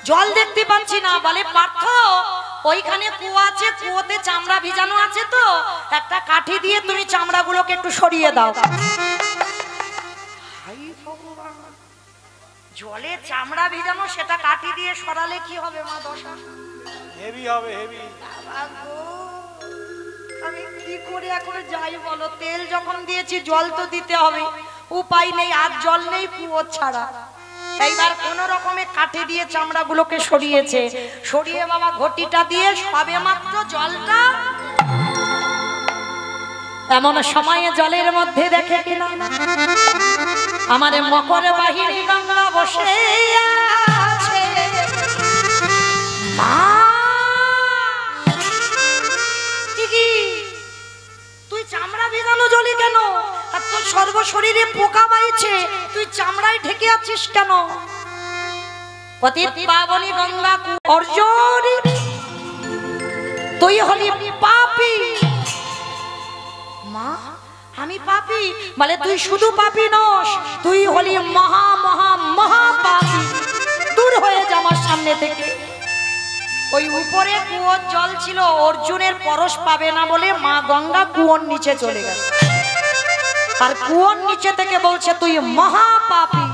A: জল দেখতে পাচ্ছি না। বলে পার্থ, ওইখানে কুয়ো আছে, কুয়োতে চামড়া ভিজানো আছে, তো একটা কাঠি দিয়ে তুমি চামড়াগুলোকে একটু সরিয়ে দাও। জলে চামড়া ভিজানো, সেটা কাঠি দিয়ে সরালে কি হবে মা? দশা
C: হেভি হবে, হেভি।
A: আমি কি করে এখন যাই বলো? তেল যখন দিয়েছি জল তো দিতে হবে, উপায় নেই, আর জল নেই কুয়ো ছাড়া। এইবার কোন রকমে কাঠি দিয়ে চামড়াগুলোকে সরিয়েছে, সরিয়ে বাবা ঘটিটা দিয়ে সবে মাত্র জলটা, এমন সময়ে জলের মধ্যে দেখে কিনা আমার মকর বাহিনী গঙ্গা বসে আছে। মা, তুই চামড়া ভিজানো জলে কেন? আর তোর সর্বশরীরে পোকা বাইছে, তুই চামড়ায় ঢেকে আছিস কেন? পতিত পাবনী গঙ্গা অর্জুন, তুই হলি পাপী। মা, আমি পাপী? বলে তুই শুধু পাপী নস, তুই হলি মহা মহা মহা পাপী। দূর হয়ে যা আমার সামনে থেকে। ওই উপরে কুয়োর জল ছিল, অর্জুনের পরশ পাবে না বলে মা গঙ্গা কুয়োর নিচে চলে গেল, আর কুয়োর নিচে থেকে বলছে তুই মহা পাপী।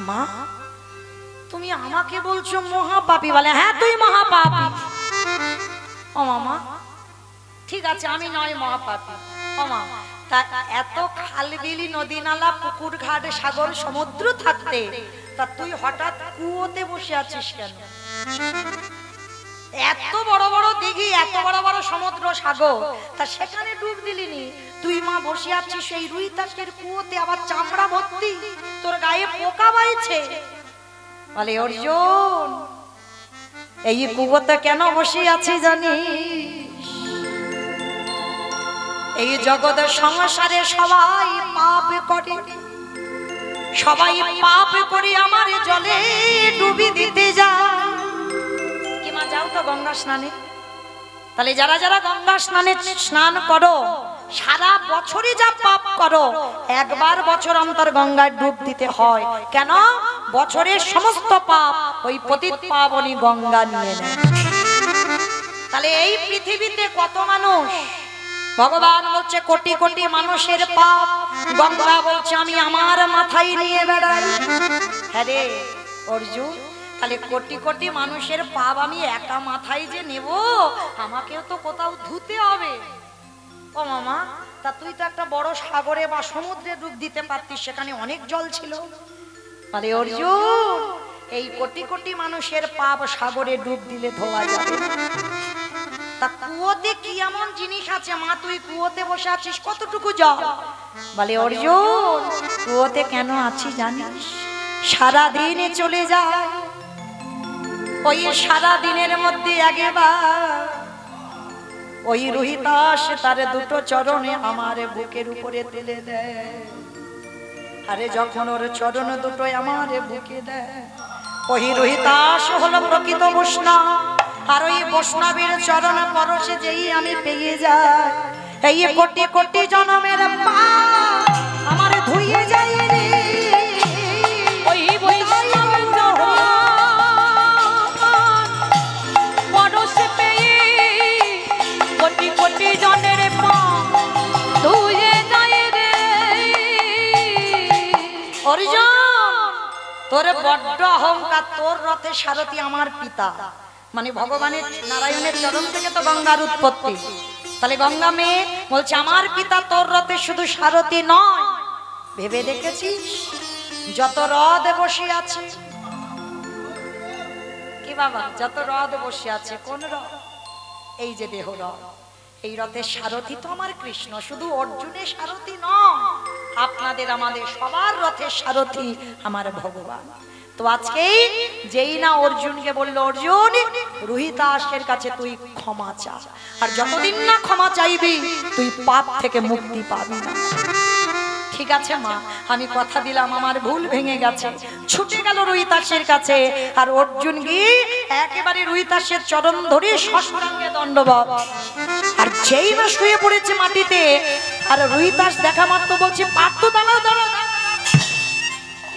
A: মা, তুমি আমাকে বলছো মহা পাপী? বলে হ্যাঁ, তুই মহা পাপী। ও মামা, ঠিক আছে, আমি নয় মহা পাপী। ও মা, তা এত খাল বিলি নদী নালা পুকুর ঘাট সাগর সমুদ্র থাকতে, তা তুই হঠাৎ কুয়োতে বসে আছিস কেন? এত বড় বড় দিঘি, এত বড় বড় সমুদ্র সাগর, তা সেখানে ডুব দিলিনি? তুই মা বসে আছিস সেই রুইতাসের কুয়োতে, আবার চামড়া ভর্তি, তোর গায়ে পোকা বাইছে। বলে অর্জুন, এই কুয়োতে কেন বসে আছি জানিস? এই জগৎ সংসারে সবাই পাপ করে, সবাই পাপ করে আমার জলে ডুবি দিতে যায়। কি মা, যাও তো গঙ্গা স্নানে। তাহলে যারা যারা গঙ্গা স্নানে স্নান করো, সারা বছরই যা পাপ করো, একবার বছর অন্তর গঙ্গায় ডুব দিতে হয়। কেন? বছরের সমস্ত পাপ ওই পতিত পাবনী গঙ্গা নিয়ে নেয়। তাহলে এই পৃথিবীতে কত মানুষ, ভগবান বলছে কোটি কোটি মানুষের পাপ, গঙ্গা বলছে আমি আমার মাথায় নিয়ে বেড়াই। হ্যাঁ রে অর্জুন, তাহলে কোটি কোটি মানুষের পাপ আমি একা মাথায় যে নেব, আমাকেও তো কোথাও ধুতে হবে। ও মামা, তা তুই তো একটা বড় সাগরে বা সমুদ্রে ডুব দিতে পারতিস, সেখানে অনেক জল ছিল। তাহলে অর্জুন, এই কোটি কোটি মানুষের পাপ সাগরে ডুব দিলে ধোয়া যাবে। তা কুয়োতে কি এমন জিনিস আছে মা, তুই কুয়োতে বসে আছিস, কতটুকু জল? বলে অর্জুন, কুয়োতে কেন আছি জানিস? সারা দিনে চলে যায়, ওই সারা দিনের মধ্যে আগেবার ওই রোহিতাস তার দুটো চরণে আমার বুকের উপরে তুলে দেয়। আরে যখন ওর চরণ দুটো আমার বুকে দেয়, ওই রোহিতাস হলো প্রকৃত বৈষ্ণব। আর ওই বৈষ্ণবের চরণ পরশে যেই আমি পেয়ে যাই, এই কোটি কোটি জনমের পাপ আমার ধুইয়ে যায় রে
B: ওই বৈষ্ণবের চরণ পরশ পেয়ে কোটি কোটি জনের পাপ ধুয়ে যায় রে।
A: অর্জুন তোর বড্ড অহংকার, তোর রথে সারথি আমার পিতা, মানে ভগবানের নারায়ণের চরণ থেকে তো গঙ্গার উৎপত্তি, তাহলে গঙ্গা মেয়ে বলছে আমার পিতা তোর রথে শুধু সারথি নয়, ভেবে দেখেছিস যত রথে বসে আছে, কি বাবা যত রথে বসে আছে কোন রথ? এই যে দেহ রথ, এই রথের সারথি তো আমার কৃষ্ণ, শুধু অর্জুনের সারথি নয়, আপনাদের আমাদের সবার রথের সারথি আমার ভগবান। তো আজকেই যেই না অর্জুনকে বললো অর্জুন রোহিতাসের কাছে তুই ক্ষমা চা, আর যতদিন না ক্ষমা চাইবি তুই পাপ থেকে মুক্তি পাবি না। ঠিক আছে মা, আমি কথা দিলাম, আমার ভুল ভেঙে গেছে। ছুটে গেল রোহিতাসের কাছে, আর অর্জুন গিয়ে একেবারে রোহিতাসের চরণ ধরে ষষ্ঠাঙ্গে দণ্ডবত, আর যেই না শুয়ে পড়েছে মাটিতে, আর রোহিতাস দেখা মাত্র বলছে পার্থ দাঁড়াও দাঁড়াও,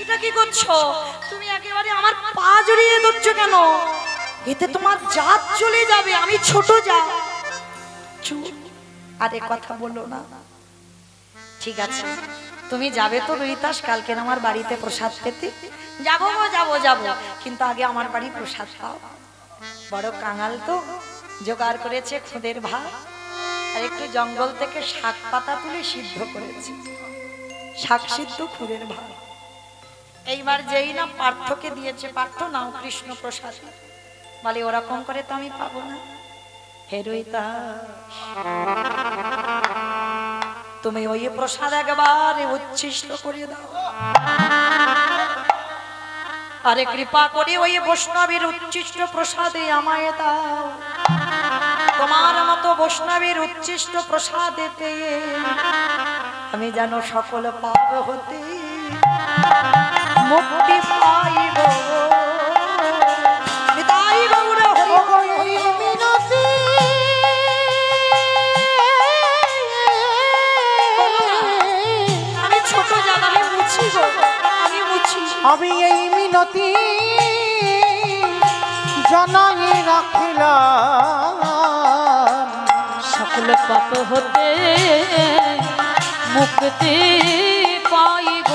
A: এটা কি করছো তুমি? একেবারে আমার পা জড়িয়ে ধরছো কেন? এতে তোমার জাত চলে যাবে, আমি ছোট জাত। চুপ, আরে কথা বলো না। ঠিক আছে তুমি যাবে তো রোহিতাস কালকে আমার বাড়িতে প্রসাদ পেতে? যাবো গো যাবো যাবো, কিন্তু আগে আমার বাড়ি প্রসাদ পাও। বড় কাঙাল তো, জোগাড় করেছে খুদের ভাত, আর একটু জঙ্গল থেকে শাক পাতা তুলে সিদ্ধ করেছে, শাক সিদ্ধ খুদের ভাত। এইবার যেই না পার্থকে দিয়েছে, পার্থ নাও কৃষ্ণ প্রসাদ, বলে ওরকম করে তো আমি পাবো না। হে রোহিতাস তুমি ওই প্রসাদ একবারে উচ্ছিষ্ট করে দাও, আরে কৃপা করে ওই বৈষ্ণবের উচ্ছিষ্ট প্রসাদে আমায় দাও। তোমার মতো বৈষ্ণবের উচ্ছিষ্ট প্রসাদে পেয়ে আমি যেন সকল পাপ হতে মুক্তি পাইব। নিতাই গৌর হরি মিনতি। আমি ছোট জান, আমি মুছি গো, আমি মুছি।
C: আমি এই মিনতি জানাই রাখিলাম,
B: সকল পাপ হতে মুক্তি পাইব।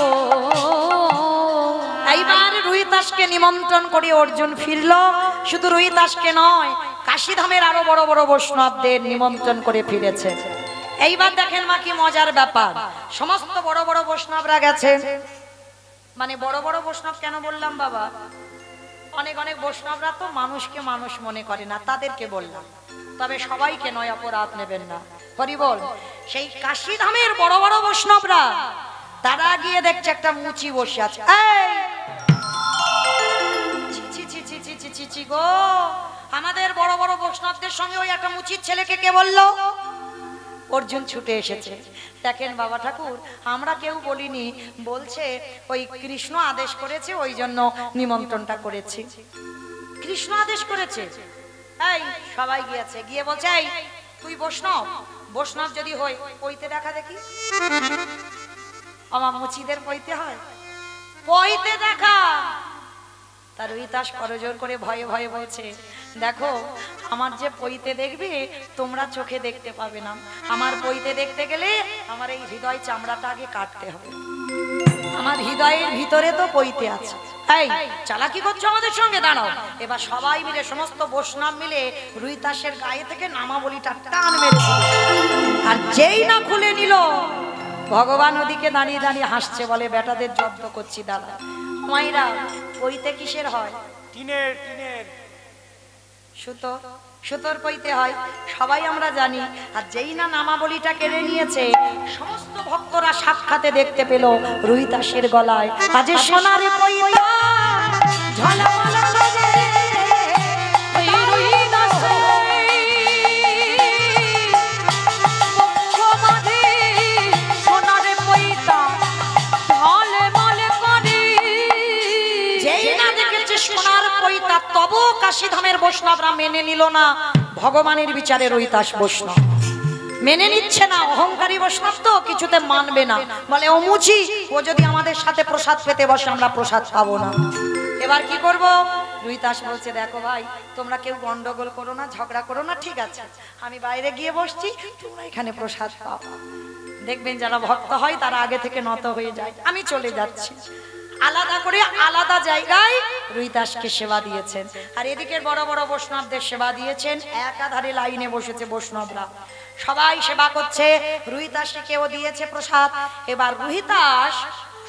A: এইবার রোহিতাসকে নিমন্ত্রণ করে অর্জুন ফিরল। শুধু রোহিতাসকে নয়, কাশীধামের আরো বড় বড় বৈষ্ণবদের নিমন্ত্রণ করে ফিরেছে। এইবার দেখেন মা কি মজার ব্যাপার, সমস্ত বড় বড় বৈষ্ণবরা গেছেন। মানে বড় বড় বৈষ্ণব কেন বললাম বাবা, অনেক অনেক বৈষ্ণবরা তো মানুষকে মানুষ মনে করে না, তাদেরকে বললাম, তবে সবাইকে নয়, অপরাধ নেবেন না। হরি বল। সেই কাশীধামের বড় বড় বৈষ্ণবরা তারা গিয়ে দেখছে একটা মুচি বসে আছে। এই গো, আমাদের বড় বড় বৈষ্ণবদের সঙ্গে ওই একটা মুচির ছেলেকে কে বললো? অর্জুন ছুটে এসেছে। দেখেন বাবা ঠাকুর, আমরা কেউ বলিনি, বলছে ওই কৃষ্ণ আদেশ করেছে, ওই জন্য নিমন্ত্রণটা করেছি। কৃষ্ণ আদেশ করেছে। এই সবাই গিয়েছে, গিয়ে বলছে এই তুই বৈষ্ণব, বৈষ্ণব যদি হই পইতে দেখা দেখি। আমার মুচিদের পইতে হয়, পইতে দেখা। তার রোহিতাস করজোর করে ভয়ে ভয়ে বলছে দেখো আমার যে পইতে দেখবে তোমরা চোখে দেখতে পাবে না, আমার পইতে দেখতে গেলে আমার এই হৃদয় চামড়াটা আগে কাটতে হবে, আমার হৃদয়ের ভিতরে তো পইতে আছে। এই চালাকি করছো আমাদের সঙ্গে, দাঁড়াও। এবার সবাই মিলে, সমস্ত বৈষ্ণব মিলে রোহিতাসের গায়ে থেকে নামাবলিটা টান মেরেছে, আর যেই না খুলে নিল ভগবান ওদিকে দাঁড়িয়ে দাঁড়িয়ে হাসছে, বলে বেটাদের জব্দ করছি দাদা। মাইরা পইতে কিসের হয়?
C: টিনের টিনের
A: সুতো, সুতোর পইতে হয়, সবাই আমরা জানি। আর যেই না নামাবলিটা কেড়ে নিয়েছে, সমস্ত ভক্তরা সাক্ষাতে দেখতে পেল রোহিতাসের গলায় আজ সোনার পইতা ঝলমল করে।
B: ওই রোহিতাসে মুখমাঝে সোনার পইতা ঝলমল করে।
A: যেই না দেখেছে সোনার পইতা, তবু কাশীধামের বৈষ্ণবরা মেনে নিল না ভগবানের বিচারে রোহিতাস বৈষ্ণব। মেনে নিচ্ছে না, অহংকারী বৈষ্ণব তো কিছুতে মানবে না, বলে ও মুচি, ও যদি আমাদের সাথে প্রসাদ পেতে বসে আমরা প্রসাদ পাবো না। এবার কি করব? রুহিদাস বলছে দেখো ভাই, তোমরা কেউ গন্ডগোল করো না, ঝগড়া করো না, ঠিক আছে, আমি বাইরে গিয়ে বসছি, তোমরা এখানে প্রসাদ পাও। দেখবেন যারা ভক্ত হয় তারা আগে থেকে নত হয়ে যায়, আমি চলে যাচ্ছি। আলাদা করে আলাদা জায়গায় রুহিদাসকে সেবা দিয়েছেন, আর এদিকের বড় বড় বৈষ্ণবদের সেবা দিয়েছেন। একাধারে লাইনে বসেছে বৈষ্ণবরা, সবাই সেবা করছে, রুহিদাসকেও দিয়েছে প্রসাদ। এবার রুহিদাস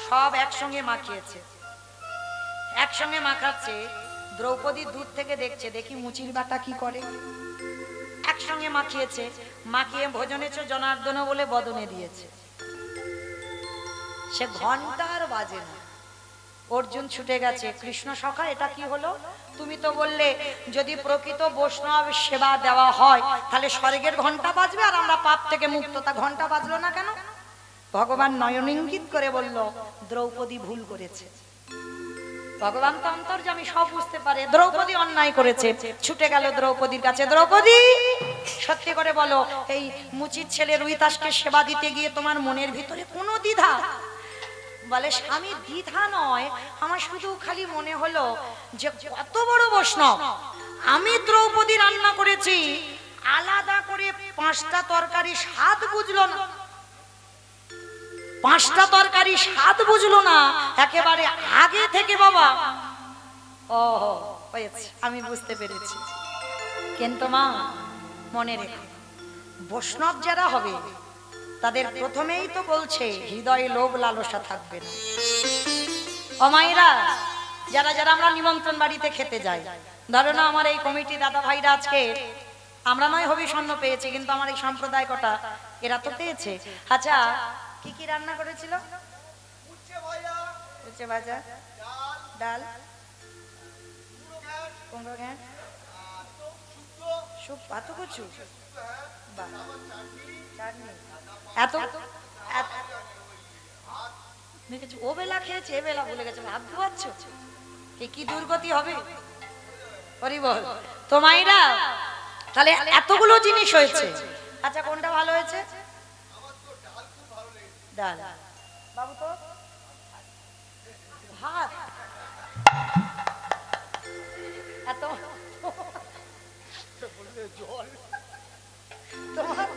A: সব একসঙ্গে মাখিয়েছে, একসঙ্গে মাখাচ্ছে। দ্রৌপদী দূর থেকে দেখছে, দেখি মুচির বাটা কি করে। একসঙ্গে মাখিয়েছে, মাখিয়ে ভোজনেছ জনার্দন বলে বদনে দিয়েছে। সে ঘন্টা আর বাজে না, অর্জুন ছুটে গেছে, কৃষ্ণ সখা এটা কি হলো? তুমি তো বললে যদি প্রকৃত বৈষ্ণব সেবা দেওয়া হয় তাহলে স্বর্গের ঘন্টা বাজবে আর আমরা পাপ থেকে মুক্ত, তা ঘন্টা বাজলো না কেন? ভগবান নয়ন ইঙ্গিত করে বলল দ্রৌপদী ভুল করেছে। ভগবান তো অন্তর্যামী, সব বুঝতে পারে। দ্রৌপদী অন্যায় করেছে, ছুটে গেল দ্রৌপদীর কাছে, দ্রৌপদী সত্যি করে বলো, এই মুচির ছেলে রুহিদাসকে সেবা দিতে গিয়ে তোমার মনের ভিতরে কোনো দ্বিধা? বলে স্বামী দ্বিধা নয়, আমার শুধু খালি মনে হলো যে কত বড় বৈষ্ণব, আমি দ্রৌপদী রান্না করেছি, আলাদা করে 5টা তরকারি স্বাদ বুঝলো না, 5টা তরকারি স্বাদ বুঝলো না একেবারে আগে থেকে। বাবা ও হয়েছে, আমি বুঝতে পেরেছি, কিন্তু মা মনে রেখো, বৈষ্ণব যারা হবে তাদের প্রথমেই তো বলছে হৃদয়ে লোভ লালসা থাকবে না। ও মায়েরা, যারা যারা আমরা নিমন্ত্রণ বাড়িতে খেতে যাই, ধরো না আমার এই কমিটি দাদা ভাইরা আজকে আমরা নয় হবি স্বর্ণ পেয়েছি, কিন্তু আমার এই সম্প্রদায় কটা এরা তো পেয়েছে। আচ্ছা কি কি রান্না করেছিল? উচ্ছে ভাজা, ডাল, কুমড়ো ঘ্যাঁট, শুক পাতু কচু, চাটনি, এত দেখেছি। ও বেলা খেয়েছে, এ বেলা ভুলে গেছে, ভাত ধোয়াচ্ছ, কি দুর্গতি হবে। হরি বল। তো মাইরা তাহলে এতগুলো জিনিস হয়েছে, আচ্ছা কোনটা ভালো হয়েছে? ডাল। বাবু তো ভাত, এত তোমার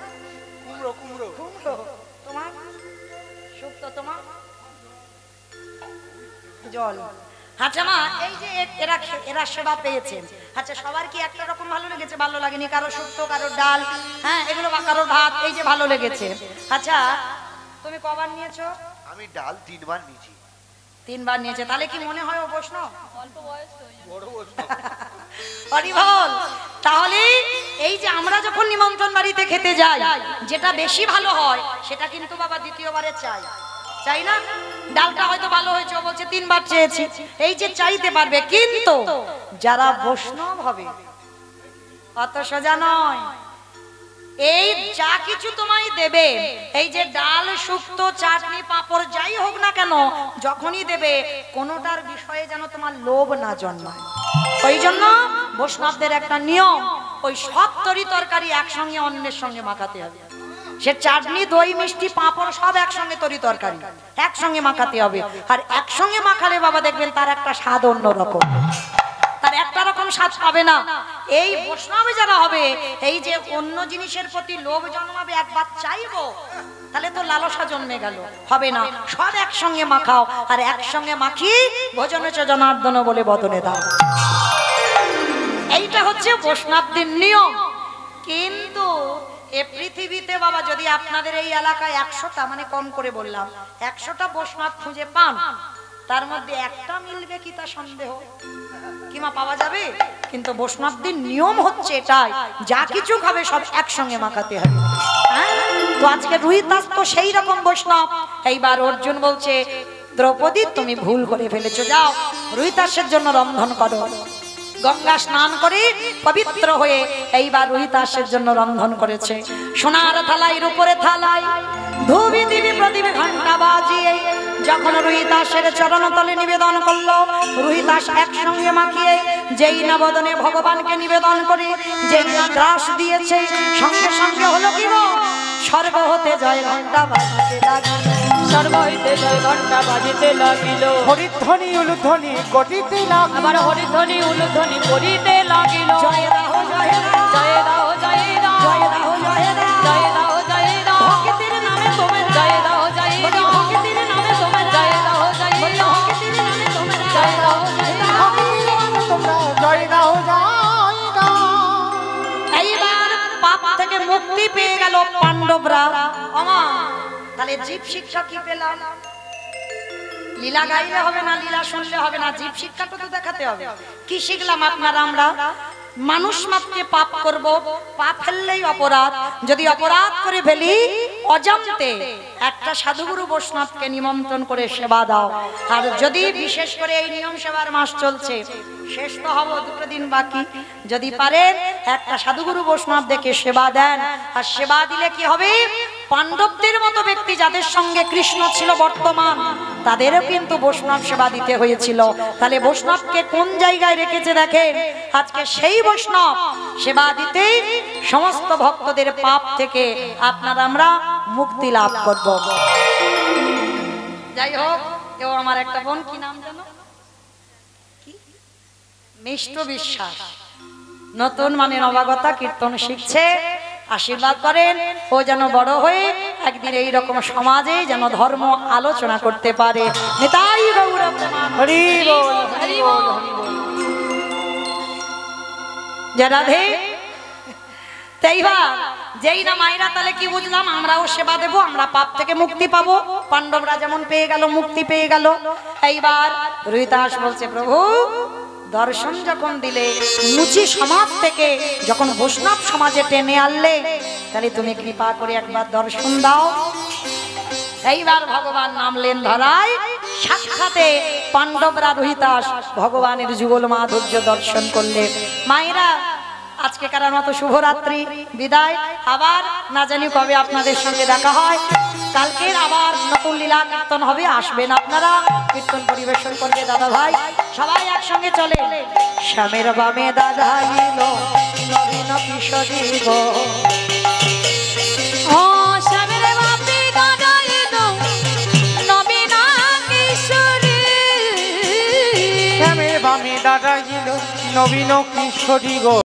A: কুমড়ো কুমড়ো কুমড়ো, তোমার শুক্তো, তোমার জল। আচ্ছা মা, এই যে এরা সেবা পেয়েছেন, আচ্ছা সবার কি একটা রকম ভালো লেগেছে? ভালো লাগেনি, কারো শুক্তো, কারো ডাল, হ্যাঁ এগুলো, কারো ভাত, এই যে ভালো লেগেছে। আচ্ছা তুমি কবার নিয়েছো?
D: আমি ডাল 3 বার নিয়েছি।
A: 3 বার নিয়েছে, তাহলে কি মনে হয় ও বৈষ্ণব?
B: অল্প বয়স তো,
D: বড় বৈষ্ণব।
A: হরি বল। তাহলে এই যে আমরা যখন নিমন্ত্রণ বাড়িতে খেতে যাই, যেটা বেশি ভালো হয় সেটা কিন্তু বাবা দ্বিতীয়বারে চাই, চাই না? ডালটা হয়তো ভালো হয়েছে, ও বলছে 3 বার চেয়েছি, এই যে চাইতে পারবে। কিন্তু যারা বৈষ্ণব হবে অত সোজা নয়। এই যা কিছু তোমায় দেবে, এই যে ডাল, শুক্তো, চাটনি, পাঁপড় যাই হোক না কেন, যখনই দেবে কোনোটার বিষয়ে যেন তোমার লোভ না জন্মায়। ওই জন্য বৈষ্ণবদের একটা নিয়ম, ওই সব তরকারি একসঙ্গে অন্যের সঙ্গে মাখাতে হবে। সে চাটনি, দই, মিষ্টি, পাঁপড় সব একসঙ্গে তরকারি একসঙ্গে মাখাতে হবে। আর একসঙ্গে মাখালে বাবা দেখবেন তার একটা স্বাদ অন্যরকম, তার একটা রকম স্বাদ পাবে না। এই বৈষ্ণবে যারা হবে, এই যে অন্য জিনিসের প্রতি লোভ জন্মাবে, একবার চাইবো, তাহলে তো লালসা জন্মে গেল, হবে না। সব একসঙ্গে মাখাও, আর একসঙ্গে মাখি ভোজনে চ জনার্দন বলে বদনে দাও। এইটা হচ্ছে বৈষ্ণবদের নিয়ম। কিন্তু এ পৃথিবীতে বাবা যদি আপনাদের এই এলাকায় 100টা, মানে কম করে বললাম 100টা বৈষ্ণব খুঁজে পান, তার মধ্যে একটা মিলবে কি তা সন্দেহ, কিমা পাওয়া যাবে? কিন্তু বৈষ্ণবদের নিয়ম হচ্ছে এটাই, যা কিছু খাবে সব একসঙ্গে মাখাতে হবে। তো আজকে রুহিদাস তো সেই রকম বৈষ্ণব। এইবার অর্জুন বলছে দ্রৌপদী তুমি ভুল করে ফেলেছো, যাও রুহিদাসের জন্য রন্ধন করো। গঙ্গা স্নান করে পবিত্র হয়ে এইবার রুহিদাসের জন্য রন্ধন করেছে। সোনার থালায়, রূপোর থালায় ধুবি দিবি প্রদীপ ঘন্টা বাজিয়ে যখন রুহিদাসের চরণতলে নিবেদন করলো, রুহিদাস একসঙ্গে মাখিয়ে যেই না বদনে ভগবানকে নিবেদন করে যেই না গ্রাস দিয়েছে, সঙ্গে সঙ্গে হলো কি স্বর্গ হতে জয় ঘণ্টা বাজিতে লাগিল,
B: স্বর্গ হইতে জয় ঘণ্টা বাজিতে লাগিল,
C: হরিধ্বনি উলুধ্বনি করিতে লাগিল,
B: আবার হরিধ্বনি উলুধ্বনি করিতে লাগিল।
A: জয় রাহ জয় রাহ
B: জয় রাহ জয় রাহ
A: জয় রাহ জয় রাহ
B: জয় রাহ জয় রাহ
A: ভক্তির নামে তোমরা
B: জয় রাহ জয় রাহ
A: ভক্তির নামে তোমরা
B: জয় রাহ জয় রাহ
A: ভক্তির নামে তোমরা
B: জয় রাহ জয় রাহ।
C: তোমরা জয় দাও জয় দাও।
A: এইবার পাপ থেকে মুক্তি পেয়ে গেল পাণ্ডবরা। আমা তাহলে জীব শিক্ষা কি পেলাম? লীলা গাইলে হবে না, লীলা শুনলে হবে না, জীব শিক্ষাটা তো দেখাতে হবে। কি শিখলাম আপনারা? আমরা মানুষ মাত্রে পাপ করব, পাপ ফেললেই অপরাধ। যদি অপরাধ করে ফেলি অজান্তে একটা সাধুগুরু বৈষ্ণবকে নিমন্ত্রণ করে সেবা দাও। আর যদি বিশেষ করে এই নিয়ম সেবার মাস চলছে, শেষ তো হবো, 2 দিন বাকি, যদি পারেন একটা সাধুগুরু বৈষ্ণব দেখে সেবা দেন। আর সেবা দিলে কি হবে? পাণ্ডবদের মতো ব্যক্তি যাদের সঙ্গে কৃষ্ণ ছিল বর্তমান, তাদেরও কিন্তু বৈষ্ণব সেবা দিতে হয়েছিল। তাহলে বৈষ্ণবকে কোন জায়গায় রেখেছে দেখেন। আজকে সেই বৈষ্ণব সেবা দিতে সমস্ত ভক্তদের পাপ থেকে আপনারা আমরা মুক্তি লাভ করব। যাই হোক, এও আমার একটা বোন, কি নাম জানো? মিষ্ট বিশ্বাস, নতুন মানে নবাগতা, কীর্তন শিখছে। আশীর্বাদ করেন ও যেন বড় হয়ে একদিন এইরকম সমাজে যেন ধর্ম আলোচনা করতে পারে। নিতাই গৌর প্রেমানন্দ।
C: হরি বল হরি বল হরি বল।
A: জয় রাধে। এইবার যেই না মায়েরা, তাহলে কি বুঝলাম? আমরাও সেবা দেব, আমরা পাপ থেকে মুক্তি পাবো। পাণ্ডবরা যেমন পেয়ে গেল, মুক্তি পেয়ে গেল। এইবার রুহিদাস বলছে, প্রভু দর্শন যখন দিলে, মুচি সমাজ থেকে যখন বৈষ্ণব সমাজে টেনে আনলে, তাহলে তুমি কৃপা করে একবার দর্শন দাও। এইবার ভগবান নামলেন ধরায়, সাক্ষাতে পাণ্ডবরা রুহিদাস ভগবানের যুগল মাধুর্য দর্শন করলে। মায়েরা আজকে কারার মতো শুভরাত্রি, বিদায়। আবার না জানি কবে আপনাদের সঙ্গে দেখা হয়। কালকের আবার নতুন লীলা কীর্তন হবে, আসবেন আপনারা। কীর্তন পরিবেশন করবে দাদা ভাই, সবাই একসঙ্গে চলে। শ্যামের বামে দাদা এলো নবীন কিশোরী গো,
B: ও শ্যামের বাপে দাদা এলো নবীন কিশোরী,
C: শ্যামের বামে দাদা এলো নবীন কিশোরী গো।